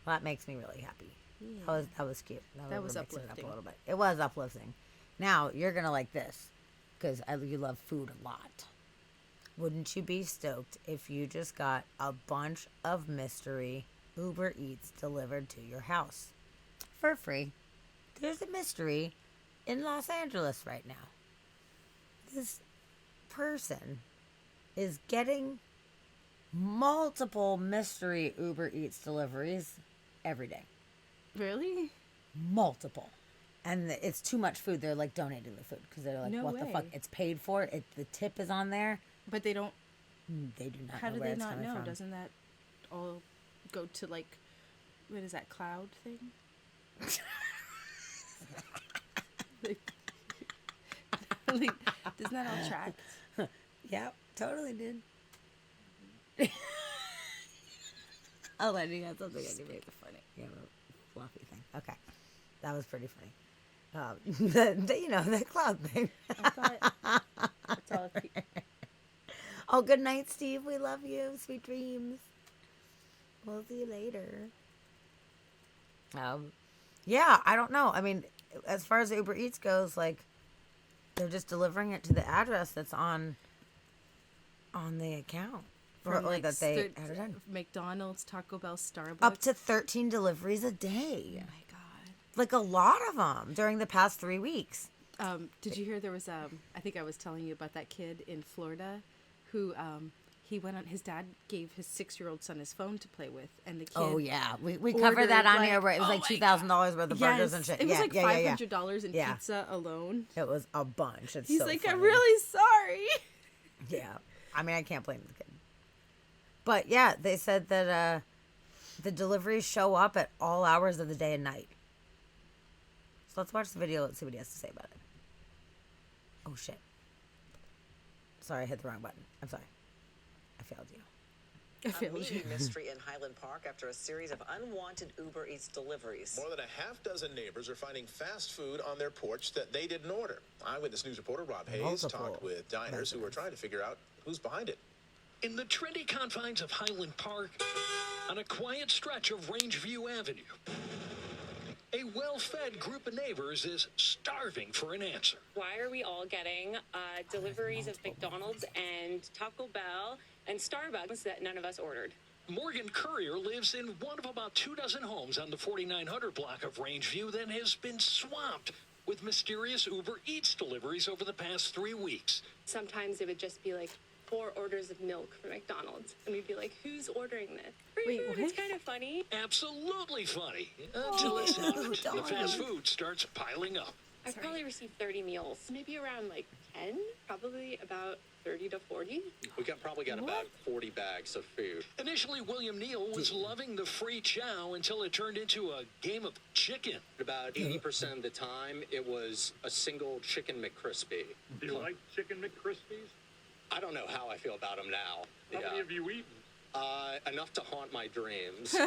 Well, that makes me really happy. Yeah. That was cute. That was mixing it up uplifting. a little bit. It was uplifting. Now, you're going to like this because you love food a lot. Wouldn't you be stoked if you just got a bunch of mystery Uber Eats delivered to your house for free? There's a mystery in Los Angeles right now. This person is getting multiple mystery Uber Eats deliveries every day. Really? Multiple. And it's too much food. They're like donating the food because they're like, No what the fuck? way. It's paid for. The tip is on there. But they don't. They do not How know do where they it's not coming know? from. Doesn't that all go to like, what is that cloud thing? like, doesn't that all track? Yep, totally did. Oh, I think that's something I do make it funny. Yeah, a fluffy thing. Okay, that was pretty funny. The cloud thing. I thought that's all. Oh, good night, Steve. We love you. Sweet dreams. We'll see you later. Yeah, I don't know. I mean, as far as Uber Eats goes, like, they're just delivering it to the address that's on the account. From, like, that they added in. McDonald's, Taco Bell, Starbucks. Up to 13 deliveries a day. Oh my god! Like a lot of them during the past 3 weeks. Did you hear there was I think I was telling you about that kid in Florida, who he went on. His dad gave his 6-year-old son his phone to play with, and the kid. Oh yeah, we covered that on here where it was like $2,000 worth of burgers and shit. It was like yeah. $500 in pizza alone. It was a bunch. It's He's so like, funny. I'm really sorry. Yeah, I mean, I can't blame the kid. But yeah, they said that the deliveries show up at all hours of the day and night. So let's watch the video. Let's see what he has to say about it. Oh shit! Sorry, I hit the wrong button. I'm sorry. I failed you. I A meaty mystery in Highland Park after a series of unwanted Uber Eats deliveries. More than a half dozen neighbors are finding fast food on their porch that they didn't order. Eyewitness News reporter Rob Hayes Multiple talked with diners who were trying to figure out who's behind it. In the trendy confines of Highland Park, on a quiet stretch of Rangeview Avenue, a well-fed group of neighbors is starving for an answer. Why are we all getting deliveries of McDonald's and Taco Bell and Starbucks that none of us ordered? Morgan Courier lives in one of about 24 homes on the 4900 block of Rangeview that has been swamped with mysterious Uber Eats deliveries over the past 3 weeks. Sometimes it would just be like 4 orders of milk from McDonald's, and we'd be like, who's ordering this? Wait, It's what? kind of funny. Absolutely funny. Until it's not. The fast food starts piling up. I've probably received 30 meals, maybe around like 10, probably about 30 to 40. We probably got about 40 bags of food. Initially, William Neal was loving the free chow until it turned into a game of chicken. About 80% of the time, it was a single chicken McCrispy. Do you like Chicken McCrispies? I don't know how I feel about them now. How many have you eaten? Enough to haunt my dreams. More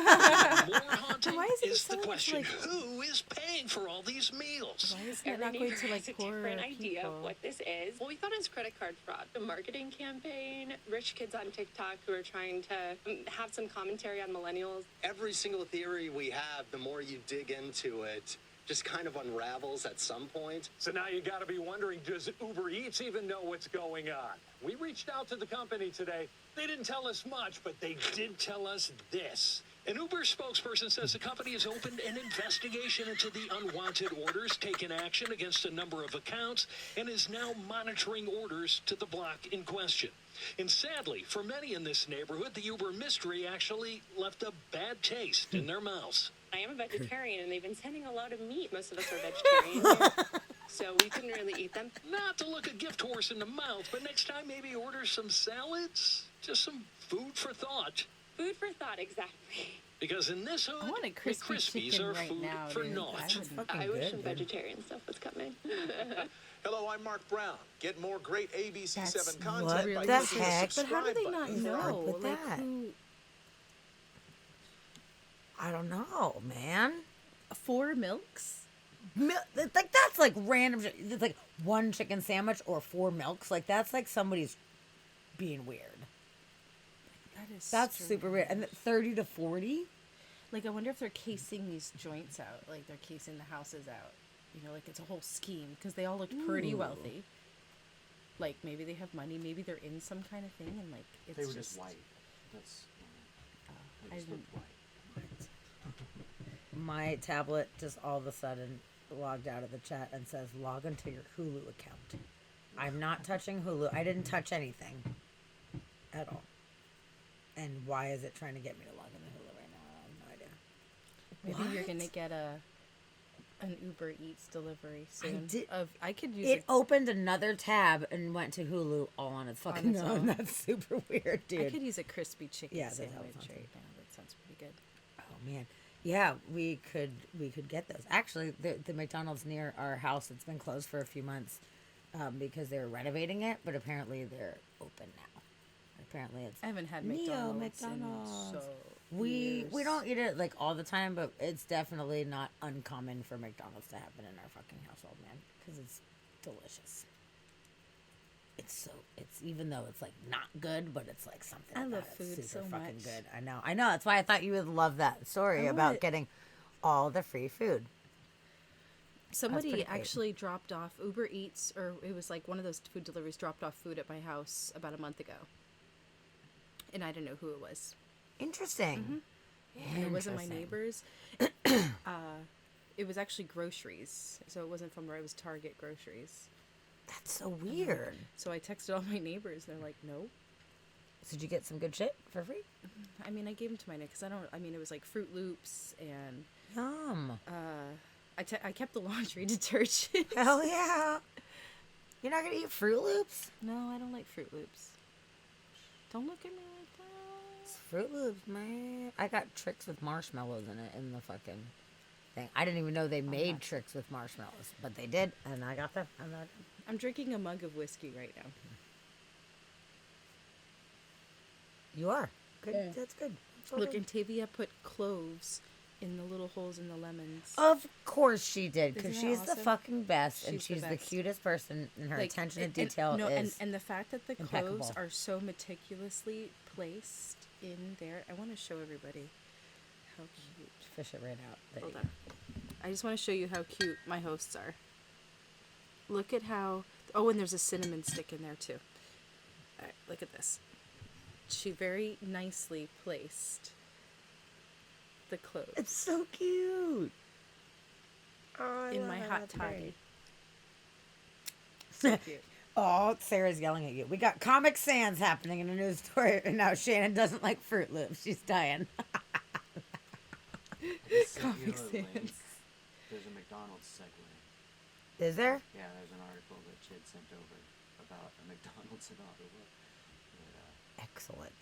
haunting Why is it is so the much, question, like- who is paying for all these meals? Why isn't it Every not going neighbor to like has a poorer different idea people? of what this is. Well, we thought it was credit card fraud. A marketing campaign, rich kids on TikTok who are trying to have some commentary on millennials. Every single theory we have, the more you dig into it, just kind of unravels at some point. So now you got to be wondering, does Uber Eats even know what's going on? We reached out to the company today. They didn't tell us much, but they did tell us this. An Uber spokesperson says the company has opened an investigation into the unwanted orders, taken action against a number of accounts, and is now monitoring orders to the block in question. And sadly, for many in this neighborhood, the Uber mystery actually left a bad taste in their mouths. I am a vegetarian, and they've been sending a lot of meat. Most of us are vegetarian, so we couldn't really eat them. Not to look a gift horse in the mouth, but next time maybe order some salads, just some food for thought. Food for thought, exactly. Because in this hood, I want a crispy McCrispies chicken are right food now, for dude. naught. That would be I wish good, some dude. vegetarian stuff was coming. Hello, I'm Mark Brown. Get more great ABC7 That's content what by the clicking the heck? But how do subscribe they not button. know? with Like that? who? I don't know, man. 4 milks? Like that's like random shit. It's like 1 chicken sandwich or 4 milks. Like that's like somebody's being weird. That is. That's strange. super weird. And 30 to 40? Like, I wonder if they're casing these joints out. Like, they're casing the houses out. You know, like it's a whole scheme because they all looked pretty wealthy. Like maybe they have money, maybe they're in some kind of thing, and like it's They were just white. That's. They I just didn't. looked white. My tablet just all of a sudden logged out of the chat and says log into your Hulu account. I'm not touching Hulu. I didn't touch anything at all. And why is it trying to get me to log into Hulu right now? I have no idea. Maybe you're What? gonna get an Uber Eats delivery soon. did- I could use It opened another tab and went to Hulu all on its fucking its own. own. That's super weird, dude. I could use a crispy chicken Yeah, that sandwich sounds right good. now. That sounds pretty good. Oh man, yeah, we could get those. Actually, the McDonald's near our house, it's been closed for a few months because they were renovating it, but apparently they're open now. Apparently, it's I haven't had Neo McDonald's, McDonald's. in so We years. don't eat it like all the time, but it's definitely not uncommon for McDonald's to happen in our fucking household, man, because it's delicious. It's even though it's like not good, but it's like something. I about love it. food Super so fucking much. good. I know. That's why I thought you would love that story I about want- getting all the free food. Somebody pretty great. actually dropped off Uber Eats, or it was like one of those food deliveries dropped off food at my house about a month ago. And I didn't know who it was. Interesting. And it wasn't my Interesting. neighbors. It was actually groceries. So it wasn't from where it was Target groceries. That's so weird. So I texted all my neighbors. They're like, no. So did you get some good shit for free? I mean, I gave them to my neighbors. It was like Fruit Loops and Yum. I kept the laundry detergent. Hell yeah. You're not gonna eat Fruit Loops? No, I don't like Fruit Loops. Don't look at me like that. It's Fruit Loops, man. I got Tricks with marshmallows in it in the fucking thing. I didn't even know they made Tricks with marshmallows, but they did, and I got them. I'm drinking a mug of whiskey right now. You are good. Yeah. That's good. That's Look, okay. and Tavia put cloves in the little holes in the lemons. Of course she did, because Isn't that she's the awesome? fucking best, and She's the she's the best. cutest person, and her Like, attention to and- detail no, is and the fact that the impeccable. cloves are so meticulously placed in there. I want to show everybody how cute. Fish it right out. There Hold you on. I just want to show you how cute my hosts are. Look at how. Oh, and there's a cinnamon stick in there too. All right, look at this. She very nicely placed the cloves. It's so cute. Oh, I in love my it. hot That's toddy. great. So cute. Oh, Sarah's yelling at you. We got Comic Sans happening in a news story, and now Shannon doesn't like Fruit Loops. She's dying. Comic Sans. There's a McDonald's segue. Is there? Yeah, there's an article that Chid sent over about a McDonald's in Ottawa. Excellent.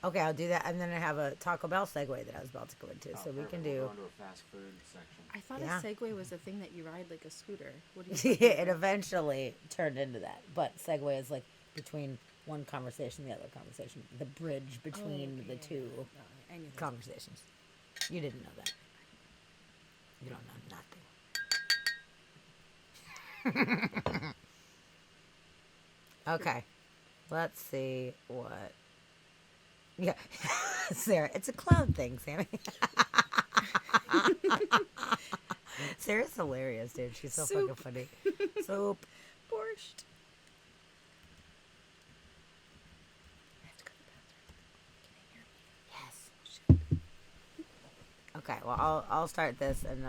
Okay, I'll do that, and then I have a Taco Bell segue that I was about to go into, so we can We'll do. go into a fast food section. I thought Yeah. a Segway was a thing that you ride like a scooter. What do you It eventually turned into that, but segue is like between one conversation and the other conversation, the bridge between the two I knew that. conversations. You didn't know that. You don't know nothing. Okay, let's see what. Yeah, Sarah, it's a cloud thing, Sammy. Sarah's hilarious, dude. She's so Soup. fucking funny. Soup. Borscht. Yes. Okay, well, I'll start this and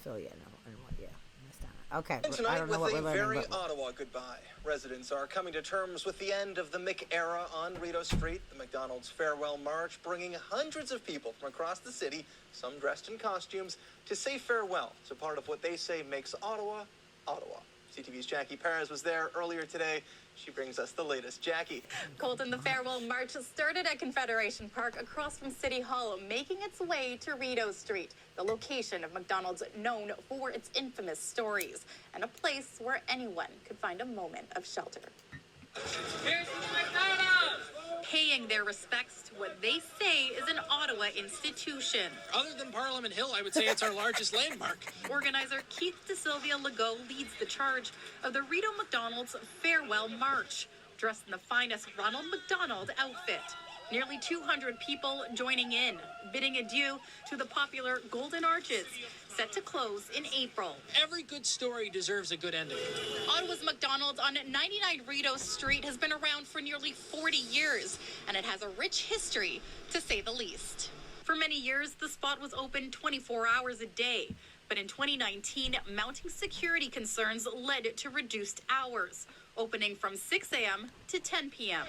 fill you in on what you missed on. Okay, And I tonight don't know with what a we're very learning, but Ottawa goodbye. Residents are coming to terms with the end of the Mc-era on Rideau Street, the McDonald's farewell march, bringing hundreds of people from across the city, some dressed in costumes, to say farewell to part of what they say makes Ottawa, Ottawa. CTV's Jackie Perez was there earlier today. She brings us the latest. Jackie. Colton, the farewell march started at Confederation Park across from City Hall, making its way to Rideau Street, the location of McDonald's known for its infamous stories, and a place where anyone could find a moment of shelter. Here's the McDonald's! Paying their respects to what they say is an Ottawa institution. Other than Parliament Hill, I would say it's our largest landmark. Organizer Keith DeSylvia Legault leads the charge of the Rideau McDonald's Farewell March, dressed in the finest Ronald McDonald outfit. Nearly 200 people joining in, bidding adieu to the popular Golden Arches, set to close in April. Every good story deserves a good ending. Ottawa's McDonald's on 99 Rideau Street has been around for nearly 40 years, and it has a rich history, to say the least. For many years, the spot was open 24 hours a day. But in 2019, mounting security concerns led to reduced hours, opening from 6 a.m. to 10 p.m.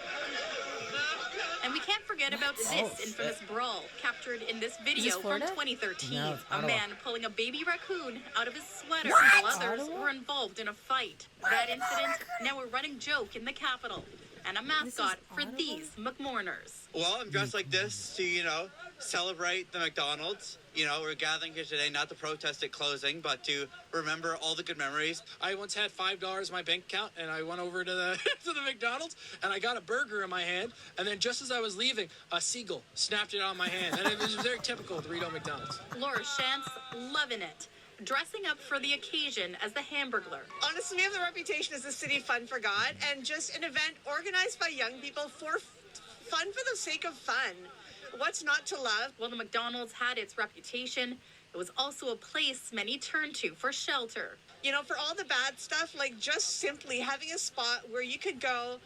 And we can't forget about this infamous brawl captured in this video from Florida? 2013. No, it's A Ottawa. man pulling a baby raccoon out of his sweater What? while others Ottawa? were involved in a fight. That incident, now a running joke in the capital. And a mascot for these McMourners. Well, I'm dressed like this to, celebrate the McDonald's. We're gathering here today not to protest it closing, but to remember all the good memories. I once had $5 in my bank account, and I went over to the to the McDonald's, and I got a burger in my hand, and then just as I was leaving, a seagull snapped it out of my hand, and it was very typical of the Rideau McDonald's. Laura Shantz loving it, dressing up for the occasion as the Hamburglar. Honestly, we have the reputation as a city fun for God, and just an event organized by young people for fun for the sake of fun. What's not to love? While the McDonald's had its reputation, it was also a place many turned to for shelter. For all the bad stuff, like just simply having a spot where you could go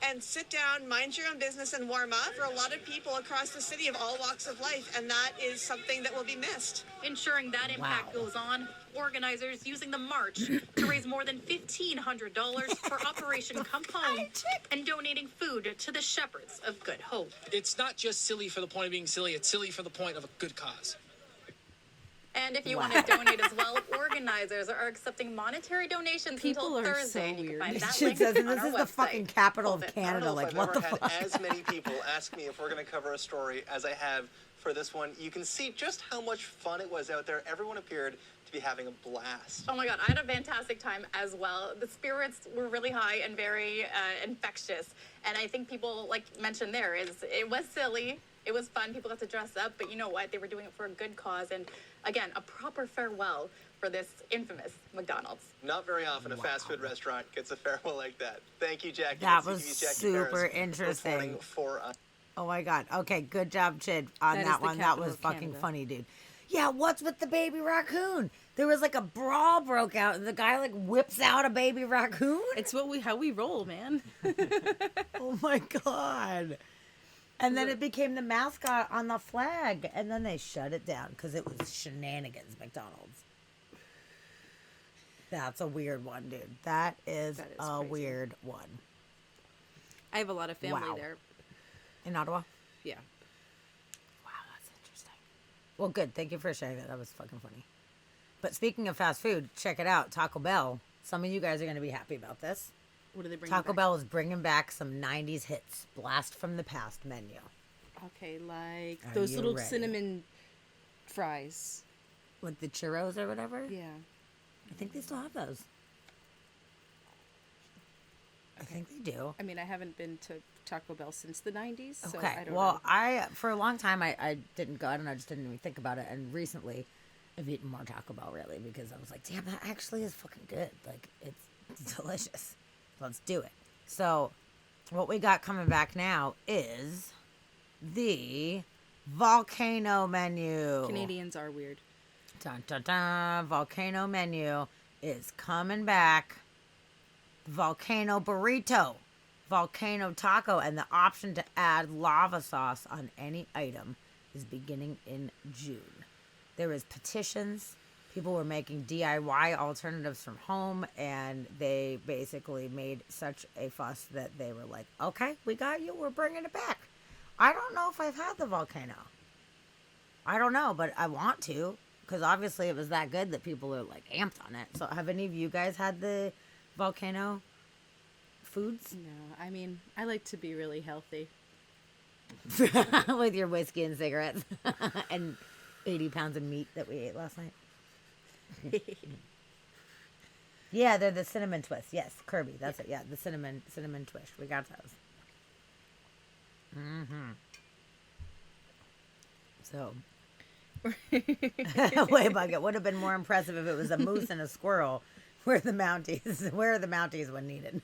and sit down, mind your own business, and warm up for a lot of people across the city of all walks of life, and that is something that will be missed. Ensuring that impact goes on, organizers using the march to raise more than $1,500 for Operation Come Home and donating food to the Shepherds of Good Hope. It's not just silly for the point of being silly, it's silly for the point of a good cause. And if you want to donate as well, organizers are accepting monetary donations People until are so Thursday. And you can weird. find that She link says, and on this our is the website. fucking capital of I don't Canada. know Like, if what I've the ever fuck? had as many people ask me if we're going to cover a story as I have for this one. You can see just how much fun it was out there. Everyone appeared to be having a blast. Oh my God, I had a fantastic time as well. The spirits were really high and very infectious. And I think people, like mentioned there, it was silly. It was fun. People got to dress up. But you know what? They were doing it for a good cause. And again, a proper farewell for this infamous McDonald's. Not very often a fast food restaurant gets a farewell like that. Thank you, Jackie. That This was is Jackie super Ferris interesting. reporting for us. Oh my God. Okay, good job, Chid, on That is that the one. That capital was of fucking Canada. funny, dude. Yeah, what's with the baby raccoon? There was like a brawl broke out, and the guy like whips out a baby raccoon. It's how we roll, man. Oh my God. And then it became the mascot on the flag, and then they shut it down because it was shenanigans, McDonald's. That's a weird one, dude. That is a crazy. weird one. I have a lot of family Wow. there. In Ottawa? Yeah. Wow, that's interesting. Well, good. Thank you for sharing that. That was fucking funny. But speaking of fast food, check it out. Taco Bell. Some of you guys are going to be happy about this. What are they bringing Taco back? Bell is bringing back some 90s hits. Blast from the past menu. Okay, like Are those you little ready? cinnamon fries. Like the churros or whatever? Yeah. I think they still have those. I think they do. I mean, I haven't been to Taco Bell since the 90s, so Okay. I don't Well, know. I for a long time I didn't go out and I just didn't even think about it. And recently, I've eaten more Taco Bell really because I was like, damn, that actually is fucking good. Like it's delicious. Let's do it. So, what we got coming back now is the volcano menu. Canadians are weird. Dun, dun, dun. Volcano menu is coming back. Volcano burrito, volcano taco, and the option to add lava sauce on any item is beginning in June. There is petitions. People were making DIY alternatives from home, and they basically made such a fuss that they were like, okay, we got you. We're bringing it back. I don't know if I've had the volcano. I don't know, but I want to, because obviously it was that good that people are like amped on it. So have any of you guys had the volcano foods? No, I mean, I like to be really healthy. With your whiskey and cigarettes and 80 pounds of meat that we ate last night. Yeah, they're the cinnamon twist. Yes, Kirby, that's it. Yeah, the cinnamon twist. We got those. So, wait, Bug, it would have been more impressive if it was a moose and a squirrel. Where are the Mounties when needed?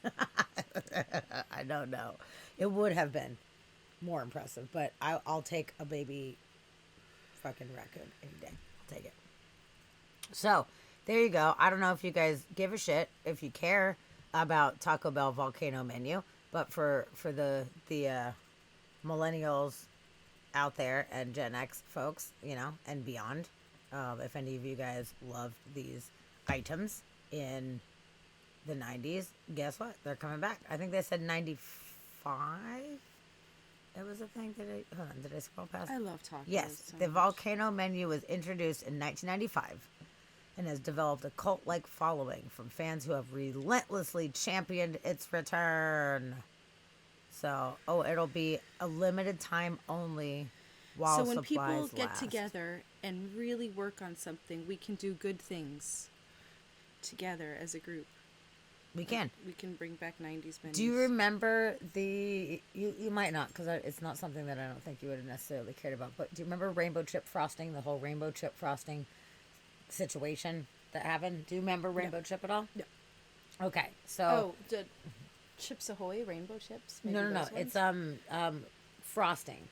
I don't know. It would have been. more impressive. But I'll take a baby fucking raccoon any day. I'll take it. So there you go. I don't know if you guys give a shit, if you care about Taco Bell volcano menu, but for the millennials out there and Gen X folks, you know, and beyond, if any of you guys love these items in the 90s, guess what? They're coming back. I think they said 95. It was a thing. Hold on, did I scroll past? I love tacos. Yes, so the much. volcano menu was introduced in 1995 and has developed a cult-like following from fans who have relentlessly championed its return. So, it'll be a limited time only while So when supplies people get last. together and really work on something, we can do good things together as a group. We can. We can bring back 90s menus. Do you remember you might not, because it's not something that I don't think you would have necessarily cared about, but do you remember rainbow chip frosting, the whole rainbow chip frosting situation that happened? Do you remember rainbow chip at all? No. Okay, so... Oh, did Chips Ahoy, rainbow chips? Maybe No. those It's ones? frosting,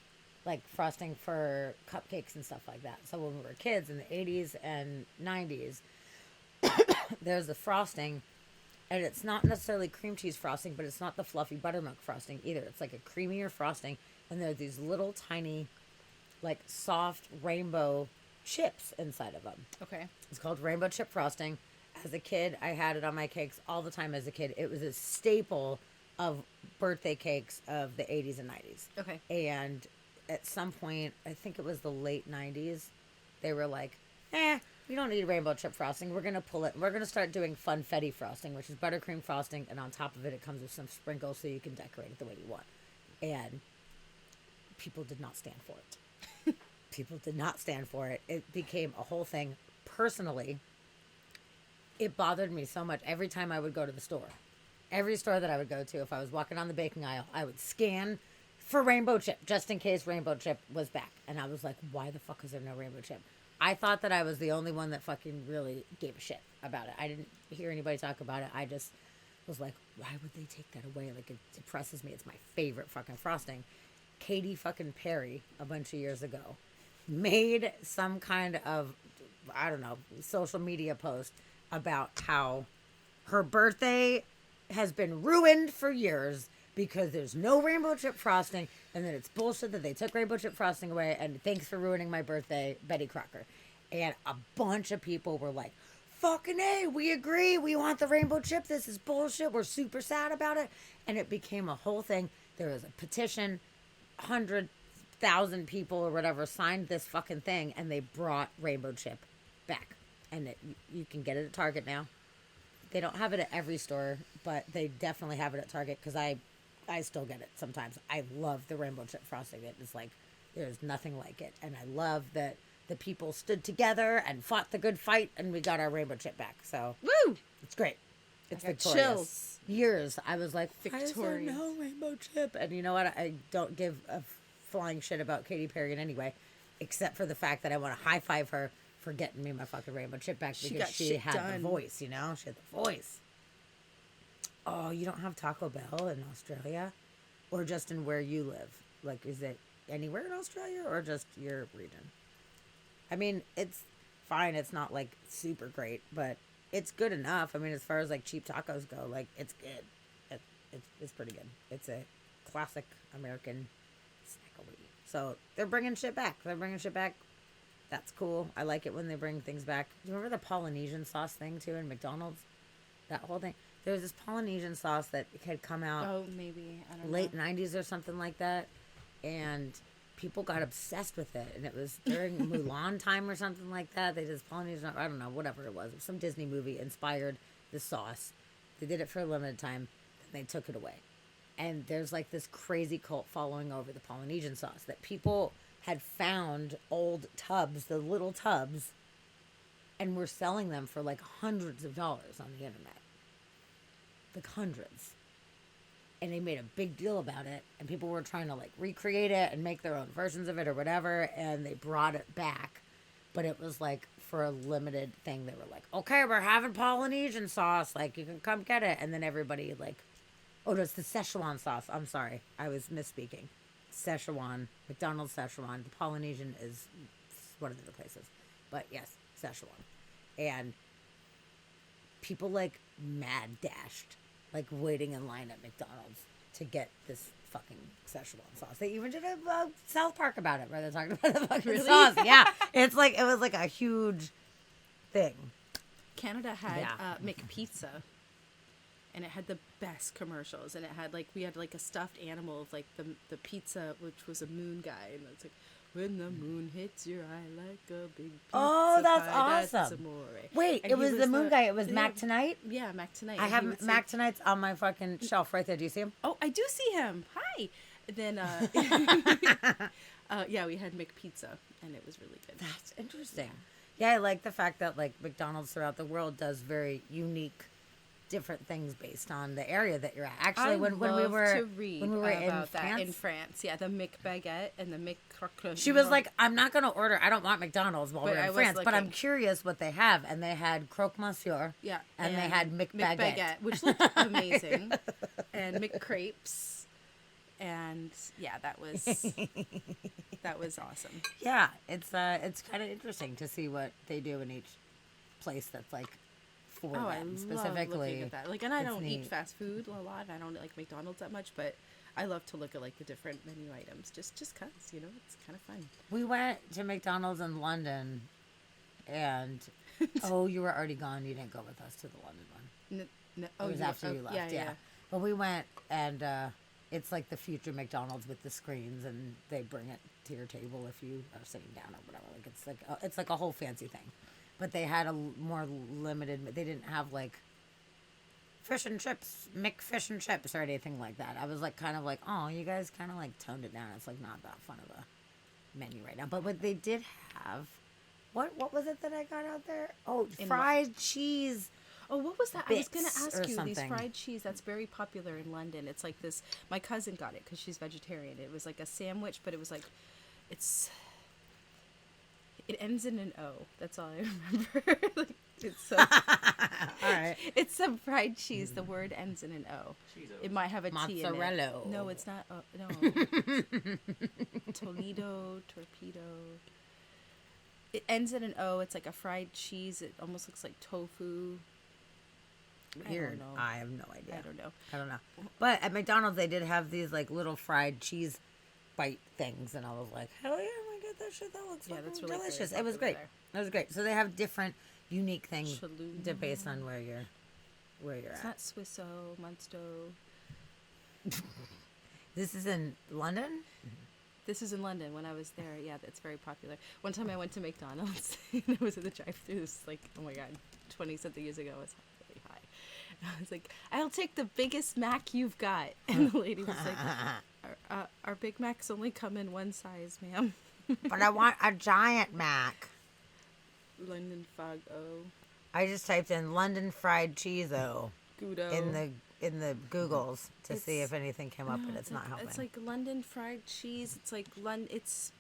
like frosting for cupcakes and stuff like that. So when we were kids in the 80s and 90s, there's the frosting, and it's not necessarily cream cheese frosting, but it's not the fluffy buttermilk frosting either. It's like a creamier frosting, and there are these little tiny, like soft rainbow chips inside of them. Okay. It's called rainbow chip frosting. As a kid, I had it on my cakes all the time as a kid. It was a staple of birthday cakes of the 80s and 90s. Okay. And at some point, I think it was the late 90s, they were like, you don't need rainbow chip frosting. We're going to pull it. We're going to start doing funfetti frosting, which is buttercream frosting. And on top of it, it comes with some sprinkles so you can decorate it the way you want. And people did not stand for it. People did not stand for it. It became a whole thing. Personally, it bothered me so much every time I would go to the store. Every store that I would go to, if I was walking on the baking aisle, I would scan for rainbow chip, just in case rainbow chip was back. And I was like, why the fuck is there no rainbow chip? I thought that I was the only one that fucking really gave a shit about it. I didn't hear anybody talk about it. I just was like, why would they take that away? Like, it depresses me. It's my favorite fucking frosting. Katy fucking Perry, a bunch of years ago, made some kind of, I don't know, social media post about how her birthday has been ruined for years because there's no rainbow chip frosting, and then it's bullshit that they took rainbow chip frosting away, and thanks for ruining my birthday, Betty Crocker. And a bunch of people were like, fucking A, we agree, we want the rainbow chip, this is bullshit, we're super sad about it. And it became a whole thing. There was a petition, 100,000 people or whatever signed this fucking thing, and they brought rainbow chip back. And you can get it at Target now. They don't have it at every store, but they definitely have it at Target because I still get it sometimes. I love the rainbow chip frosting. It is like, there's nothing like it. And I love that the people stood together and fought the good fight, and we got our rainbow chip back. So, woo! It's great. It's I got victorious. chills. Years, I was like, victorious. Why is there Victorious. no rainbow chip? And you know what? I don't give a flying shit about Katy Perry in any way, except for the fact that I want to high five her for getting me my fucking rainbow chip back because she had done. the voice, you know? She had the voice. Oh, you don't have Taco Bell in Australia? Or just in where you live? Like, is it anywhere in Australia or just your region? I mean, it's fine. It's not, like, super great, but it's good enough. I mean, as far as, like, cheap tacos go, like, it's good. It's pretty good. It's a classic American snackery. So, they're bringing shit back. That's cool. I like it when they bring things back. Do you remember the Polynesian sauce thing, too, in McDonald's? That whole thing. There was this Polynesian sauce that had come out Oh, maybe. I don't late know. 90s or something like that. And people got obsessed with it. And it was during Mulan time or something like that. They did this Polynesian, I don't know, whatever it was. Some Disney movie inspired the sauce. They did it for a limited time. Then they took it away. And there's like this crazy cult following over the Polynesian sauce that people had found old tubs, the little tubs, and were selling them for like hundreds of dollars on the internet. Like hundreds. And they made a big deal about it, and people were trying to like recreate it and make their own versions of it or whatever, and they brought it back. But it was like for a limited thing. They were like, okay, we're having Polynesian sauce, like you can come get it. And then everybody like, oh no, it's the Szechuan sauce. I'm sorry, I was misspeaking. Szechuan, McDonald's Szechuan. The Polynesian is one of the other places. But yes, Szechuan. And people like mad dashed, like waiting in line at McDonald's to get this fucking Szechuan sauce. They even did a South Park about it where they're talking about the fucking sauce. Yeah. It was like a huge thing. Canada had Yeah. McPizza, and it had the best commercials, and it had like, we had like a stuffed animal of like the pizza, which was a moon guy, and it's like, when the moon hits your eye like a big pizza Oh, that's pie, that's awesome. amore. Wait, And it he was the moon guy. It was yeah, Mac Tonight? Yeah, Mac Tonight. I And he have would Mac say, Tonight's on my fucking shelf right there. Do you see him? oh, I do see him. Hi. And then, yeah, we had McPizza, and it was really good. That's interesting. Yeah, I like the fact that like McDonald's throughout the world does very unique, different things based on the area that you're at. Actually, when we were to read when we were about that France, in France, yeah, the McBaguette and the McCroquette. she was like, "I'm not gonna order. I don't want McDonald's while But we're I in was France, but I'm looking. curious what they have." And they had Croque Monsieur, yeah, and they had McBaguette. which looked amazing, and McCrepes, and yeah, that was awesome. Yeah, it's kind of interesting to see what they do in each place that's like for Oh, I them love specifically. looking at that. Like, and I It's don't eat neat. fast food a lot. I don't like McDonald's that much, but I love to look at like the different menu items, just cause, you know, it's kind of fun. We went to McDonald's in London, and oh, you were already gone. You didn't go with us to the London one. Oh, It was after you left. Yeah. But we went, and it's like the future McDonald's with the screens, and they bring it to your table if you are sitting down or whatever. Like it's like a whole fancy thing. But they had a more limited. They didn't have like fish and chips, McFish and chips, or anything like that. I was like, kind of like, oh, you guys kind of like toned it down. It's like not that fun of a menu right now. But what they did have, what was it that I got out there? Oh, fried cheese. Oh, what was that? I was going to bits ask or you. These something. fried cheese, that's very popular in London. It's like this. My cousin got it because she's vegetarian. It was like a sandwich, but it was like, it ends in an O. That's all I remember. Like, it's all right. It's some fried cheese. The word ends in an O. It might have a T in it. Mozzarella. No, it's not. No. Toledo, torpedo. It ends in an O. It's like a fried cheese. It almost looks like tofu. Weird. I don't know. I have no idea. I don't know. But at McDonald's, they did have these like little fried cheese bite things, and I was like, hell yeah, I'm gonna get that shit. That looks that's really really delicious. good. It was great. It was great. So they have different, unique things Chalupa. based on where you're It's at. not Swisso, Munsto. This is in London. This is in London. When I was there, yeah, that's very popular. One time I went to McDonald's and I was at the drive-thru. It was like, oh my god, 20-something years ago. It was really high. And I was like, I'll take the biggest Mac you've got. And the lady was like, our Big Macs only come in one size, ma'am. But I want a giant Mac. London Fog O. I just typed in London fried cheese-o Goudo. in the Googles to see if anything came up, but it's not helping. It's like London fried cheese. It's like It's.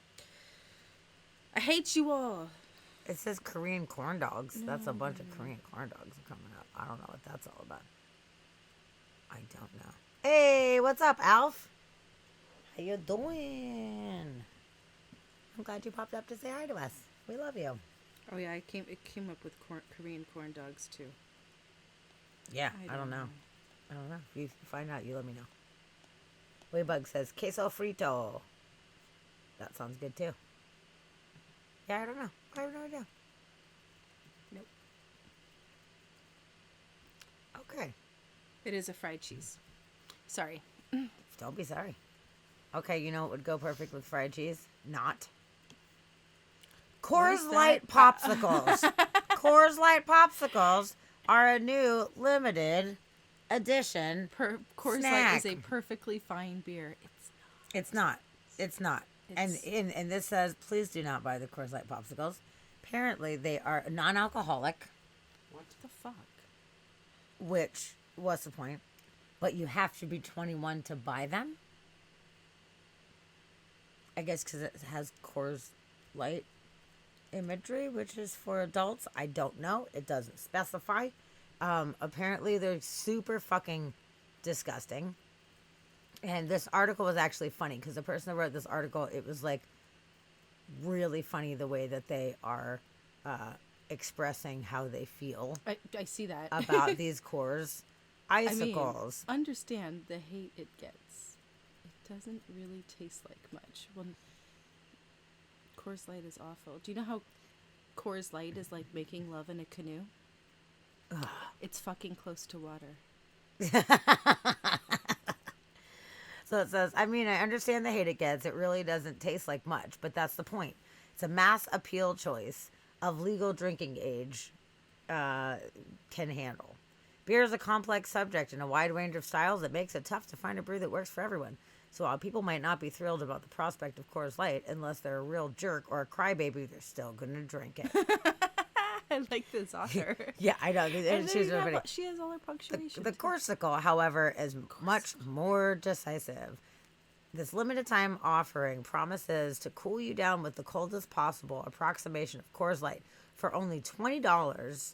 I hate you all. It says Korean corn dogs. That's a bunch of Korean corn dogs coming up. I don't know what that's all about. I don't know. Hey, what's up, Alf? How you doing? I'm glad you popped up to say hi to us. We love you. Oh yeah, it came up with Korean corn dogs too. Yeah, I don't know. I don't know. If you find out, you let me know. Waybug says queso frito. That sounds good too. Yeah, I don't know. I have no idea. Nope. Okay. It is a fried cheese. Sorry. Don't be sorry. Okay, you know what would go perfect with fried cheese? Not. What is Coors Light that? popsicles. Coors Light popsicles are a new limited edition Coors snack. Light is a perfectly fine beer. It's not. It's not. And this says, please do not buy the Coors Light popsicles. Apparently, they are non-alcoholic. What the fuck? Which, what's the point? But you have to be 21 to buy them. I guess because it has Coors Light imagery, which is for adults. I don't know. It doesn't specify. Apparently, they're super fucking disgusting. And this article was actually funny because the person that wrote this article, it was like really funny the way that they are expressing how they feel I see that. about these Coors icicles. I mean, understand the hate it gets. It doesn't really taste like much. Well, Coors Light is awful. Do you know how Coors Light is like making love in a canoe? Ugh. It's fucking close to water. So it says, I mean, I understand the hate it gets. It really doesn't taste like much, but that's the point. It's a mass appeal choice of legal drinking age can handle. Beer is a complex subject and a wide range of styles that makes it tough to find a brew that works for everyone. So while people might not be thrilled about the prospect of Coors Light, unless they're a real jerk or a crybaby, they're still going to drink it. I like this author. Yeah, I know. And she has all her punctuation. The Corsical, however, is much more decisive. This limited time offering promises to cool you down with the coldest possible approximation of Coors Light for only $20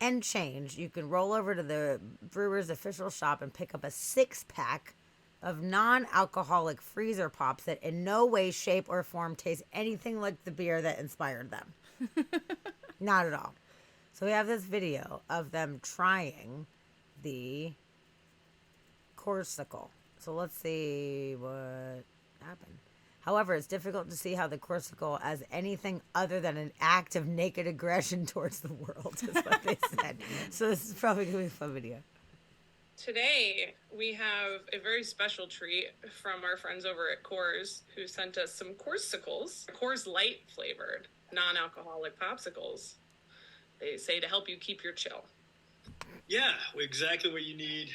and change. You can roll over to the brewer's official shop and pick up a 6-pack of non-alcoholic freezer pops that in no way, shape, or form taste anything like the beer that inspired them. Not at all. So we have this video of them trying the Corsical. So let's see what happened. However, it's difficult to see how the Corsical as anything other than an act of naked aggression towards the world, is what they said. So this is probably going to be a fun video. Today, we have a very special treat from our friends over at Coors, who sent us some Corsicles, Coors Light flavored, non-alcoholic popsicles. They say to help you keep your chill. Yeah, exactly what you need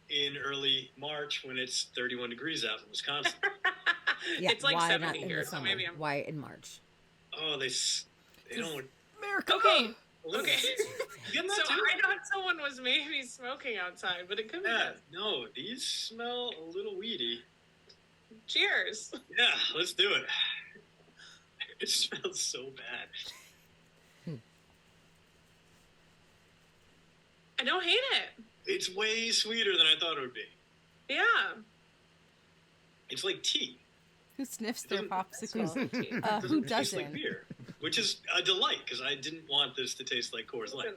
in early March when it's 31 degrees out in Wisconsin. Yeah, it's like why 70 not in here, the so summer? maybe I'm... Why in March? Oh, they don't... America! Okay. Little. Okay. You get that So too? I thought someone was maybe smoking outside, but it could be. Yeah, no, these smell a little weedy. Cheers. Yeah, let's do it. It smells so bad. I don't hate it. It's way sweeter than I thought it would be. Yeah. It's like tea. Who sniffs their popsicle? It Who taste doesn't? like beer, which is a delight because I didn't want this to taste like Coors Light.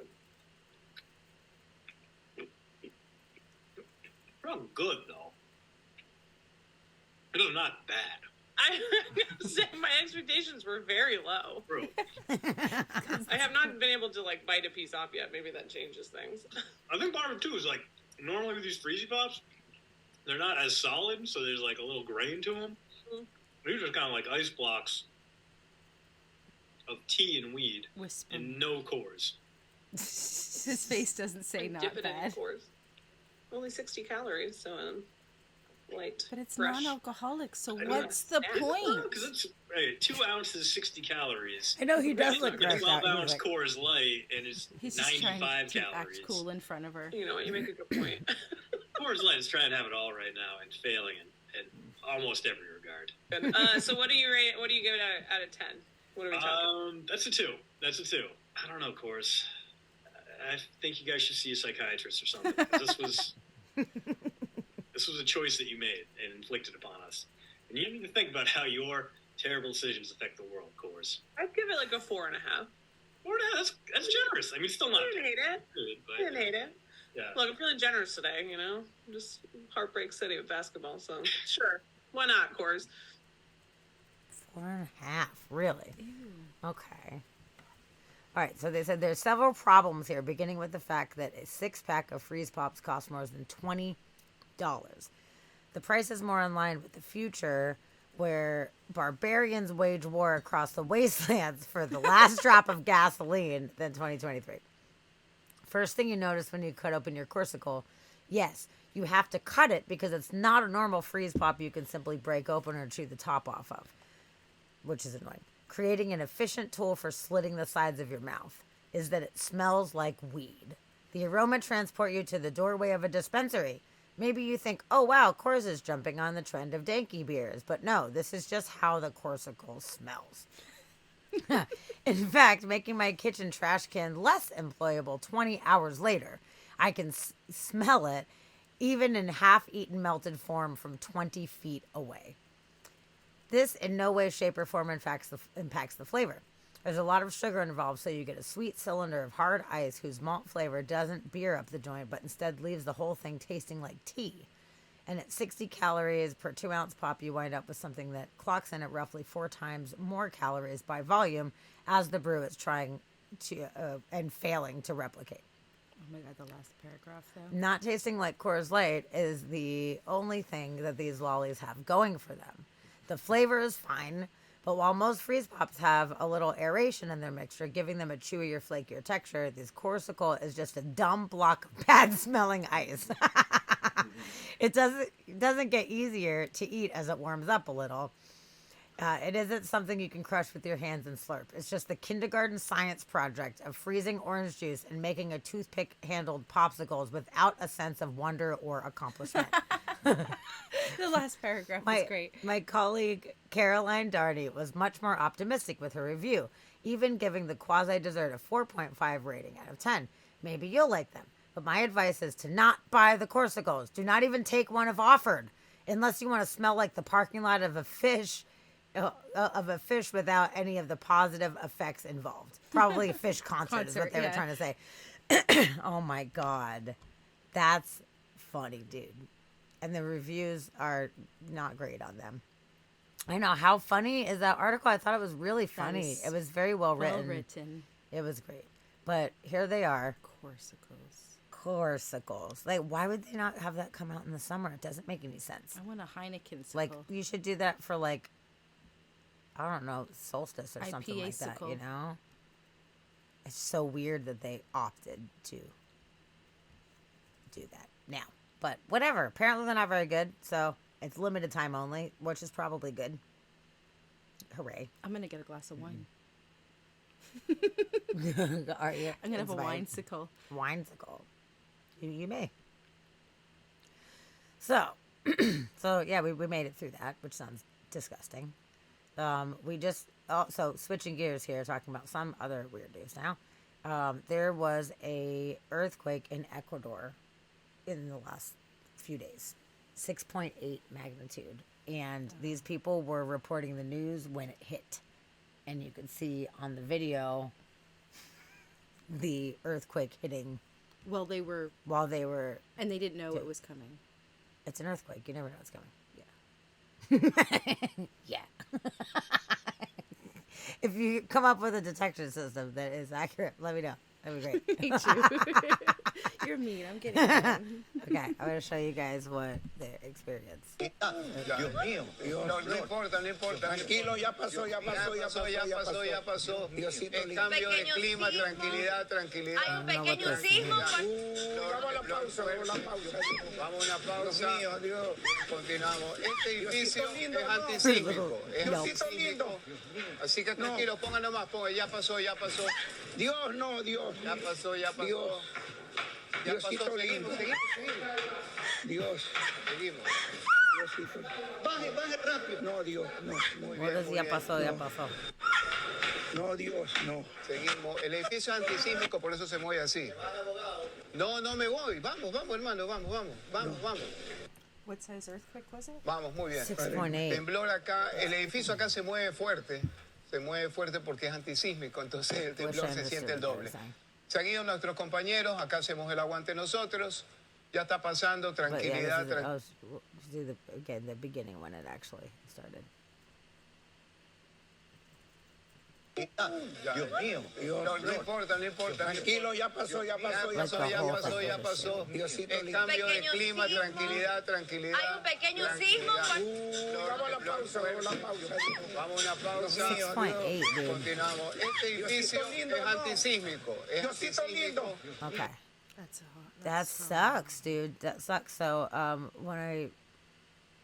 Probably good though. It is not bad. I say my expectations were very low. True. I have not been able to like bite a piece off yet. Maybe that changes things. I think part of it too is like normally with these Freezy Pops, they're not as solid, so there's like a little grain to them. Mm-hmm. These are just kind of like ice blocks of tea and weed and no Coors. His face doesn't say not Dip it bad. in Coors. Only 60 calories, so light. But it's fresh. non-alcoholic, so I know. what's the point? Because it's 2 ounces, 60 calories. I know he does It's look like a grossed out. 12-ounce He's like- Coors Light, and it's He's just trying 95 to calories. act cool in front of her. You know what? You make a good point. Coors Light is trying to have it all right now and failing in almost every regard. Good. So what do you rate? What do you give it out of 10? What are we talking? That's a 2. That's a 2. I don't know, Coors. I think you guys should see a psychiatrist or something. 'Cause this was a choice that you made and inflicted upon us. And you need to think about how your terrible decisions affect the world, Coors. I'd give it like a 4.5. 4.5, that's generous. I mean, still not I didn't hate it. good, but I didn't hate it. yeah. Look, I'm feeling generous today, you know? Just Heartbreak City with basketball, so sure. Why not, Coors? 4.5, really? Okay. All right, so they said there's several problems here, beginning with the fact that a 6-pack of Freeze Pops costs more than $20. The price is more in line with the future, where barbarians wage war across the wastelands for the last drop of gasoline than 2023. First thing you notice when you cut open your Corsical, yes, you have to cut it because it's not a normal Freeze Pop you can simply break open or chew the top off of, which is annoying. Creating an efficient tool for slitting the sides of your mouth is that it smells like weed. The aroma transports you to the doorway of a dispensary. Maybe you think, oh wow, Coors is jumping on the trend of danky beers. But no, this is just how the Corsical smells. In fact, making my kitchen trash can less employable 20 hours later. I can smell it even in half-eaten melted form from 20 feet away. This in no way, shape, or form impacts the flavor. There's a lot of sugar involved, so you get a sweet cylinder of hard ice whose malt flavor doesn't beer up the joint, but instead leaves the whole thing tasting like tea. And at 60 calories per 2-ounce pop, you wind up with something that clocks in at roughly 4 times more calories by volume as the brew is trying to and failing to replicate. Oh my God, the last paragraph, though. Not tasting like Coors Light is the only thing that these lollies have going for them. The flavor is fine, but while most freeze pops have a little aeration in their mixture, giving them a chewier, flakier texture, this Corsicle is just a dumb block of bad-smelling ice. It doesn't get easier to eat as it warms up a little. It isn't something you can crush with your hands and slurp. It's just the kindergarten science project of freezing orange juice and making a toothpick-handled popsicles without a sense of wonder or accomplishment. The last paragraph is great. My colleague Caroline Darney was much more optimistic with her review, even giving the quasi-dessert a 4.5 rating out of 10. Maybe you'll like them, but my advice is to not buy the Corsicles. Do not even take one if offered, unless you want to smell like the parking lot of a fish without any of the positive effects involved. Probably a fish concert is what they were trying to say. Oh my God. That's funny, dude. And the reviews are not great on them. I know. How funny is that article? I thought it was really funny. It was very well written. It was great. But here they are. Corsicles. Like, why would they not have that come out in the summer? It doesn't make any sense. I want a Heineken sickle. Like, you should do that for, like, I don't know, solstice or something IPA like that, sickle. you know? It's so weird that they opted to do that now. But whatever. Apparently they're not very good, so it's limited time only, which is probably good. Hooray. I'm going to get a glass of wine. Are you? I'm going to have a wine-sicle. Wine-sicle. You may. So, yeah, we made it through that, which sounds disgusting. We just, so switching gears here, talking about some other weird news now. There was a earthquake in Ecuador in the last few days, 6.8 magnitude. And these people were reporting the news when it hit. And you could see on the video the earthquake hitting. While they were. And they didn't know it was coming. It's an earthquake. You never know it's coming. Yeah. Yeah. If you come up with a detection system that is accurate, let me know. That'd be great. Me too. You're mean. I'm kidding. Okay, I'm going to show you guys what they experienced. Dios mío. No importa. Tranquilo, ya pasó. El cambio de clima, tranquilidad. Hay un pequeño sismo. Vamos a una pausa. Continuamos. Este edificio es antisísmico. Es antisísmico. Así que tranquilo, ponga nomás, ya pasó. Dios, no, Dios. Ya pasó. Dios. Ya pasó, seguimos. Dios. Seguimos. Diosito. Baje rápido. No, Dios, no. What is ya pasó? No, Dios, no. Seguimos. El edificio es antisísmico, por eso se mueve así. No me voy. Vamos, hermano, vamos. What size earthquake was it? Vamos, muy bien. 6.8. Temblor acá. El edificio acá se mueve fuerte. Se mueve fuerte porque es antisísmico, entonces el temblor se siente el doble. Se han ido nuestros compañeros, acá hacemos el aguante nosotros. Ya está pasando, tranquilidad. Again, the beginning when it actually started. Dios mío. No importa. Tranquilo, ya pasó. Ya pasó. El cambio de clima, tranquilidad. Hay un pequeño sismo. Vamos a una pausa. 6.8, dude. Continuamos. Este edificio es antisísmico. Okay. That sucks, dude. That sucks. So,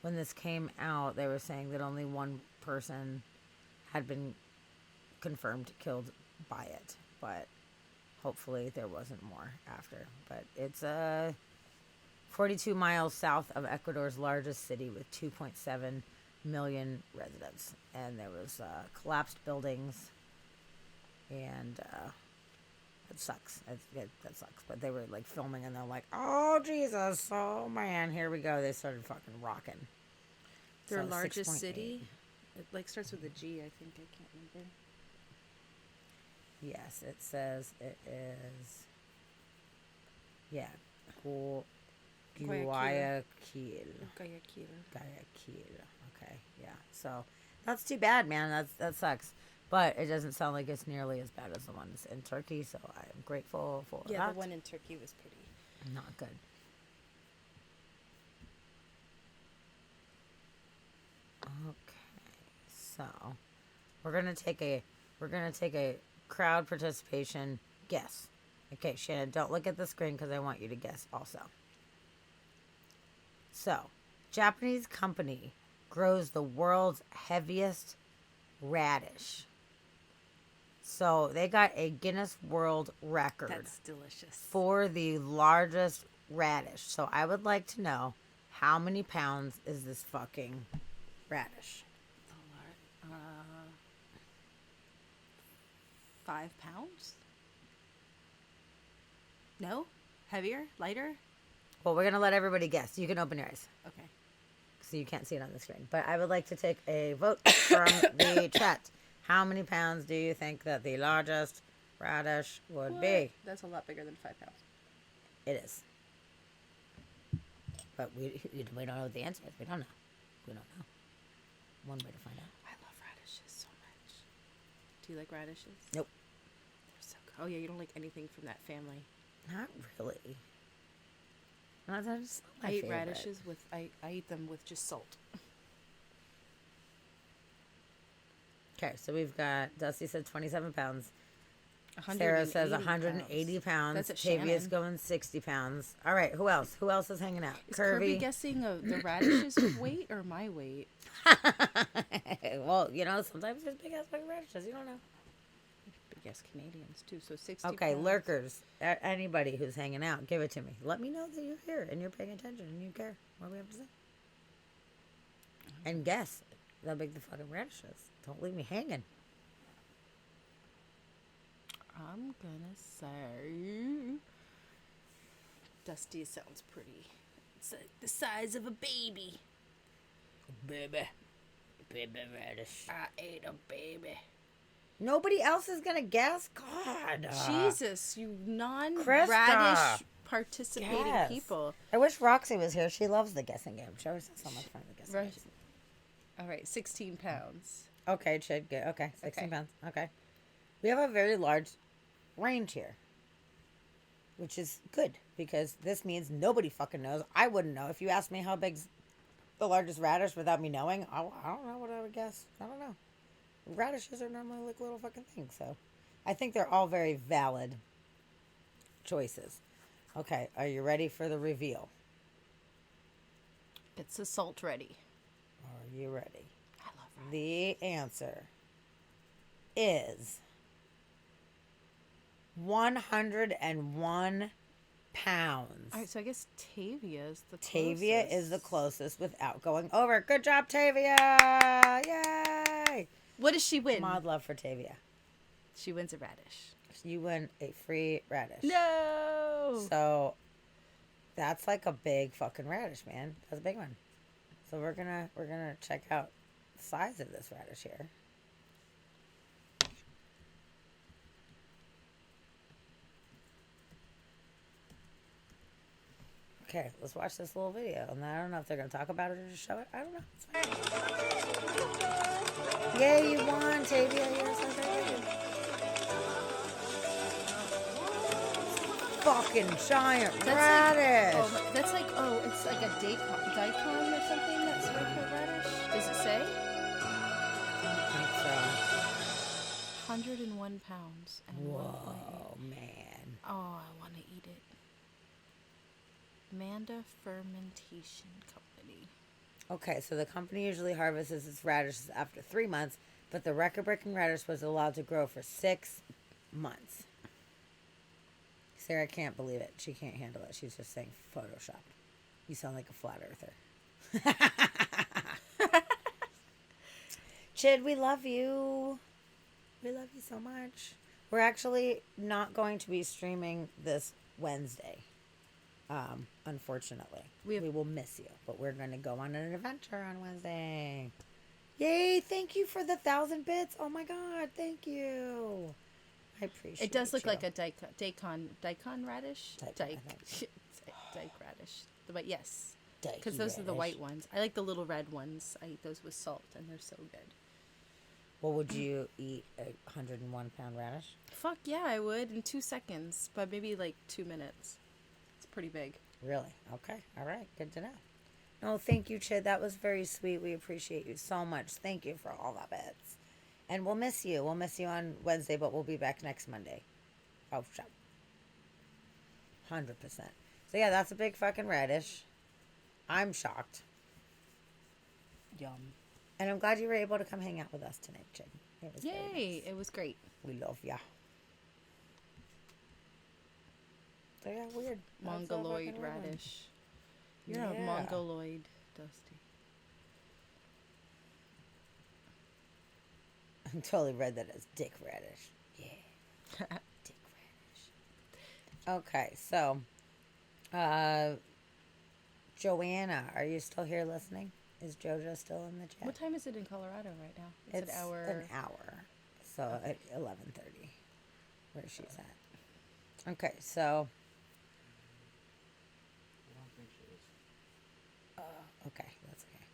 when this came out, they were saying that only one person had been confirmed killed by it, but hopefully there wasn't more after. But it's 42 miles south of Ecuador's largest city with 2.7 million residents, and there was collapsed buildings, and It sucks. That sucks. But they were like filming and they're like, oh Jesus, oh man, here we go. They started fucking rocking. Their So, largest 6.8. city, it like starts with a G. I think I can't remember. Yes, it says it is. Yeah, cool. Guayaquil. Guayaquil. Okay, yeah. So that's too bad, man. That sucks. But it doesn't sound like it's nearly as bad as the ones in Turkey. So I'm grateful for Yeah, that. the one in Turkey was pretty. Not good. Okay, so we're gonna take a crowd participation guess. Okay, Shannon, don't look at the screen because I want you to guess also. So, Japanese company grows the world's heaviest radish. So they got a Guinness World Record. That's delicious. For the largest radish. So I would like to know how many pounds is this fucking radish? 5 pounds? No? Heavier? Lighter? Well, we're going to let everybody guess. You can open your eyes. Okay. So you can't see it on the screen. But I would like to take a vote from the chat. How many pounds do you think that the largest radish would be? That's a lot bigger than 5 pounds. It is. But we don't know what the answer is. We don't know. We don't know. One way to find out. I love radishes so much. Do you like radishes? Nope. They're so good. Oh, yeah, you don't like anything from that family. Not really. No, that's not my I eat favorite. radishes with, I eat them with just salt. Okay, so we've got, Dusty said 27 pounds. Sarah says 180 pounds. That's at Tavia's Shannon. going 60 pounds. All right, who else? Who else is hanging out? Is Kirby guessing the radishes' weight or my weight? Well, sometimes there's big ass fucking radishes. You don't know. Big ass Canadians, too. So 60 Okay, pounds. lurkers. Anybody who's hanging out, give it to me. Let me know that you're here and you're paying attention and you care what we have to say. And guess how big the fucking radish is. Don't leave me hanging. I'm gonna say Dusty sounds pretty. It's like the size of a baby. Baby radish. I ate a baby. Nobody else is gonna guess? God. Jesus, you Krista. non-radish participating Yes. people. I wish Roxy was here. She loves the guessing game. She always has so much fun with the guessing Right. games. All right, 16 pounds. Okay, Chid, good. Okay, 16 Okay. pounds. Okay. We have a very large range here, which is good because this means nobody fucking knows. I wouldn't know. If you asked me how big's the largest radish without me knowing, I don't know what I would guess. I don't know. Radishes are normally like little fucking things, so I think they're all very valid choices. Okay, are you ready for the reveal? It's the salt ready. Are you ready? I love radish. The answer is 101 pounds. All right, so I guess Tavia is the Tavia closest. is the closest without going over. Good job, Tavia! Yay! What does she win? Mod love for Tavia. She wins a radish. You win a free radish. No! So that's like a big fucking radish, man. That's a big one. So we're gonna check out the size of this radish here. Okay, let's watch this little video. And I don't know if they're gonna talk about it or just show it. I don't know. It's fine. Yay, you won, Tavia. You're so good. Fucking giant radish. It's like a daikon or something that's regular radish. Does it say? I think so. 101 pounds. And Whoa, man. Oh, I want to eat it. Manda Fermentation Company. Okay, so the company usually harvests its radishes after 3 months, but the record-breaking radish was allowed to grow for 6 months. Sarah can't believe it. She can't handle it. She's just saying Photoshop. You sound like a flat earther. Chid, we love you. We love you so much. We're actually not going to be streaming this Wednesday. Unfortunately, we will miss you, but we're going to go on an adventure on Wednesday. Yay! Thank you for the 1,000 bits. Oh my god, thank you. I appreciate it. It does look you. like a daikon radish. Dike radish. But yes, because those are the white ones. I like the little red ones. I eat those with salt, and they're so good. Well, would you eat a 101-pound radish? Fuck yeah, I would in 2 seconds, but maybe like 2 minutes. It's pretty big. Really? Okay. All right. Good to know. No, thank you, Chid. That was very sweet. We appreciate you so much. Thank you for all the bits. And we'll miss you. We'll miss you on Wednesday, but we'll be back next Monday. Oh, shut. 100%. So, yeah, that's a big fucking radish. I'm shocked. Yum. And I'm glad you were able to come hang out with us tonight, Chid. It was very Yay! nice. It was great. We love ya. So, yeah, weird. Mongoloid radish. You're a mongoloid, Dusty. I totally read that as dick radish. Yeah. Dick radish. Okay, so, Joanna, are you still here listening? Is JoJo still in the chat? What time is it in Colorado right now? It's an hour. An hour. So at 11:30, where she's at. Okay, so. I don't think she is. Okay, that's okay.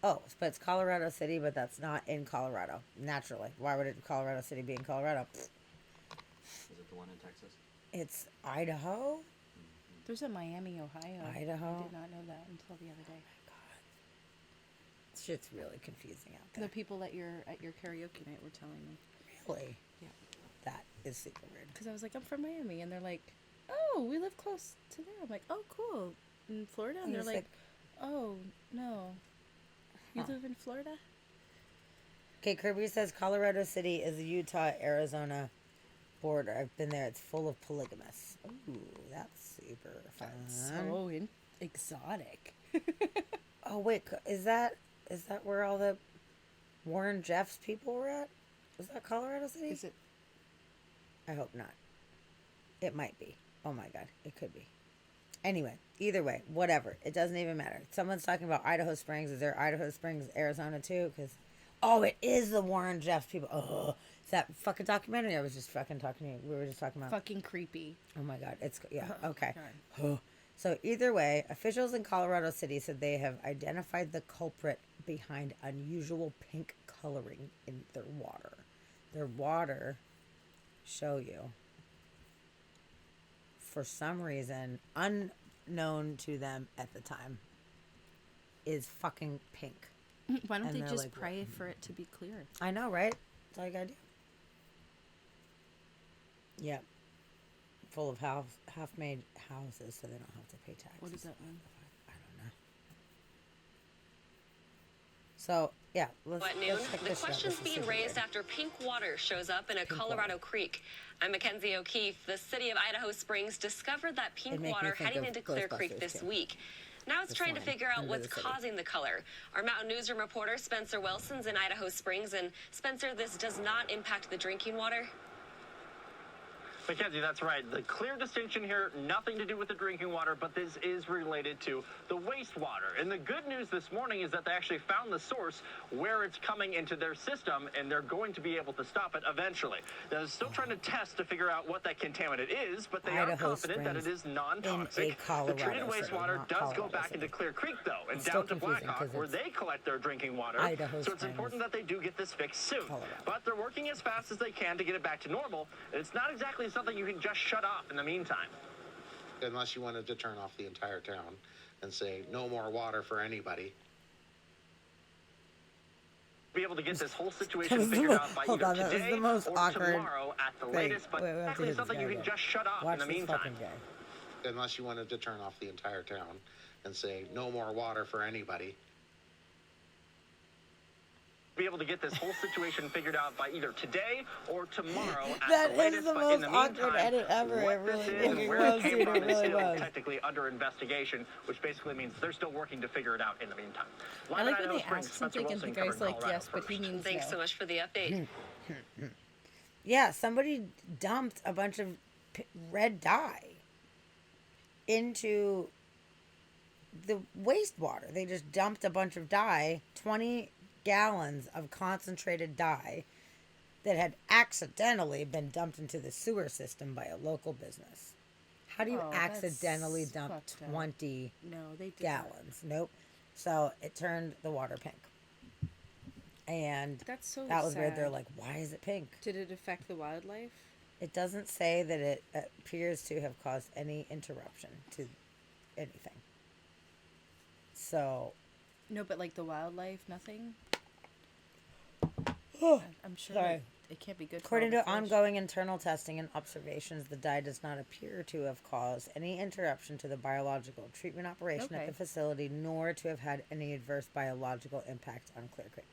Oh, but it's Colorado City, but that's not in Colorado. Naturally, why would Colorado City be in Colorado? Is it the one in Texas? It's Idaho. There's a Miami, Ohio. Idaho. I did not know that until the other day. Shit's really confusing out there. The people at your karaoke night were telling me. Really? Yeah. That is super weird. Because I was like, I'm from Miami, and they're like, oh, we live close to there. I'm like, oh, cool. In Florida, and they're like, oh no, you live in Florida? Okay, Kirby says Colorado City is the Utah-Arizona border. I've been there. It's full of polygamists. Ooh, that's super fun. That's so exotic. Oh wait, is that where all the Warren Jeffs people were at? Is that Colorado City? Is it? I hope not. It might be. Oh my god, it could be. Anyway, either way, whatever. It doesn't even matter. Someone's talking about Idaho Springs. Is there Idaho Springs, Arizona too? Because, oh, it is the Warren Jeffs people. Oh, it's that fucking documentary I was just fucking talking to you. We were just talking about. Fucking creepy. Oh my god, it's yeah. Okay. So either way, officials in Colorado City said they have identified the culprit behind unusual pink coloring in their water. Their water, show you, for some reason, unknown to them at the time, is fucking pink. Why don't And they they're just like, pray for it to be clear? I know, right? That's all you gotta do. Yep. Full of half-made houses, so they don't have to pay taxes. What does that mean? I don't know. So, yeah. At noon, the question's being raised after pink water shows up in a Colorado creek. I'm Mackenzie O'Keefe. The city of Idaho Springs discovered that pink water heading into Clear Creek this week. Now it's trying to figure out what's causing the color. Our Mountain Newsroom reporter Spencer Wilson's in Idaho Springs. And Spencer, this does not impact the drinking water? Mackenzie, that's right. The clear distinction here, nothing to do with the drinking water, but this is related to the wastewater. And the good news this morning is that they actually found the source where it's coming into their system, and they're going to be able to stop it eventually. They're still trying to test to figure out what that contaminant is, but they are confident that it is non-toxic. The treated wastewater does go back into Clear Creek, though, and down to Blackhawk, where they collect their drinking water. So it's important that they do get this fixed soon. But they're working as fast as they can to get it back to normal. It's not exactly something you can just shut off in the meantime. Unless you wanted to turn off the entire town and say no more water for anybody. Be able to get this whole situation figured out by either today or tomorrow at the latest, but exactly something you can just shut off in the meantime. Unless you wanted to turn off the entire town and say no more water for anybody. Be able to get this whole situation figured out by either today or tomorrow at That the latest, is the but most in the meantime, awkward edit ever. It really fucking where was, it came dude. from It is really still was. technically under investigation, which basically means they're still working to figure it out in the meantime. I like when they ask something and the guy's like, yes, but he means Thanks so much for the update. Yeah, somebody dumped a bunch of red dye into the wastewater. They just dumped a bunch of dye, 20 gallons of concentrated dye that had accidentally been dumped into the sewer system by a local business. How do you accidentally dump 20 gallons? Nope. So it turned the water pink. And that's so that was sad. weird. They're like, why is it pink? Did it affect the wildlife? It doesn't say that it appears to have caused any interruption to anything. So. No, but like the wildlife, nothing? I'm sure it can't be good for According all the to fish. ongoing internal testing and observations, the dye does not appear to have caused any interruption to the biological treatment operation at the facility, nor to have had any adverse biological impact on Clear Creek.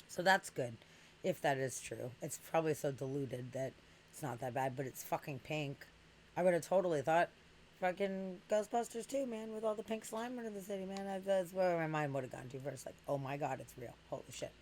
So that's good, if that is true. It's probably so diluted that it's not that bad, but it's fucking pink. I would have totally thought fucking Ghostbusters too, man, with all the pink slime under the city, man. That's where my mind would have gone to first. Like, oh my god, it's real. Holy shit.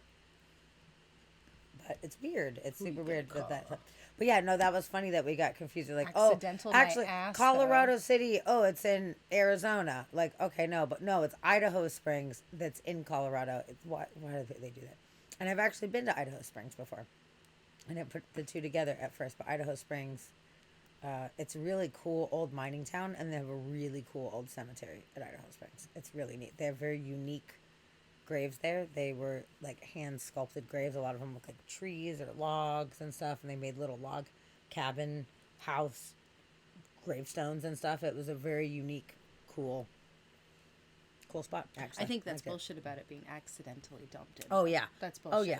But it's weird. It's super weird that. But yeah, no, that was funny that we got confused. We're like, Accidental oh, actually, my ass, Colorado though. City. Oh, it's in Arizona. Like, okay, no, but no, it's Idaho Springs that's in Colorado. It's why do they do that? And I've actually been to Idaho Springs before. I didn't put the two together at first, but Idaho Springs, it's a really cool old mining town, and they have a really cool old cemetery at Idaho Springs. It's really neat. They have very unique graves there. They were like hand sculpted graves. A lot of them look like trees or logs and stuff, and they made little log cabin house gravestones and stuff. It was a very unique, cool spot, actually. I think that's Like it. bullshit about it being accidentally dumped in. Oh, yeah. That's bullshit. Oh, yeah.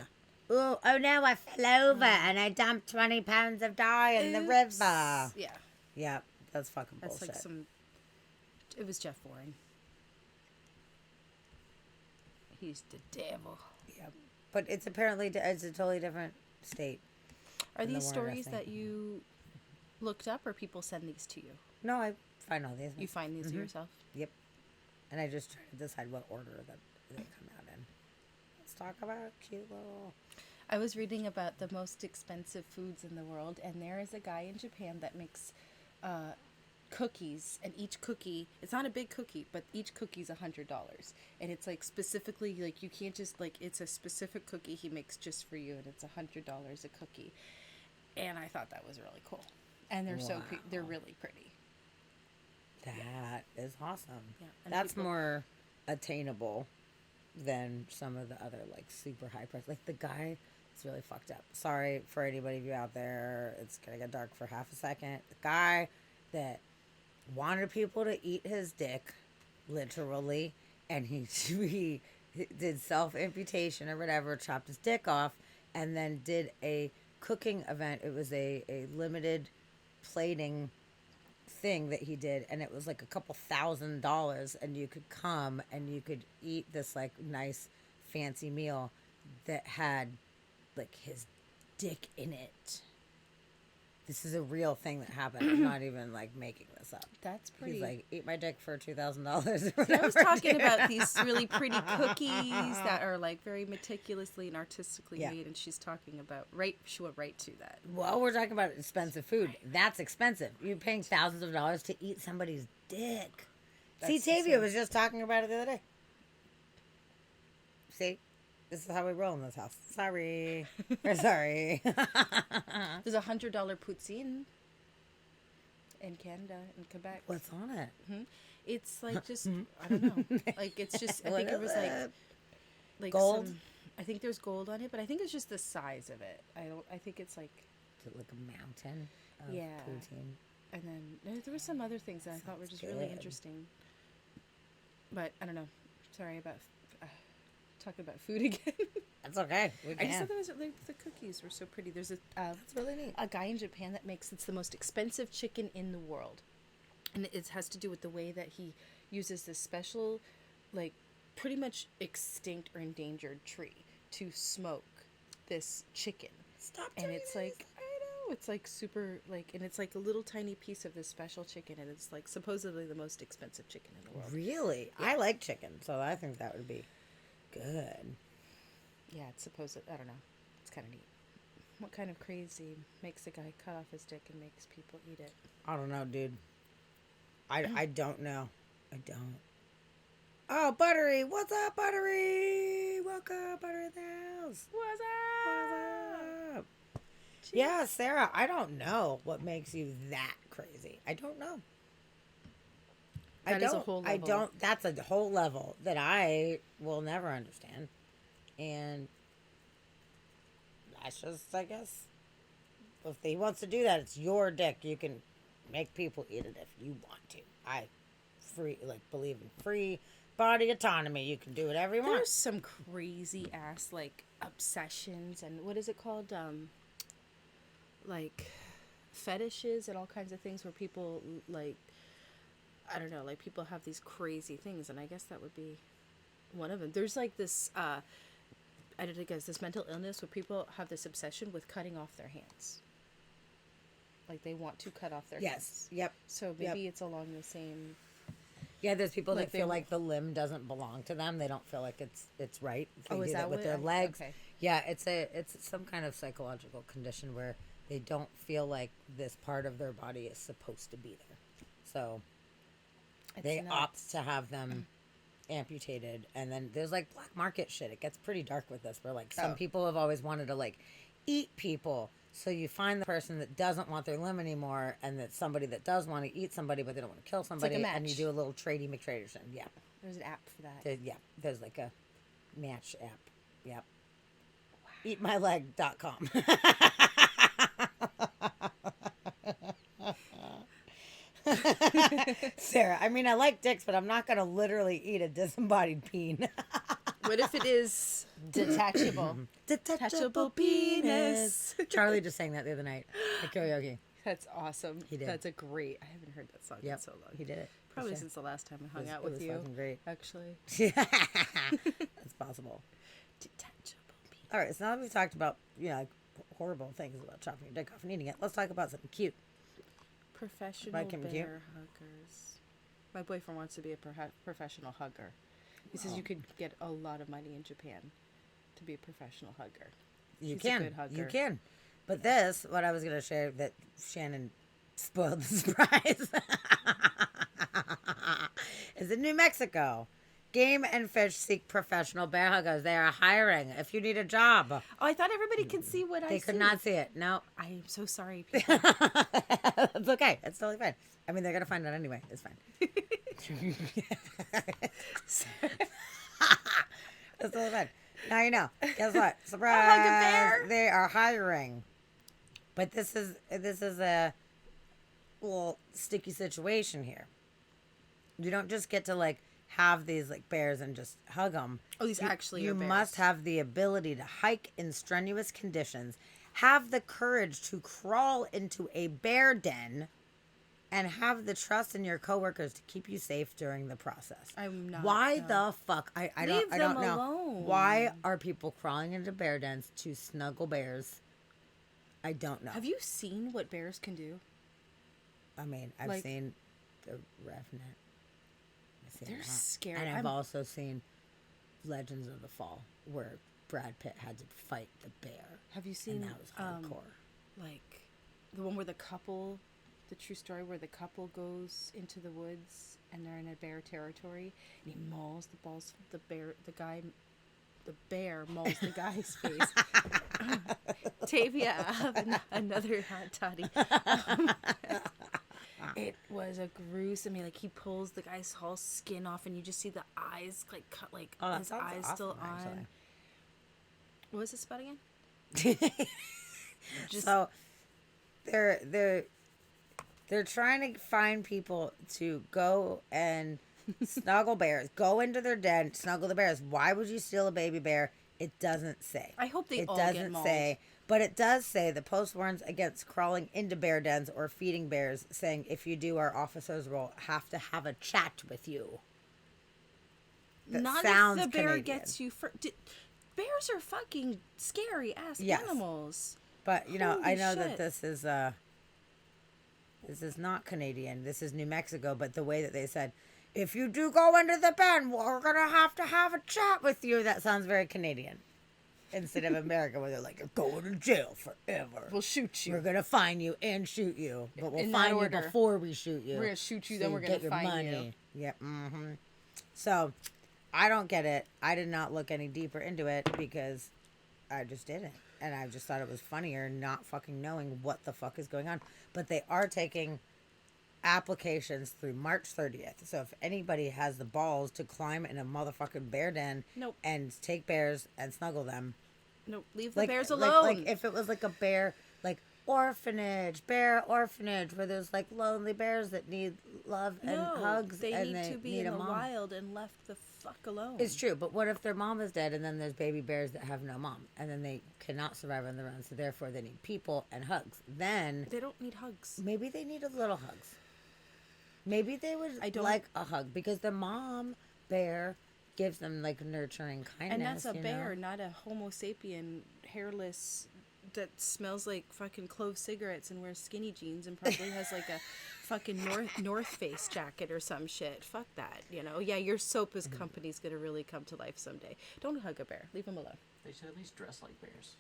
Oh, no, I fell over and I dumped 20 pounds of dye in the river. Yeah. Yeah, that's fucking bullshit. That's like some... It was Jeff Boring. He's the devil. Yeah. But it's apparently... It's a totally different state. Are these stories that you looked up, or people send these to you? No, I find all these. You find these yourself? Yep. And I just try to decide what order that they come out in. Let's talk about cute little... I was reading about the most expensive foods in the world, and there is a guy in Japan that makes cookies, and each cookie, it's not a big cookie, but each cookie's $100. And it's like specifically, like you can't just, like, it's a specific cookie he makes just for you, and it's $100 a cookie. And I thought that was really cool. And they're they're really pretty. That is awesome. Yeah, that's more attainable than some of the other like super high price. Like the guy, it's really fucked up. Sorry for anybody of you out there. It's gonna get dark for half a second. The guy that wanted people to eat his dick, literally, and he did self-amputation or whatever, chopped his dick off, and then did a cooking event. It was a limited plating thing that he did, and it was like a couple $1,000, and you could come and you could eat this like nice fancy meal that had like his dick in it. This is a real thing that happened. I'm not even like making this up. That's pretty. He's like, eat my dick for $2,000. I was talking about these really pretty cookies that are like very meticulously and artistically made, and she's talking about she went right to that. Well, we're talking about expensive food. That's expensive. You're paying thousands of dollars to eat somebody's dick. See, Tavia was just talking about it the other day. See? This is how we roll in this house. Sorry. We're sorry. There's $100 poutine in Canada, in Quebec. What's on it? Mm-hmm. It's like just, I don't know. Like, it's just, I think it was like gold? I think there's gold on it, but I think it's just the size of it. I think it's like... Is it like a mountain of yeah. poutine? And then there were some other things that I thought were just really interesting. But, I don't know. Sorry about... talking about food again. That's okay. I just thought that was, like, the cookies were so pretty. There's that's really neat. A guy in Japan that makes it's the most expensive chicken in the world, and it has to do with the way that he uses this special, like, pretty much extinct or endangered tree to smoke this chicken. Stop. And it's like, I know, it's like super like, and it's like a little tiny piece of this special chicken, and it's like supposedly the most expensive chicken in the world. Really? Yeah. I like chicken, so I think that would be good. Yeah, it's supposed to, I don't know. It's kind of neat. What kind of crazy makes a guy cut off his dick and makes people eat it? I don't know, dude. I don't know. I don't. Oh, Buttery. What's up, Buttery? Welcome, Buttery in the house. What's up? Yeah, Sarah, I don't know what makes you that crazy. I don't know. That is a whole level. That's a whole level that I will never understand. And that's just, I guess, if he wants to do that, it's your dick. You can make people eat it if you want to. I believe in free body autonomy. You can do whatever you want. There's some crazy ass obsessions and what is it called? Like fetishes and all kinds of things where people I don't know, people have these crazy things, and I guess that would be one of them. There's this I don't guess this mental illness where people have this obsession with cutting off their hands. Like they want to cut off their hands. Yep. So maybe it's along the same. Yeah, there's people that feel like the limb doesn't belong to them. They don't feel like it's right. They is do that with what their legs? Okay. Yeah, it's some kind of psychological condition where they don't feel like this part of their body is supposed to be there. So they opt to have them amputated, and then there's black market shit. It gets pretty dark with this, where some people have always wanted to eat people. So you find the person that doesn't want their limb anymore, and that's somebody that does want to eat somebody, but they don't want to kill somebody, and you do a little tradey McTraderson. Yeah, there's an app for that. There's a match app. Yep. Wow. Eatmyleg.com. Sarah, I mean, I like dicks, but I'm not going to literally eat a disembodied peen. What if it is detachable? Detachable penis. Charlie just sang that the other night at karaoke. That's awesome. He did. That's a great. I haven't heard that song in so long. He did it. Probably since the last time I hung out with you. It was fucking great. Actually. That's possible. Detachable penis. All right, so now that we've talked about, horrible things about chopping your dick off and eating it, let's talk about something cute. Professional bear huggers. My boyfriend wants to be a professional hugger. He says you could get a lot of money in Japan to be a professional hugger. He's a good hugger. You can. But what I was going to share, that Shannon spoiled the surprise, is in New Mexico. Game and Fish seek professional bear huggers. They are hiring if you need a job. Oh, I thought everybody could see what I see. They could not see it. No. I am so sorry, people. It's okay. It's totally fine. I mean, they're going to find out anyway. It's fine. It's totally fine. Now you know. Guess what? Surprise! Hug a bear. They are hiring. But this is a little sticky situation here. You don't just get to have these bears and just hug them. Oh, these actually are You bears. must have the ability to hike in strenuous conditions, have the courage to crawl into a bear den, and have the trust in your coworkers to keep you safe during the process. I'm not. Why the fuck? I don't know. Alone. Why are people crawling into bear dens to snuggle bears? I don't know. Have you seen what bears can do? I mean, I've seen The Revenant. They're scary. And I've also seen Legends of the Fall, where Brad Pitt had to fight the bear. Have you seen and that was hardcore? The one where the couple, the true story where the couple goes into the woods and they're in a bear territory and he mauls the bear mauls the guy's face. Tavia, I have another hot toddy. It was a gruesome. He pulls the guy's whole skin off, and you just see the eyes cut, his eyes awesome, still on. Actually. What was this about again? So they're trying to find people to go and snuggle bears. Go into their den, snuggle the bears. Why would you steal a baby bear? It doesn't say. I hope they all doesn't get mauled. say. But it does say the post warns against crawling into bear dens or feeding bears, saying if you do, our officers will have to have a chat with you. That Not sounds if the bear Canadian. gets you bears are fucking scary ass animals. But I know Holy that shit. this is not Canadian. This is New Mexico. But the way that they said, if you do go into the pen, we're gonna have to have a chat with you. That sounds very Canadian. instead of America where they're like, you're going to jail forever. We'll shoot you. We're going to fine you and shoot you. But we'll In fine that you order. before we shoot you. We're going to shoot you, so then we're going get to your fine money. Yeah. Mm-hmm. So I don't get it. I did not look any deeper into it because I just didn't. And I just thought it was funnier not fucking knowing what the fuck is going on. But they are taking applications through March 30th. So if anybody has the balls to climb in a motherfucking bear den Nope. and take bears and snuggle them. Nope. Leave the bears alone. Like if it was like a bear, like bear orphanage, where there's like lonely bears that need love and hugs. They and need to be in a the mom. wild and left the fuck alone. It's true, but what if their mom is dead and then there's baby bears that have no mom and then they cannot survive on their own, so therefore they need people and hugs. Then they don't need hugs. Maybe they need a little hugs. Maybe they would like a hug because the mom bear gives them like nurturing kindness. And that's a you bear, know? not a Homo sapien, hairless, that smells like fucking clove cigarettes and wears skinny jeans and probably has like a fucking North Face jacket or some shit. Fuck that, you know? Yeah, your soap as company's gonna really come to life someday. Don't hug a bear. Leave them alone. They should at least dress like bears.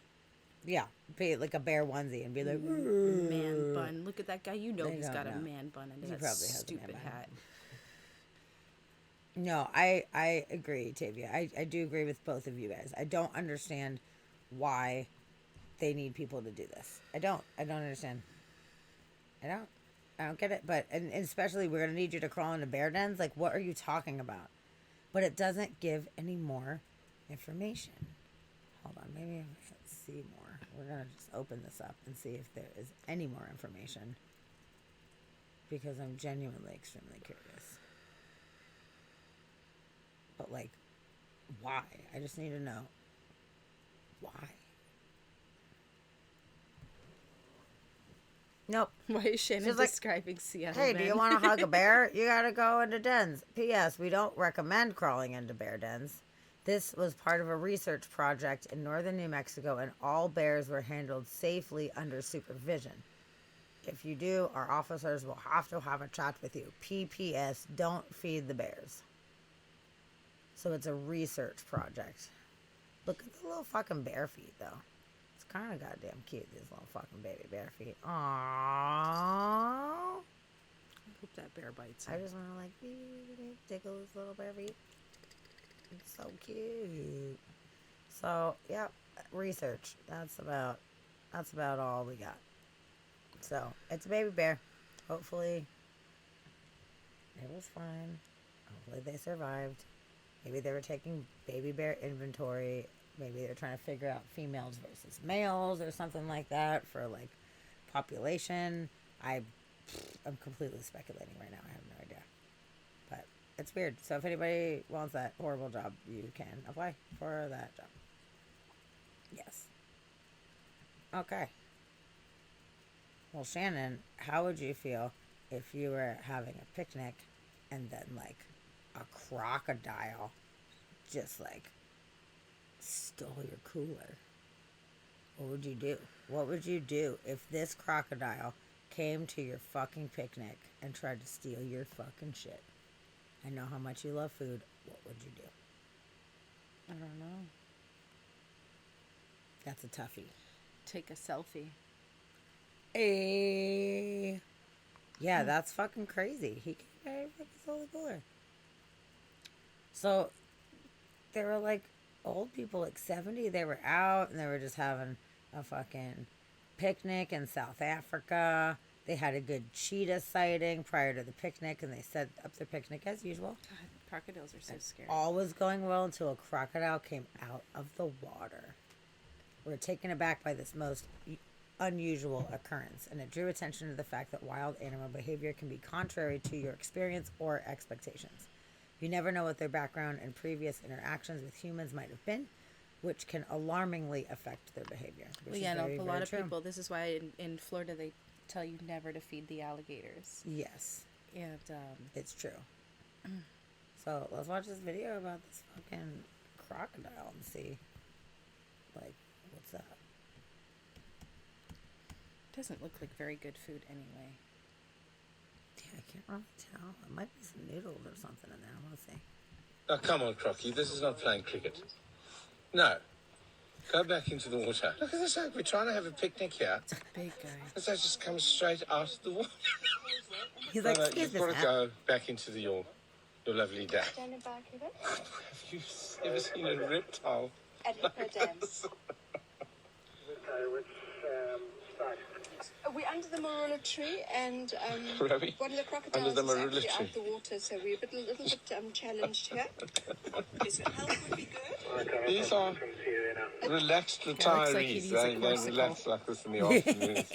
Yeah, be like a bear onesie and be like man bun. Look at that guy. You know he's got a man bun under He that probably has a stupid man bun. hat. No, I agree, Tavia. I do agree with both of you guys. I don't understand why they need people to do this. I don't understand. I don't get it. But and especially we're gonna need you to crawl into bear dens. Like, what are you talking about? But it doesn't give any more information. Hold on, maybe I can see more. We're gonna just open this up and see if there is any more information because I'm genuinely extremely curious. But like, why? I just need to know why. Nope. Why is Shannon She's like, describing Seattle? Hey, do you want to hug a bear? You gotta go into dens. P.S. We don't recommend crawling into bear dens. This was part of a research project in northern New Mexico, and all bears were handled safely under supervision. If you do, our officers will have to have a chat with you. P.P.S. Don't feed the bears. So it's a research project. Look at the little fucking bear feet, though. It's kind of goddamn cute, these little fucking baby bear feet. Aww. I hope that bear bites him. I just want to like tickle his little bear feet. It's so cute. So, yep, research. That's about all we got. So, it's a baby bear. Hopefully, it was fine. Hopefully, they survived. Maybe they were taking baby bear inventory. Maybe they're trying to figure out females versus males or something like that for, like, population. I'm completely speculating right now. I have no idea. But it's weird. So if anybody wants that horrible job, you can apply for that job. Yes. Okay. Well, Shannon, how would you feel if you were having a picnic and then, like, a crocodile just, like, stole your cooler? What would you do? What would you do if this crocodile came to your fucking picnic and tried to steal your fucking shit? I know how much you love food. What would you do? I don't know. That's a toughie. Take a selfie. Hey. Yeah, that's fucking crazy. He came very fucking stole the cooler. So, there were like old people, like 70. They were out and they were just having a fucking picnic in South Africa. They had a good cheetah sighting prior to the picnic, and they set up their picnic as usual. God, crocodiles are so scary. All was going well until a crocodile came out of the water. We're taken aback by this most unusual occurrence, and it drew attention to the fact that wild animal behavior can be contrary to your experience or expectations. You never know what their background and previous interactions with humans might have been, which can alarmingly affect their behavior. Well, yeah, no, a lot of people, this is why in Florida they tell you never to feed the alligators. Yes. And, it's true. So, let's watch this video about this fucking crocodile and see, like, what's up. Doesn't look like very good food anyway. Yeah, I can't really tell. It might be some noodles or something in there. I want to see. Now, come on, Crocky. This is not playing cricket. No. Go back into the water. Look at this, we're trying to have a picnic here. Big guy. This guy just comes straight out of the water. He's like, You've got to go back into your lovely dam. Have you ever seen a reptile? We're under the marula tree, and Ravi, one of the crocodiles under the is marula actually tree. out the water, so we're a little bit challenged here. Is it help would be good? These are relaxed looks like he retirees. needs a They corsicle. relax like this in the afternoons.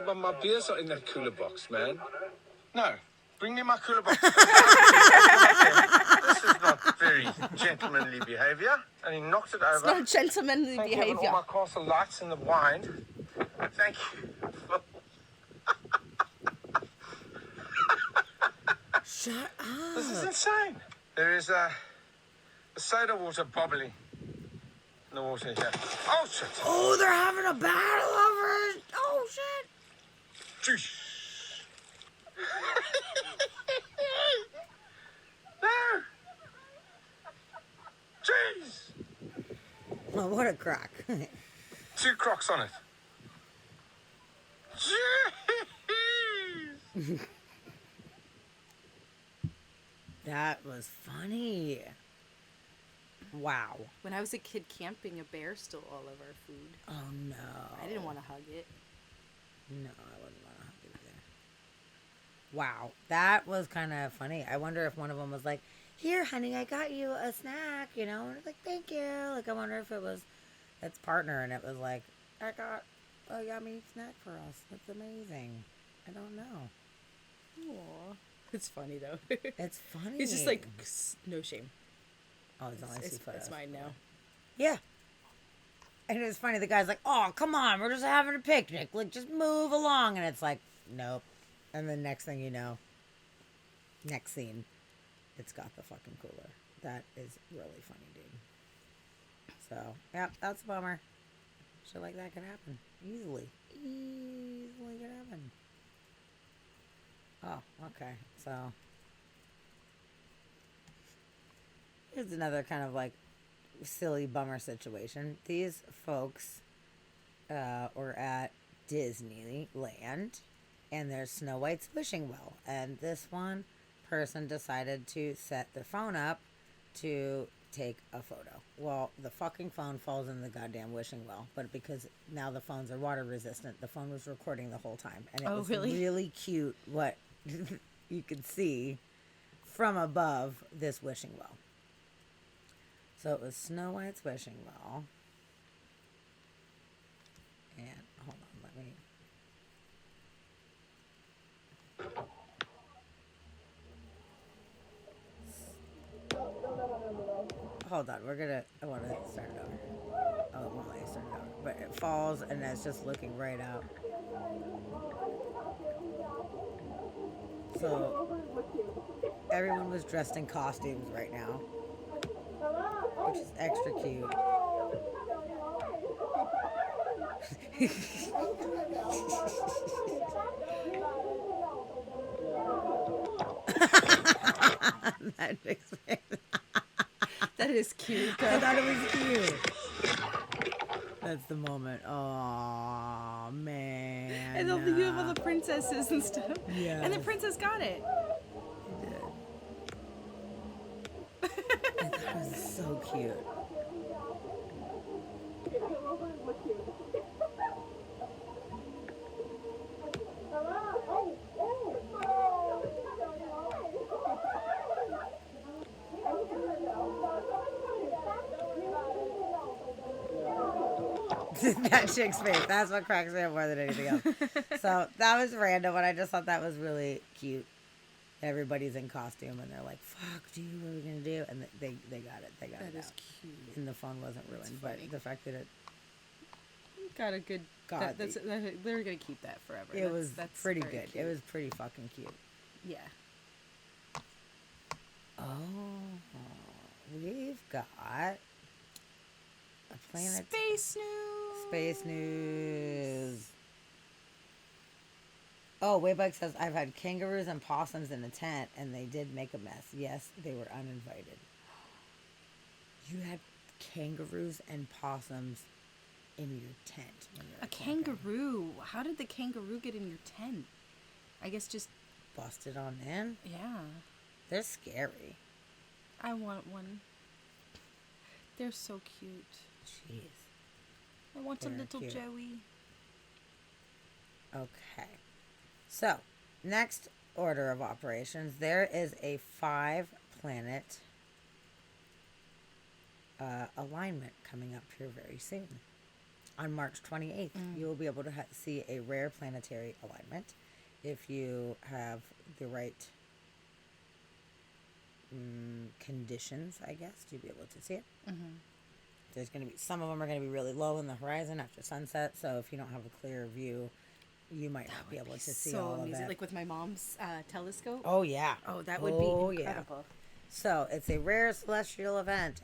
But my beers are in that cooler box, man. No, bring me my cooler box. This is not very gentlemanly behaviour. And he knocked it over. It's not gentlemanly Thank you for behaviour. all my castle lights and the wine. Thank you. Shut up. This is insane. There is a soda water bubbling in the water here. Oh, shit. Oh, they're having a battle over it. Oh, shit. Jeez. No. Jeez. Oh, what a crock. 2 crocs on it. Jeez. That was funny. Wow. When I was a kid camping, a bear stole all of our food. Oh, no. I didn't want to hug it. No, I wouldn't want to hug it either. Wow. That was kind of funny. I wonder if one of them was like, here, honey, I got you a snack, you know? And it's like, thank you. Like, I wonder if it was its partner and it was like, I got a yummy snack for us. That's amazing. I don't know. Aw. It's funny, though. It's funny. He's just like, no shame. Oh, it's only It's mine now. Yeah. And it's funny, the guy's like, oh, come on, we're just having a picnic. Like, just move along. And it's like, nope. And then next thing you know, next scene, it's got the fucking cooler. That is really funny, dude. So, yeah, that's a bummer. Shit like that could happen. Easily. Easily could happen. Oh, okay. So, here's another kind of like silly bummer situation. These folks were at Disneyland and there's Snow White's wishing well. And this one person decided to set their phone up to take a photo. Well, the fucking phone falls in the goddamn wishing well. But because now the phones are water resistant, the phone was recording the whole time. And it was really cute what you could see from above this wishing well. So it was Snow White's wishing well. And hold on, let me. Hold on, I want to start it over. Oh, it won't let you start it over. But it falls and it's just looking right out. So everyone was dressed in costumes right now, which is extra cute. That makes me That is cute. I thought it was cute. That's the moment. Oh man. And they'll think of all the princesses and stuff. Yeah. And the princess got it. That was so cute. That chick's face. That's what cracks me up more than anything else. So that was random, and I just thought that was really cute. Everybody's in costume, and they're like, "Fuck, dude, what are we gonna do?" And they got it. They got it. That is out. cute. And the phone wasn't ruined, but the fact that it Got a good. God, They're gonna keep that forever. It was that's pretty very good. cute. It was pretty fucking cute. Yeah. Oh, we've got a planet. Space news. Space news. Oh, Waybug says, I've had kangaroos and possums in a tent, and they did make a mess. Yes, they were uninvited. You had kangaroos and possums in your tent. When you're A kangaroo. How did the kangaroo get in your tent? I guess just busted on in. Yeah. They're scary. I want one. They're so cute. Jeez. I want a They're little cute. Joey. Okay. So, next order of operations, there is a 5-planet alignment coming up here very soon. On March 28th, you will be able to see a rare planetary alignment if you have the right conditions, I guess, to be able to see it. There's going to be, some of them are going to be really low in the horizon after sunset, so if you don't have a clear view, you might not be able to see all of it. Like with my mom's telescope. Oh, yeah. Oh, that would be incredible. So it's a rare celestial event,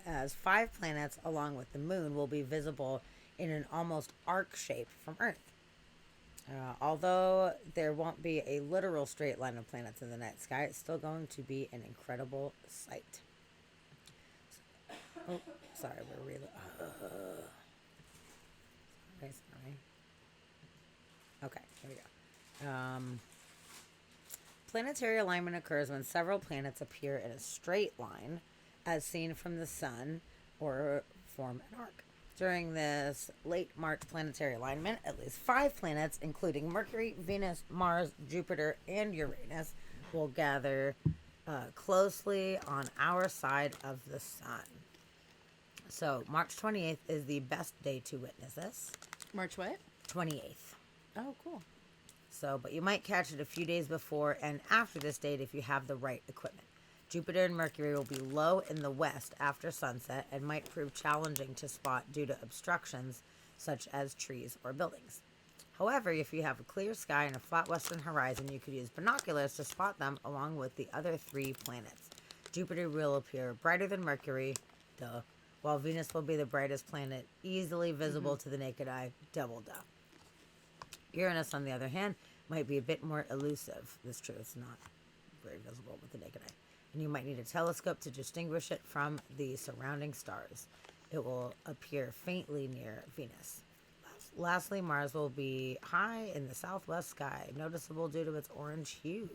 as 5 planets along with the moon will be visible in an almost arc shape from Earth. Although there won't be a literal straight line of planets in the night sky, it's still going to be an incredible sight. Oh, sorry, we're really... sorry. Okay, here we go. Planetary alignment occurs when several planets appear in a straight line, as seen from the sun, or form an arc. During this late March planetary alignment, at least 5 planets, including Mercury, Venus, Mars, Jupiter, and Uranus, will gather closely on our side of the sun. So, March 28th is the best day to witness this. March what? 28th. Oh, cool. So, but you might catch it a few days before and after this date if you have the right equipment. Jupiter and Mercury will be low in the west after sunset and might prove challenging to spot due to obstructions such as trees or buildings. However, if you have a clear sky and a flat western horizon, you could use binoculars to spot them along with the other 3 planets. Jupiter will appear brighter than Mercury, while Venus will be the brightest planet, easily visible to the naked eye, double duh. Uranus, on the other hand, might be a bit more elusive. This is true, it's not very visible with the naked eye. And you might need a telescope to distinguish it from the surrounding stars. It will appear faintly near Venus. Lastly, Mars will be high in the southwest sky, noticeable due to its orange hue.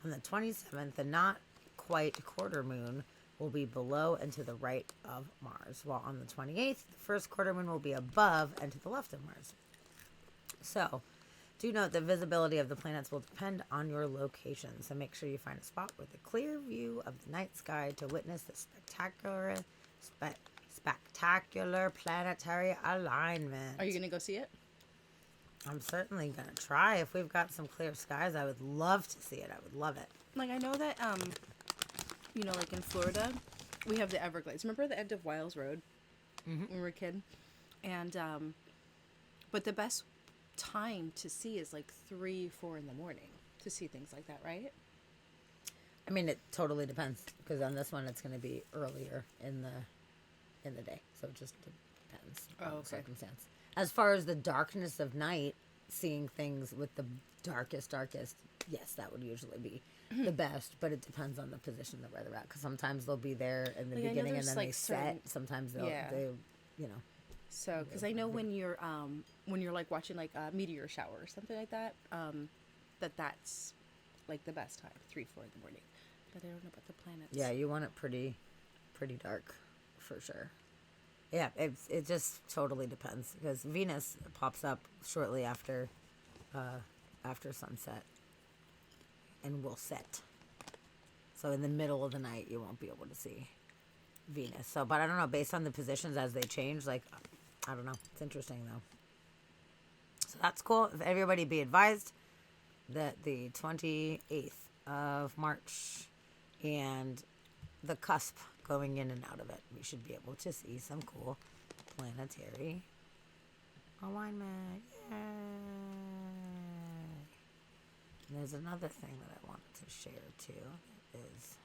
On the 27th, the not quite quarter moon will be below and to the right of Mars, while on the 28th, the first quarter moon will be above and to the left of Mars. So, do note the visibility of the planets will depend on your location, so make sure you find a spot with a clear view of the night sky to witness the spectacular planetary alignment. Are you going to go see it? I'm certainly going to try. If we've got some clear skies, I would love to see it. I would love it. Like, I know that, like in Florida, we have the Everglades. Remember the end of Wiles Road when we were a kid? And, but the best time to see is like 3-4 in the morning to see things like that, right? I mean, it totally depends, because on this one it's going to be earlier in the day, so it just depends on the circumstance. As far as the darkness of night, seeing things with the darkest, yes, that would usually be the best, but it depends on the position of where they're at, because sometimes they'll be there in the beginning and then they set. Sometimes they So, because I know when you're like watching like a meteor shower or something like that, that's like the best time, 3-4 in the morning. But I don't know about the planets. Yeah, you want it pretty dark, for sure. Yeah, it just totally depends, because Venus pops up shortly after sunset, and will set. So in the middle of the night, you won't be able to see Venus. So, but I don't know, based on the positions as they change, like, I don't know. It's interesting, though. So that's cool. If everybody be advised that the 28th of March and the cusp going in and out of it, we should be able to see some cool planetary alignment. Yay! And there's another thing that I wanted to share, too. It is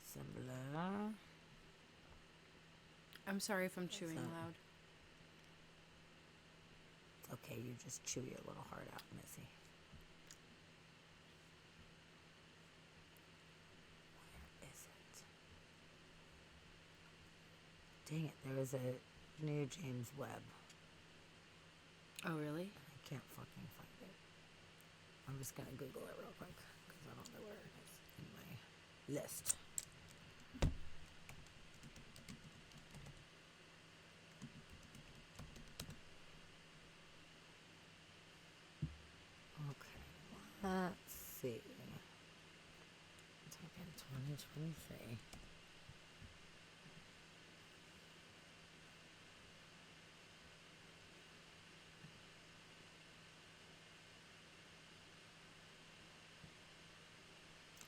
similar. I'm sorry if I'm chewing loud. It's okay, you just chew your little heart out, Missy. Where is it? Dang it, there was a new James Webb. Oh, really? I can't fucking find it. I'm just going to Google it real quick because I don't know where it is in my list. Okay, let's see. Type in 2023.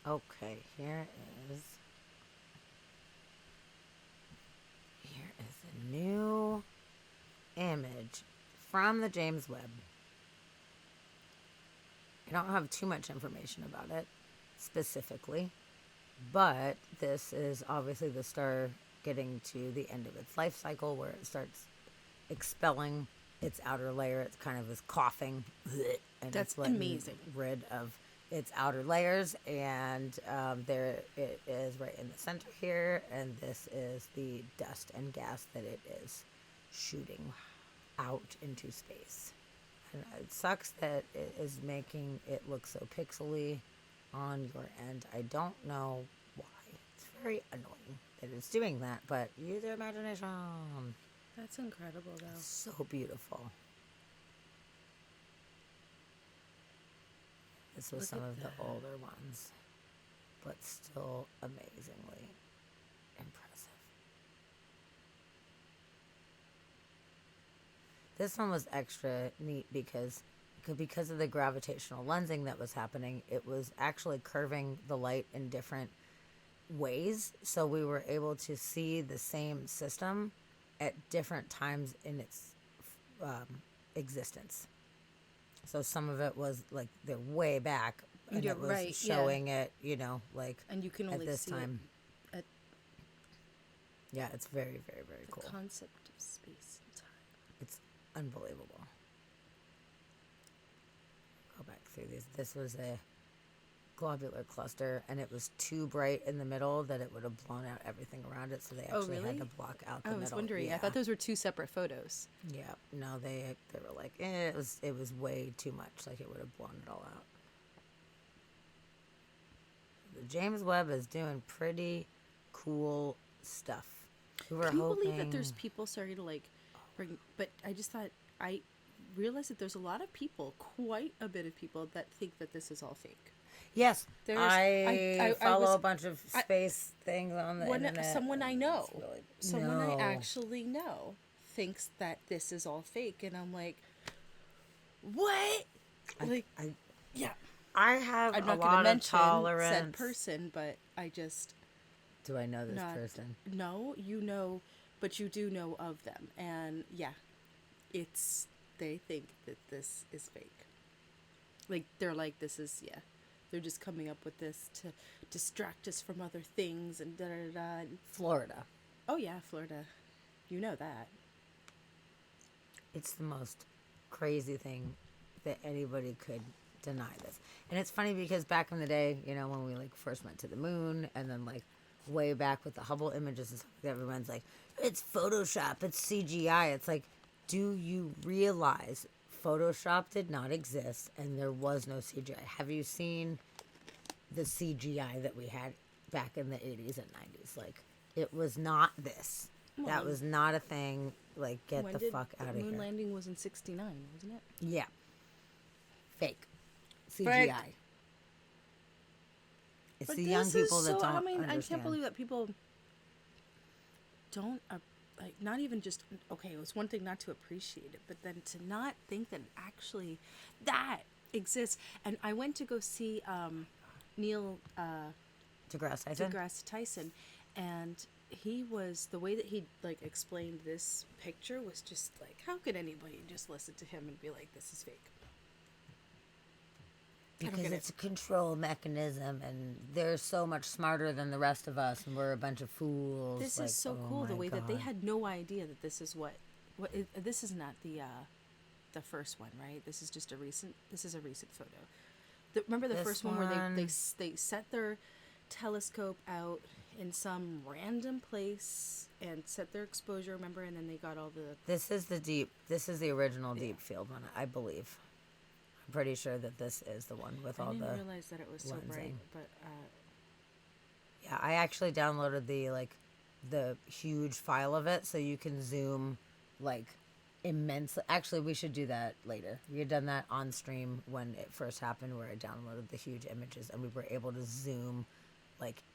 Okay, here is a new image from the James Webb. I don't have too much information about it specifically, but this is obviously the star getting to the end of its life cycle where it starts expelling its outer layer. It's kind of is coughing, and That's it's amazing. Rid of its outer layers, and there it is right in the center here, and this is the dust and gas that it is shooting out into space. And it sucks that it is making it look so pixely on your end. I don't know why. It's very annoying that it's doing that, but use your imagination. That's incredible, though. It's so beautiful. This was Look some at of the that. older ones, but still amazingly impressive. This one was extra neat because of the gravitational lensing that was happening, it was actually curving the light in different ways. So we were able to see the same system at different times in its existence. So some of it was like they're way back, and it was right, showing it, like and you can at only this see time. it at Yeah, it's very, very, very the cool. concept of space and time. It's unbelievable. Go back through these. This was a globular cluster, and it was too bright in the middle that it would have blown out everything around it, so they actually had to block out the I middle. was wondering. Yeah. I thought those were two separate photos. Yeah, no, they were like, it was way too much, like it would have blown it all out. The James Webb is doing pretty cool stuff. We were Can you hoping... believe that there's people starting to like bring? But I just thought I realized that there's a lot of people, quite a bit of people, that think that this is all fake. Yes, I follow a bunch of space things on the internet. Someone I know, someone I No. actually know, thinks that this is all fake, and I'm like, what? Yeah. I have I'm a not going to lot of mention tolerance. said person, but I just. Do I know this person? No, you know, but you do know of them, and yeah, they think that this is fake. Like they're like, this is They're just coming up with this to distract us from other things and da da da. Florida. Oh yeah, Florida. You know that. It's the most crazy thing that anybody could deny this. And it's funny because back in the day, when we like first went to the moon, and then like way back with the Hubble images and stuff, everyone's like, it's Photoshop, it's CGI. It's like, do you realize Photoshop did not exist and there was no CGI? Have you seen the CGI that we had back in the 80s and 90s? Like, it was not this. Well, that was not a thing. Like, get the fuck out of here. The moon landing was in '69, wasn't it? Yeah. Fake. CGI. Fake. It's But the young this is people that so, don't I mean, understand. I can't believe that people don't, like, not even just, okay, it was one thing not to appreciate it, but then to not think that actually that exists. And I went to go see Neil deGrasse Tyson, and he was, the way that he, like, explained this picture was just like, how could anybody just listen to him and be like, this is fake? Because it's a control mechanism, and they're so much smarter than the rest of us, and we're a bunch of fools. This like, is so oh cool, the my way that they God. had no idea that this is this is not the first one, right? This is a recent photo. Remember the This first one where one- they set their telescope out in some random place and set their exposure, remember, and then they got all the... This is the original deep field one, I believe. I'm pretty sure that this is the one with all the... I didn't realize that it was so bright, lensing. but... Yeah, I actually downloaded the huge file of it so you can zoom, immensely. Actually, we should do that later. We had done that on stream when it first happened, where I downloaded the huge images and we were able to zoom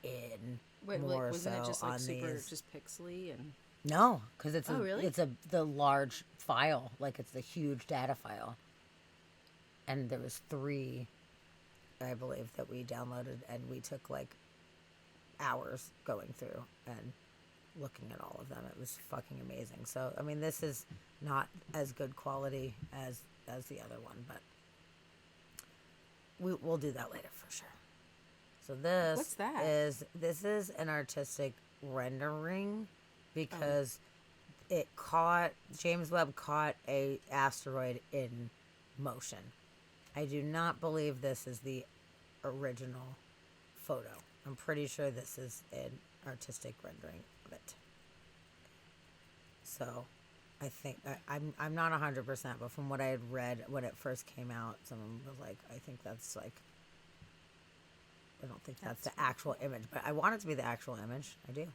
in more wasn't so it just on super these. just pixely and... No, because it's really? the large file, it's the huge data file. And there was 3, I believe, that we downloaded, and we took hours going through and looking at all of them. It was fucking amazing. So I mean, this is not as good quality as the other one, but we'll do that later for sure. So What's that? This is an artistic rendering because James Webb caught a asteroid in motion. I do not believe this is the original photo. I'm pretty sure this is an artistic rendering of it. So, I think I'm not 100%, but from what I had read when it first came out, someone was like, I think that's I don't think that's the actual image, but I want it to be the actual image. I do.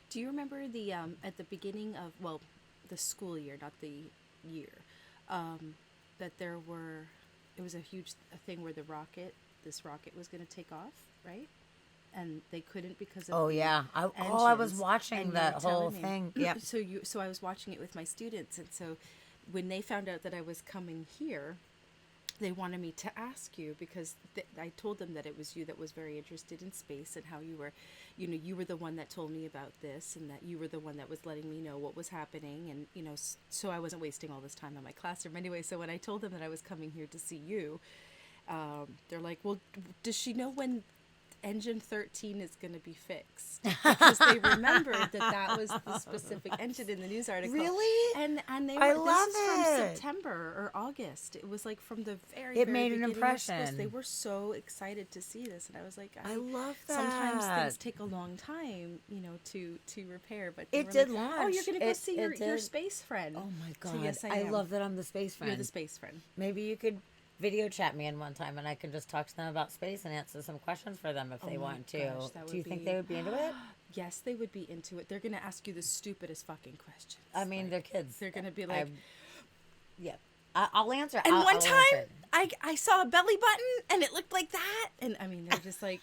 Do you remember the at the beginning of the school year, not the year, that it was a huge thing where this rocket was going to take off, right? And they couldn't because of I was watching that whole thing. Yeah. So I was watching it with my students, and so when they found out that I was coming here, they wanted me to ask you because I told them that it was you that was very interested in space and how you were the one that told me about this and that you were the one that was letting me know what was happening, and so I wasn't wasting all this time in my classroom anyway. So when I told them that I was coming here to see you, they're like, well, does she know when engine 13 is going to be fixed? Because they remembered that was the specific engine in the news article. Really? And they were, I love this is from it. September or August. It was from the very It made an beginning of impression. school. They were so excited to see this, and I was like, I love that. Sometimes things take a long time, to repair. But it were did like, launch. Oh, you're going to go see your did. space friend. Oh my god! So yes, I love that I'm the space friend. You're the space friend. Maybe you could video chat me in one time and I can just talk to them about space and answer some questions for them if they want to. Do you think they would be into it? Yes, they would be into it. They're going to ask you the stupidest fucking questions. I mean, they're kids. They're going to be like... I'll answer. And one I'll time, I saw a belly button and it looked like that. And I mean, they're just like...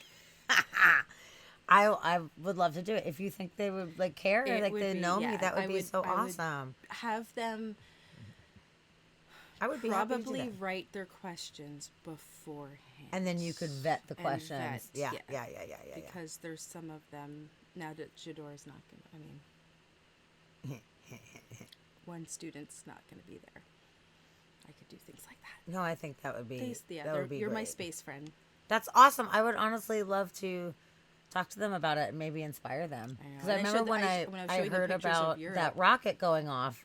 I would love to do it. If you think they would care or they know me, that would be so I awesome. Would have them... I would be probably happy to do that. write their questions beforehand. And then you could vet the questions. Yeah. Because there's some of them now that Jador's not going to, one student's not going to be there. I could do things like that. No, I think that would be, you're my great. space friend. That's awesome. I would honestly love to talk to them about it and maybe inspire them. Because I remember when I heard about that rocket going off,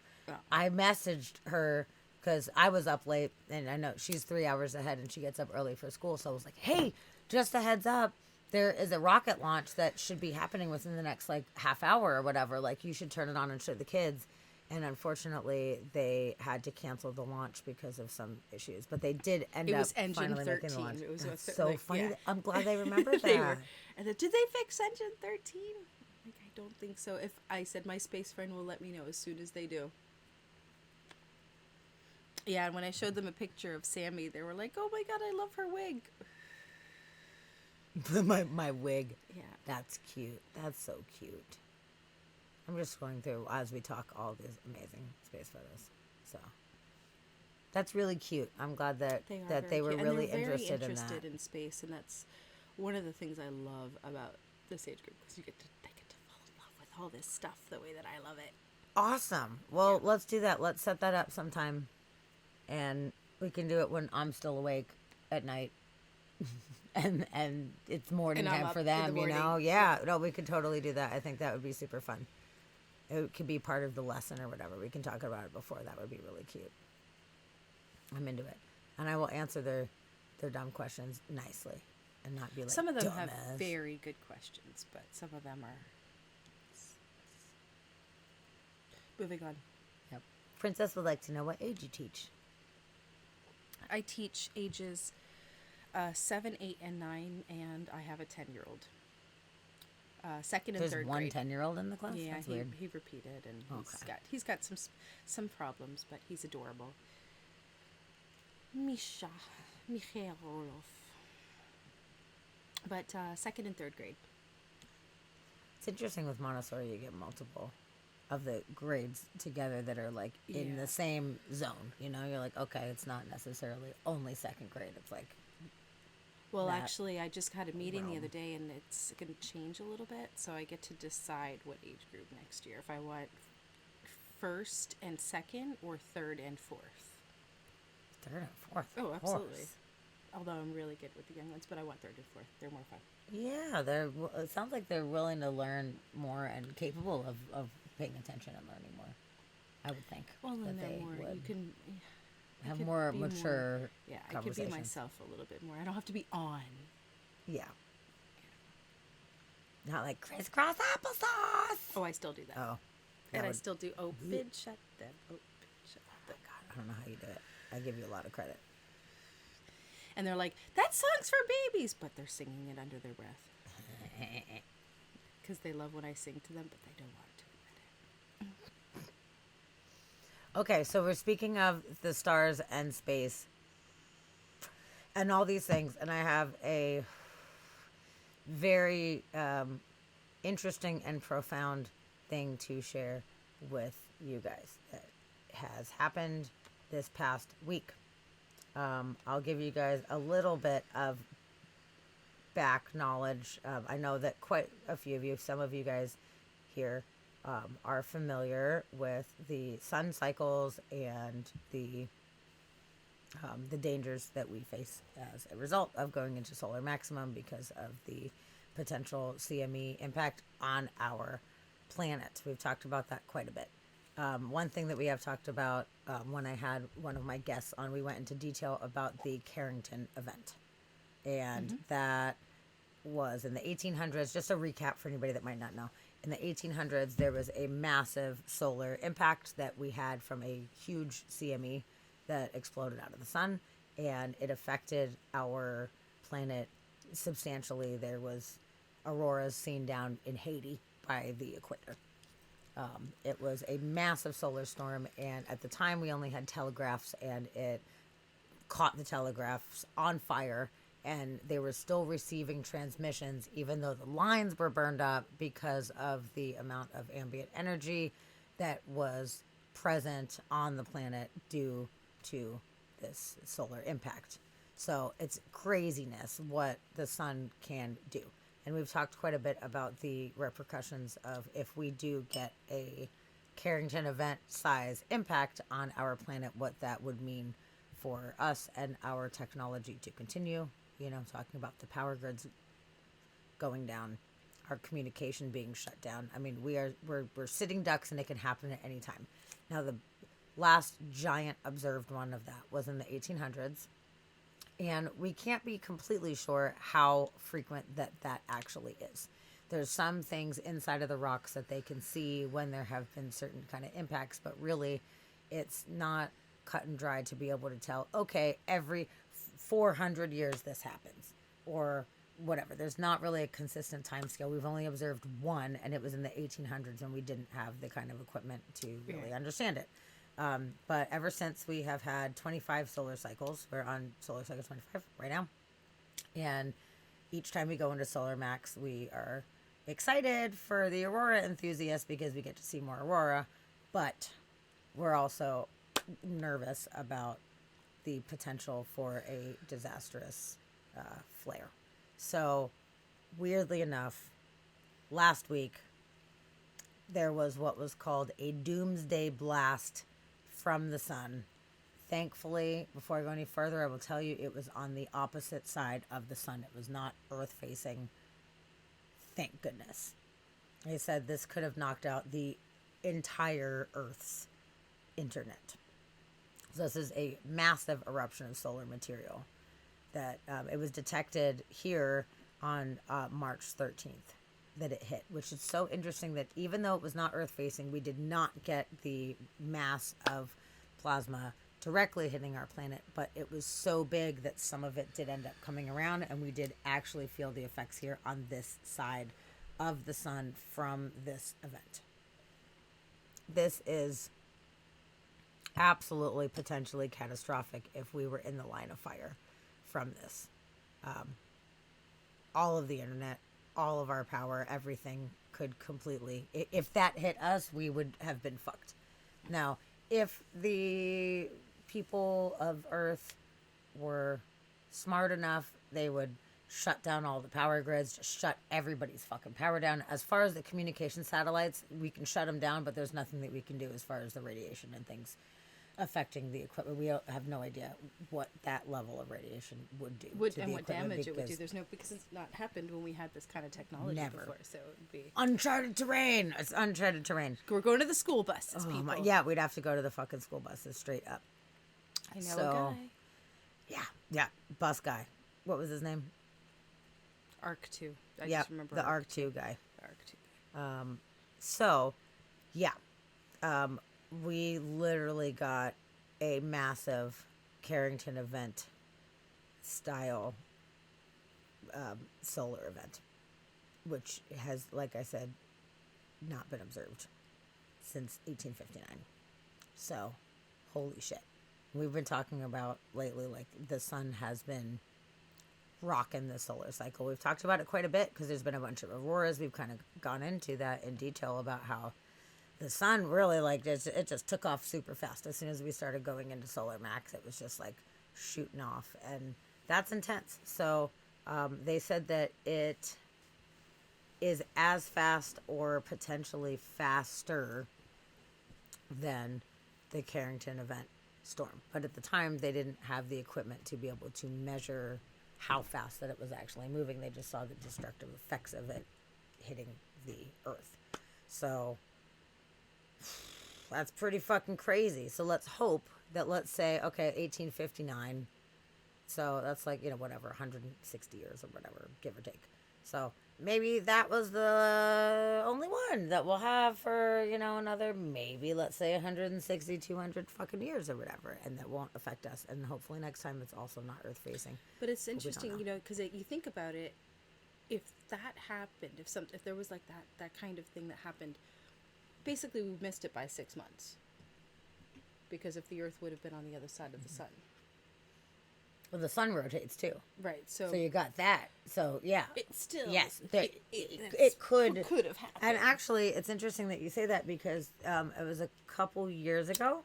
I messaged her because I was up late, and I know she's 3 hours ahead, and she gets up early for school. So I was like, hey, just a heads up, there is a rocket launch that should be happening within the next, half hour or whatever. You should turn it on and show the kids. And unfortunately, they had to cancel the launch because of some issues. But they did end up finally making the launch. It was so funny. Yeah. I'm glad they remembered They that. were. And then, did they fix engine 13? I don't think so. If I said my space friend will let me know as soon as they do. Yeah, and when I showed them a picture of Sammy, they were like, "Oh my god, I love her wig." my wig. Yeah. That's cute. That's so cute. I'm just going through, as we talk, all these amazing space photos. So that's really cute. I'm glad that they were really interested in that. Interested in space, and that's one of the things I love about this age group, because they get to fall in love with all this stuff the way that I love it. Awesome. Well, let's do that. Let's set that up sometime, and we can do it when I'm still awake at night. and it's morning time for them, Yeah, no, we could totally do that. I think that would be super fun. It could be part of the lesson or whatever. We can talk about it before. That would be really cute. I'm into it. And I will answer their dumb questions nicely and not be like, some of them dumbass. have very good questions, but some of them are. Moving on. Yep. Princess would like to know what age you teach. I teach ages 7, 8, and 9, and I have a 10-year-old. Second and There's third one grade. 10-year-old in the class? Yeah, That's weird. he repeated, and Okay. he's got some problems, but he's adorable. Mikhailov. But second and third grade. It's interesting with Montessori, you get multiple of the grades together that are like in the same zone. You know, you're like, okay, it's not necessarily only second grade. It's like, well, that actually, I just had a meeting the realm. other day, and it's going to change a little bit, so I get to decide what age group next year. If I want first and second, or third and fourth. Third and fourth. Oh, of absolutely. course. Although I'm really good with the young ones, but I want third and fourth. They're more fun. Yeah, it sounds like they're willing to learn more and capable of paying attention and learning more. I would think. Well, then that they're they more. would You can have could more be mature Yeah, I could be conversations. myself a little bit more. I don't have to be on. Yeah. Not like crisscross applesauce. Oh, I still do that. Oh. And that I would- still do open, shut them, open, shut them. God, I don't know how you do it. I give you a lot of credit. And they're like, that song's for babies, but they're singing it under their breath. Because they love when I sing to them, but they don't want to admit it. Okay, so we're speaking of the stars and space and all these things, and I have a very interesting and profound thing to share with you guys that has happened this past week. I'll give you guys a little bit of back knowledge. I know that quite a few of you, some of you guys here, are familiar with the sun cycles and the dangers that we face as a result of going into solar maximum because of the potential CME impact on our planet. We've talked about that quite a bit. One thing that we have talked about when I had one of my guests on, we went into detail about the Carrington event. And that was in the 1800s. Just a recap for anybody that might not know. In the 1800s, there was a massive solar impact that we had from a huge CME that exploded out of the sun, and it affected our planet substantially. There was auroras seen down in Haiti by the equator. It was a massive solar storm, and at the time we only had telegraphs, and it caught the telegraphs on fire, and they were still receiving transmissions even though the lines were burned up because of the amount of ambient energy that was present on the planet due to this solar impact. So it's craziness what the sun can do. And we've talked quite a bit about the repercussions of if we do get a Carrington event size impact on our planet, what that would mean for us and our technology to continue. You know, talking about the power grids going down, our communication being shut down. I mean, we're sitting ducks, and it can happen at any time. Now, the last giant observed one of that was in the 1800s. And we can't be completely sure how frequent that actually is. There's some things inside of the rocks that they can see when there have been certain kind of impacts, but really it's not cut and dry to be able to tell, okay, every 400 years this happens or whatever. There's not really a consistent time scale. We've only observed one, and it was in the 1800s, and we didn't have the kind of equipment to really understand it. But ever since we have had 25 solar cycles, we're on solar cycle 25 right now. And each time we go into solar max, we are excited for the aurora enthusiasts because we get to see more aurora. But we're also nervous about the potential for a disastrous flare. So weirdly enough, last week, there was what was called a doomsday blast from the sun. Thankfully, before I go any further, I will tell you it was on the opposite side of the sun. It was not Earth facing. Thank goodness. They said this could have knocked out the entire Earth's internet. So this is a massive eruption of solar material. that it was detected here on March 13th that it hit, which is so interesting that even though it was not Earth facing, we did not get the mass of plasma directly hitting our planet, but it was so big that some of it did end up coming around, and we did actually feel the effects here on this side of the sun from this event. This is absolutely potentially catastrophic if we were in the line of fire from this. All of the internet, all of our power, everything could completely, if that hit us, we would have been fucked. Now, if the people of Earth were smart enough, they would shut down all the power grids, just shut everybody's fucking power down. As far as the communication satellites, we can shut them down, but there's nothing that we can do as far as the radiation and things affecting the equipment. We have no idea what that level of radiation would do to and the what equipment damage it would do. There's no, because it's not happened when we had this kind of technology Never. before, so it would be uncharted terrain. It's uncharted terrain. We're going to the school buses, people. Yeah, we'd have to go to the fucking school buses straight up. I know a guy. Yeah, bus guy. What was his name? Arc 2. I Yeah, just remember the Arc 2 guy. Arc 2 guy. So, yeah. We literally got a massive Carrington event style solar event, which has, like I said, not been observed since 1859. So, holy shit. We've been talking about lately, like, the sun has been rocking the solar cycle. We've talked about it quite a bit because there's been a bunch of auroras. We've kind of gone into that in detail about how the sun really, like, it just took off super fast. As soon as we started going into solar max, it was just like shooting off, and that's intense. So they said that it is as fast or potentially faster than the Carrington event storm, but at the time they didn't have the equipment to be able to measure how fast that it was actually moving. They just saw the destructive effects of it hitting the Earth. So that's pretty fucking crazy. So let's hope that, let's say, okay, 1859. So that's like, whatever, 160 years or whatever, give or take. So maybe that was the only one that we'll have for, another, maybe, let's say 160, 200 fucking years or whatever. And that won't affect us. And hopefully next time it's also not Earth facing. But it's interesting, because you think about it, if that happened, if there was like that kind of thing that happened, basically we missed it by 6 months, because if the Earth would have been on the other side of the sun. Well, the sun rotates too. Right. So you got that. So yeah. It still. Yes. It could have happened. And actually, it's interesting that you say that, because it was a couple years ago.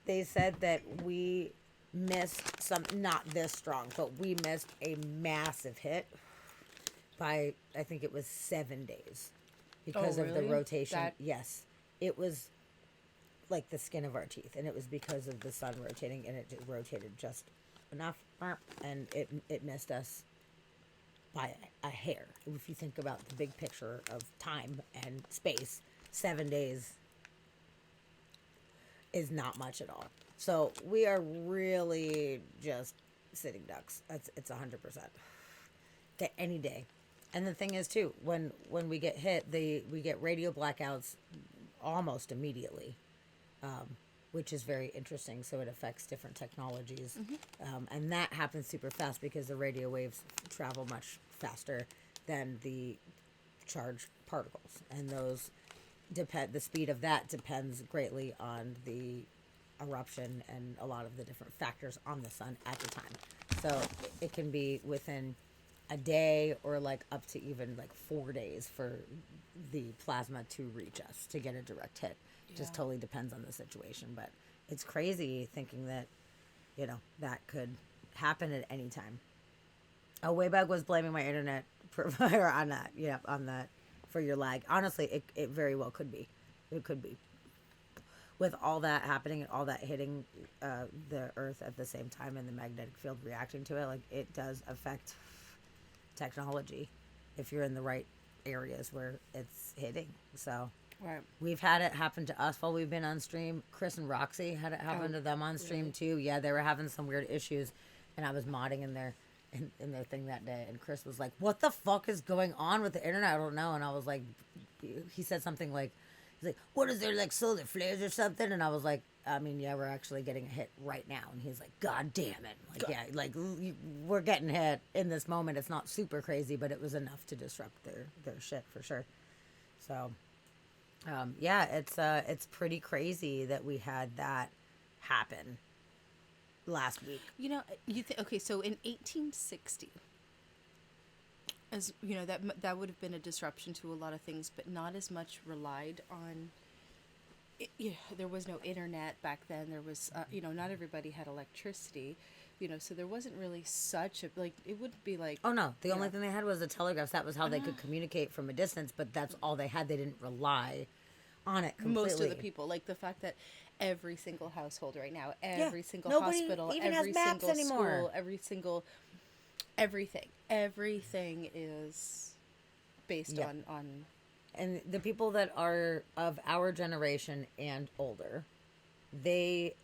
They said that we missed not this strong, but we missed a massive hit by, I think it was 7 days. Because of the rotation. Yes. It was like the skin of our teeth, and it was because of the sun rotating, and it rotated just enough, and it missed us by a hair. If you think about the big picture of time and space, 7 days is not much at all. So we are really just sitting ducks. It's 100%. Any day. And the thing is too, when we get hit, we get radio blackouts almost immediately, which is very interesting. So it affects different technologies, and that happens super fast because the radio waves travel much faster than the charged particles, and those the speed of that depends greatly on the eruption and a lot of the different factors on the sun at the time. So it can be within a day or like up to even like 4 days for the plasma to reach us to get a direct hit. It just totally depends on the situation, but it's crazy thinking that that could happen at any time. Waybug was blaming my internet provider on that, on that for your lag. Honestly, it very well could be. It could be. With all that happening and all that hitting the Earth at the same time and the magnetic field reacting to it, like, it does affect technology if you're in the right areas where it's hitting. So Right. We've had it happen to us while we've been on stream. Chris and Roxy had it happen to them on stream too. Yeah, they were having some weird issues, and I was modding in their thing that day, and Chris was like, "What the fuck is going on with the internet? I don't know." And I was like, he said something like, he's like, "What is there, like solar flares or something?" And I was like, "I mean, yeah, we're actually getting hit right now." And he's like, "God damn it!" Like, God. yeah, like we're getting hit in this moment. It's not super crazy, but it was enough to disrupt their shit for sure. So, yeah, it's pretty crazy that we had that happen last week. You know, okay, so in 1860, as you know, that would have been a disruption to a lot of things, but not as much relied on. There was no internet back then. There was, not everybody had electricity, so there wasn't really such a, like, it wouldn't be like. Oh no, the only thing they had was the telegraphs. That was how they could communicate from a distance, but that's all they had. They didn't rely on it completely. Most of the people, like the fact that every single household right now, every single nobody hospital, even every has maps single anymore. school, everything is based on. And the people that are of our generation and older, they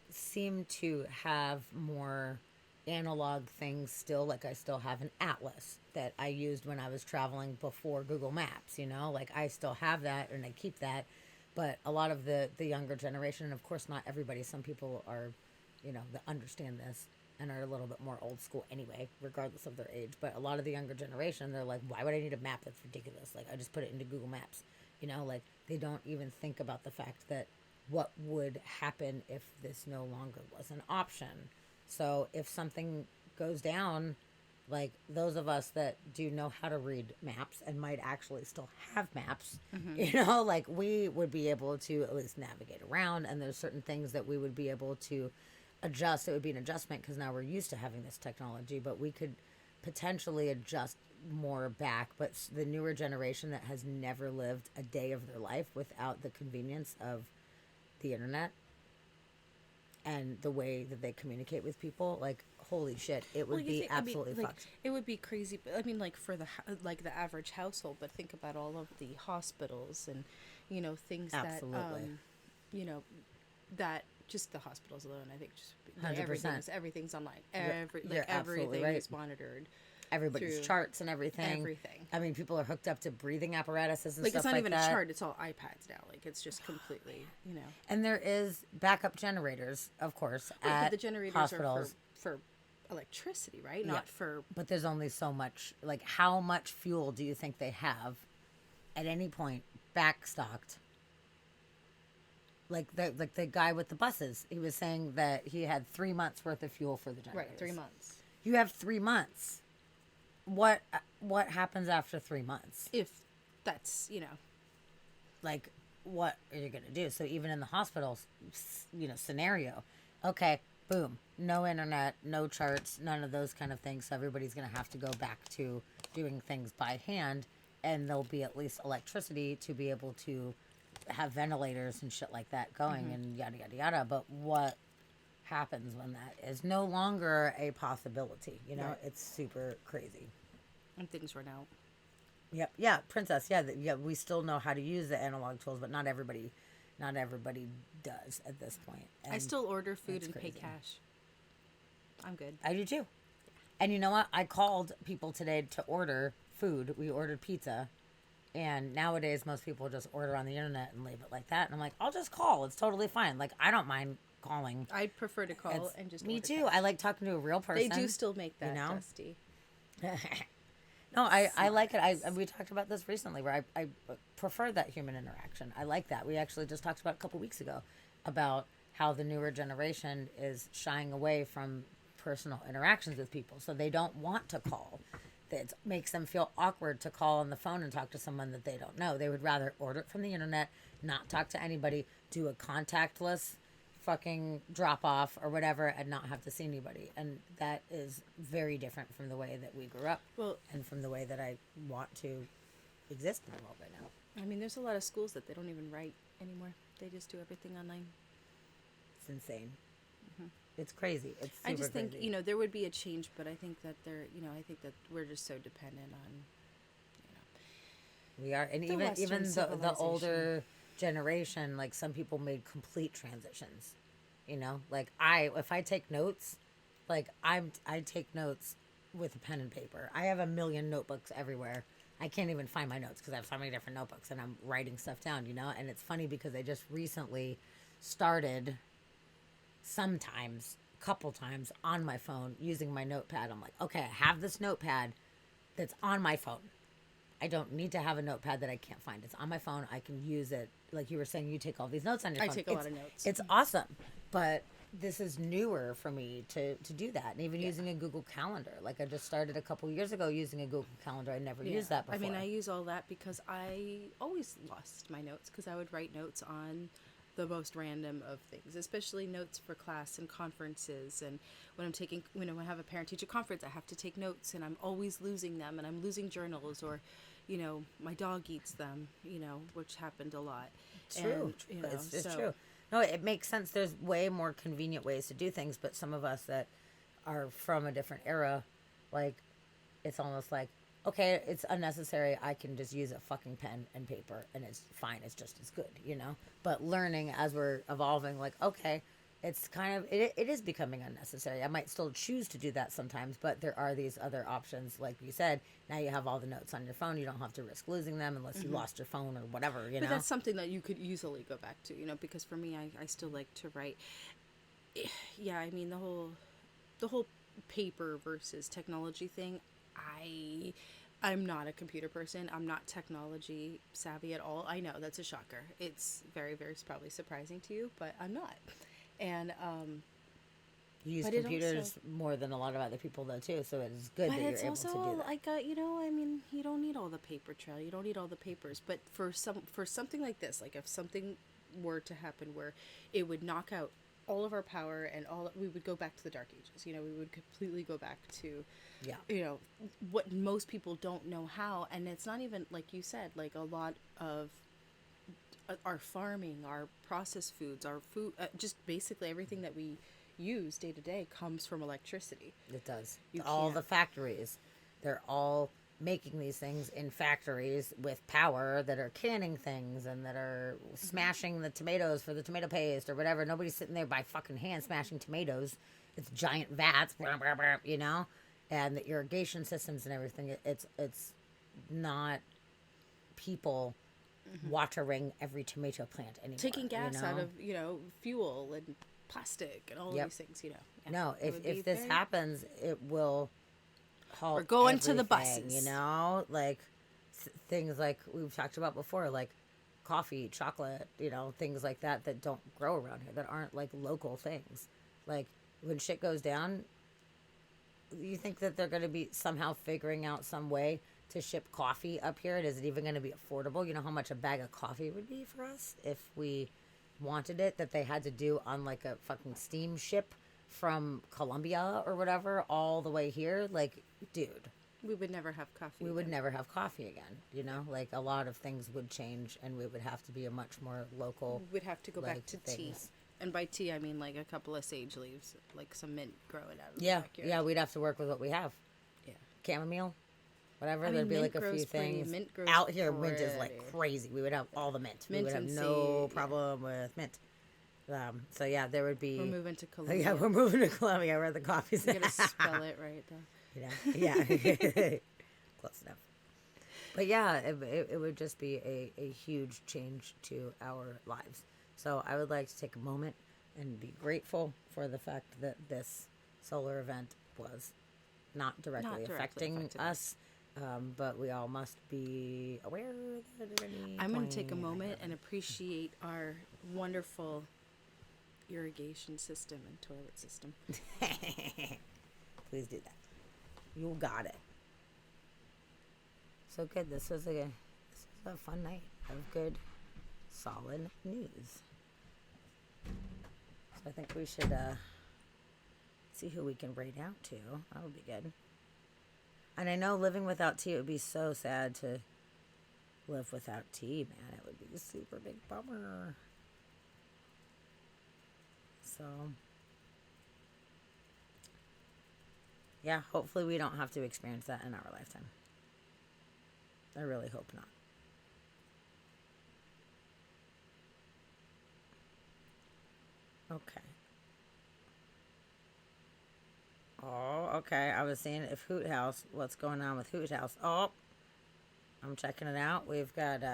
seem to have more analog things still. Like, I still have an atlas that I used when I was traveling before Google Maps, like I still have that and I keep that. But a lot of the younger generation, and of course not everybody, some people are, that understand this and are a little bit more old school anyway, regardless of their age. But a lot of the younger generation, they're like, why would I need a map? That's ridiculous. Like, I just put it into Google Maps. Like, they don't even think about the fact that what would happen if this no longer was an option. So if something goes down, like those of us that do know how to read maps and might actually still have maps, like we would be able to at least navigate around. And there's certain things that we would be able to adjust. It would be an adjustment because now we're used to having this technology, but we could potentially adjust more back. But the newer generation that has never lived a day of their life without the convenience of the internet and the way that they communicate with people, like, holy shit, it would be absolutely fucked. It would be crazy. But I mean, like, for the average household, but think about all of the hospitals and things absolutely. that that just the hospitals alone, I think, just 100%. everything's online. You're Everything right. is monitored. Everybody's charts and everything. I mean, people are hooked up to breathing apparatuses and stuff like that. It's not even a chart; it's all iPads now. Like, it's just completely, And there is backup generators, of course, at but the generators hospitals. are for electricity, right? Not for. But there's only so much. Like, how much fuel do you think they have at any point backstocked? Like the guy with the buses, he was saying that he had 3 months worth of fuel for the generators. Right, 3 months. You have 3 months. What happens after 3 months? If that's, like, what are you going to do? So even in the hospital, scenario, okay, boom, no internet, no charts, none of those kind of things. So everybody's going to have to go back to doing things by hand, and there'll be at least electricity to be able to have ventilators and shit like that going and yada, yada, yada. But what happens when that is no longer a possibility? Right. It's super crazy. And things run out. Yep. Yeah, Princess. Yeah, we still know how to use the analog tools, but not everybody does at this point. And I still order food and crazy. pay cash. I'm good. I do too. And you know what? I called people today to order food. We ordered pizza. And nowadays, most people just order on the internet and leave it like that. And I'm like, I'll just call. It's totally fine. Like, I don't mind calling. I'd prefer to call and just Me order too. cash. I like talking to a real person. They do still make that, Dusty. No, I like it. We talked about this recently where I prefer that human interaction. I like that. We actually just talked about a couple weeks ago about how the newer generation is shying away from personal interactions with people. So they don't want to call. It makes them feel awkward to call on the phone and talk to someone that they don't know. They would rather order it from the internet, not talk to anybody, do a contactless fucking drop off or whatever, and not have to see anybody. And that is very different from the way that we grew up, and from the way that I want to exist in the world right now. I mean, there's a lot of schools that they don't even write anymore. They just do everything online. It's insane. It's crazy. It's super I just think crazy. there would be a change, but I think that I think that we're just so dependent on We are, and even the older generation, like some people made complete transitions. You know, like if I take notes, like I take notes with a pen and paper. I have a million notebooks everywhere. I can't even find my notes because I have so many different notebooks, and I'm writing stuff down. You know, and it's funny because I just recently started sometimes, a couple times on my phone using my notepad. I'm like, okay, I have this notepad that's on my phone. I don't need to have a notepad that I can't find. It's on my phone. I can use it. Like you were saying, you take all these notes on your phone. I take a lot of notes. It's awesome. But this is newer for me to do that. And even using a Google Calendar. Like I just started a couple years ago using a Google Calendar. I never used that before. I mean, I use all that because I always lost my notes because I would write notes on the most random of things, especially notes for class and conferences. And when I have a parent-teacher conference, I have to take notes, and I'm always losing them, and I'm losing journals, or, you know, my dog eats them, you know, which happened a lot. True. And, you know, it's true. No, it makes sense. There's way more convenient ways to do things, but some of us that are from a different era, like, it's almost like, okay, it's unnecessary. I can just use a fucking pen and paper, and it's fine. It's just as good, you know? But learning as we're evolving, like, okay, it's kind of, it is becoming unnecessary. I might still choose to do that sometimes, but there are these other options. Like you said, now you have all the notes on your phone. You don't have to risk losing them unless you lost your phone or whatever, you know? But that's something that you could easily go back to, you know, because for me, I still like to write. Yeah, I mean, the whole paper versus technology thing, I'm not a computer person. I'm not technology savvy at all. I know that's a shocker. It's very, very probably surprising to you, but I'm not. And you use computers more than a lot of other people though too, so it's good that you're able to do that. Like you know, I mean, you don't need all the paper trail. You don't need all the papers, but for something like this, like if something were to happen where it would knock out all of our power and we would go back to the dark ages. You know, we would completely go back to you know, what most people don't know how. And it's not even like you said, like a lot of our farming, our processed foods, our food, just basically everything that we use day to day comes from electricity. It does. All the factories, they're all making these things in factories with power that are canning things and that are smashing the tomatoes for the tomato paste or whatever. Nobody's sitting there by fucking hand smashing tomatoes. It's giant vats, you know, and the irrigation systems and everything. It's not people watering every tomato plant anymore. Taking gas you know? out of, you know, fuel and plastic and all of these things, you know. Yeah, no, if this happens, it will halt. Or go into the buses. You know, like things like we've talked about before, like coffee, chocolate, you know, things like that don't grow around here, that aren't like local things. Like when shit goes down, you think that they're going to be somehow figuring out some way to ship coffee up here? Is it even going to be affordable? You know how much a bag of coffee would be for us if we wanted it, that they had to do on like a fucking steamship from Colombia or whatever all the way here? Like, dude, we would never have coffee. We would never have coffee again. You know, like a lot of things would change, and we would have to be a much more local. We'd have to go back to things. tea, and by tea I mean like a couple of sage leaves, like some mint growing out of the backyard. Yeah, we'd have to work with what we have. Yeah, chamomile, whatever. I mean, there'd be like a few things. Mint grows out here. Mint is like crazy. We would have all the mint. We would have no problem with mint. So yeah, there would be. We're moving to Colombia. Yeah, we're moving to Colombia where the coffee's. You're gonna spell it right though. Yeah. Close enough. But yeah, it would just be a huge change to our lives. So I would like to take a moment and be grateful for the fact that this solar event was not directly affecting us. But we all must be aware that at any I'm going point to take a moment and appreciate our wonderful irrigation system and toilet system. Please do that. You got it. So good. This was a fun night of good, solid news. So I think we should see who we can rate out to. That would be good. And I know living without tea, it would be so sad to live without tea, man. It would be a super big bummer. So, yeah, hopefully we don't have to experience that in our lifetime. I really hope not. Okay. Oh, okay. I was seeing if Hoot House, what's going on with Hoot House. Oh, I'm checking it out. We've got, They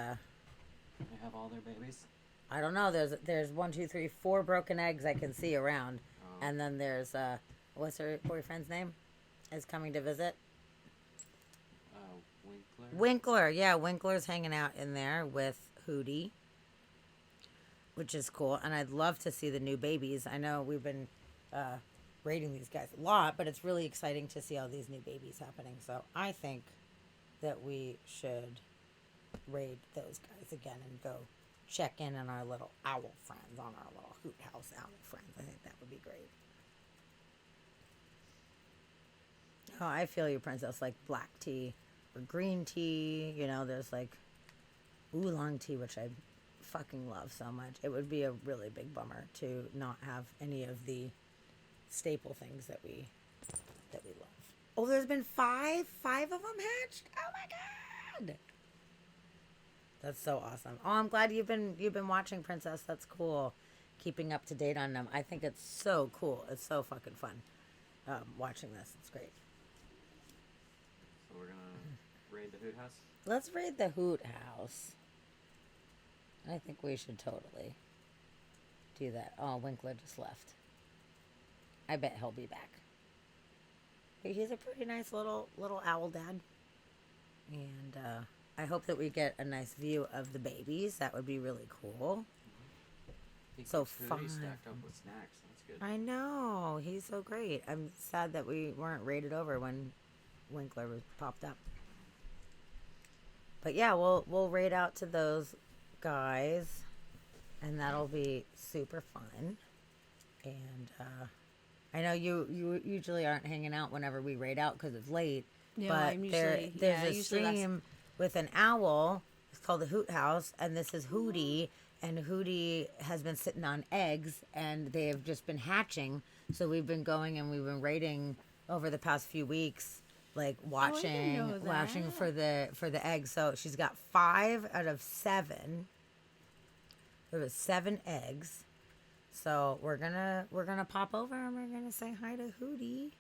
have all their babies? I don't know. There's 1, 2, 3, 4 broken eggs I can see around. Oh. And then there's, what's her boyfriend's name? Is coming to visit. Winkler? Winkler. Yeah, Winkler's hanging out in there with Hootie, which is cool. And I'd love to see the new babies. I know we've been rating these guys a lot, but it's really exciting to see all these new babies happening. So I think that we should raid those guys again and go check in on our little owl friends, on our little Hoot House owl friends. I think that would be great. Oh, I feel you, Princess. Like black tea or green tea. You know, there's like oolong tea, which I fucking love so much. It would be a really big bummer to not have any of the staple things that we love. Oh, there's been five of them hatched. Oh my god, that's so awesome. Oh, I'm glad you've been watching, Princess. That's cool. Keeping up to date on them. I think it's so cool. It's so fucking fun watching this. It's great. So we're gonna raid the Hoot House? Let's raid the Hoot House. I think we should totally do that. Oh, Winkler just left. I bet he'll be back. But he's a pretty nice little owl dad. And I hope that we get a nice view of the babies. That would be really cool. He So keeps Hootie fun. stacked up with snacks. That's good. I know. He's so great. I'm sad that we weren't raided over when Winkler was popped up. But yeah, we'll raid out to those guys. And that'll be super fun. And I know you usually aren't hanging out whenever we raid out because it's late. No, but I'm usually, there's a usually that's- stream with an owl. It's called the Hoot House, and this is Hootie. And Hootie has been sitting on eggs, and they have just been hatching. So we've been going and we've been raiding over the past few weeks, like watching for the eggs. So she's got 5 out of 7. There was 7 eggs. So we're gonna pop over and we're gonna say hi to Hootie.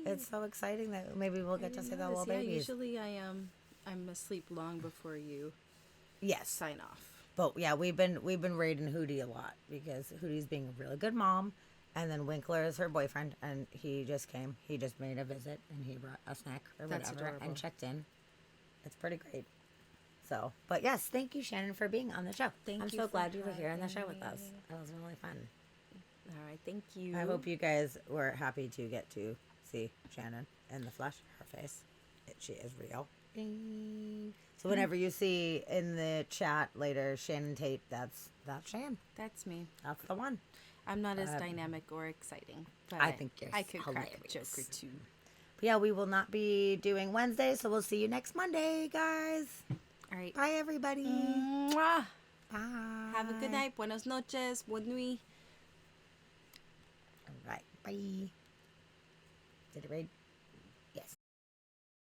It's so exciting that maybe we'll get to see the little babies. Usually I'm asleep long before you sign off. But yeah, we've been raiding Hootie a lot because Hootie's being a really good mom, and then Winkler is her boyfriend, and he just came. He just made a visit and he brought a snack or That's whatever adorable. and checked in. It's pretty great. So, but yes, thank you, Shannon, for being on the show. I'm you so for glad you were here on the show having with us. me. That was really fun. All right, thank you. I hope you guys were happy to get to see Shannon in the flesh, her face. She is real. Ding. So whenever you see in the chat later Shannon Tate, that's Shan. That's me. That's the one. I'm not as dynamic or exciting, but I think you're I could crack a hilarious. joke or two. But yeah, we will not be doing Wednesday, so we'll see you next Monday, guys. All right. Bye, everybody. Mwah. Bye. Have a good night. Buenas noches. Bonne nuit. All right. Bye. Did it raid?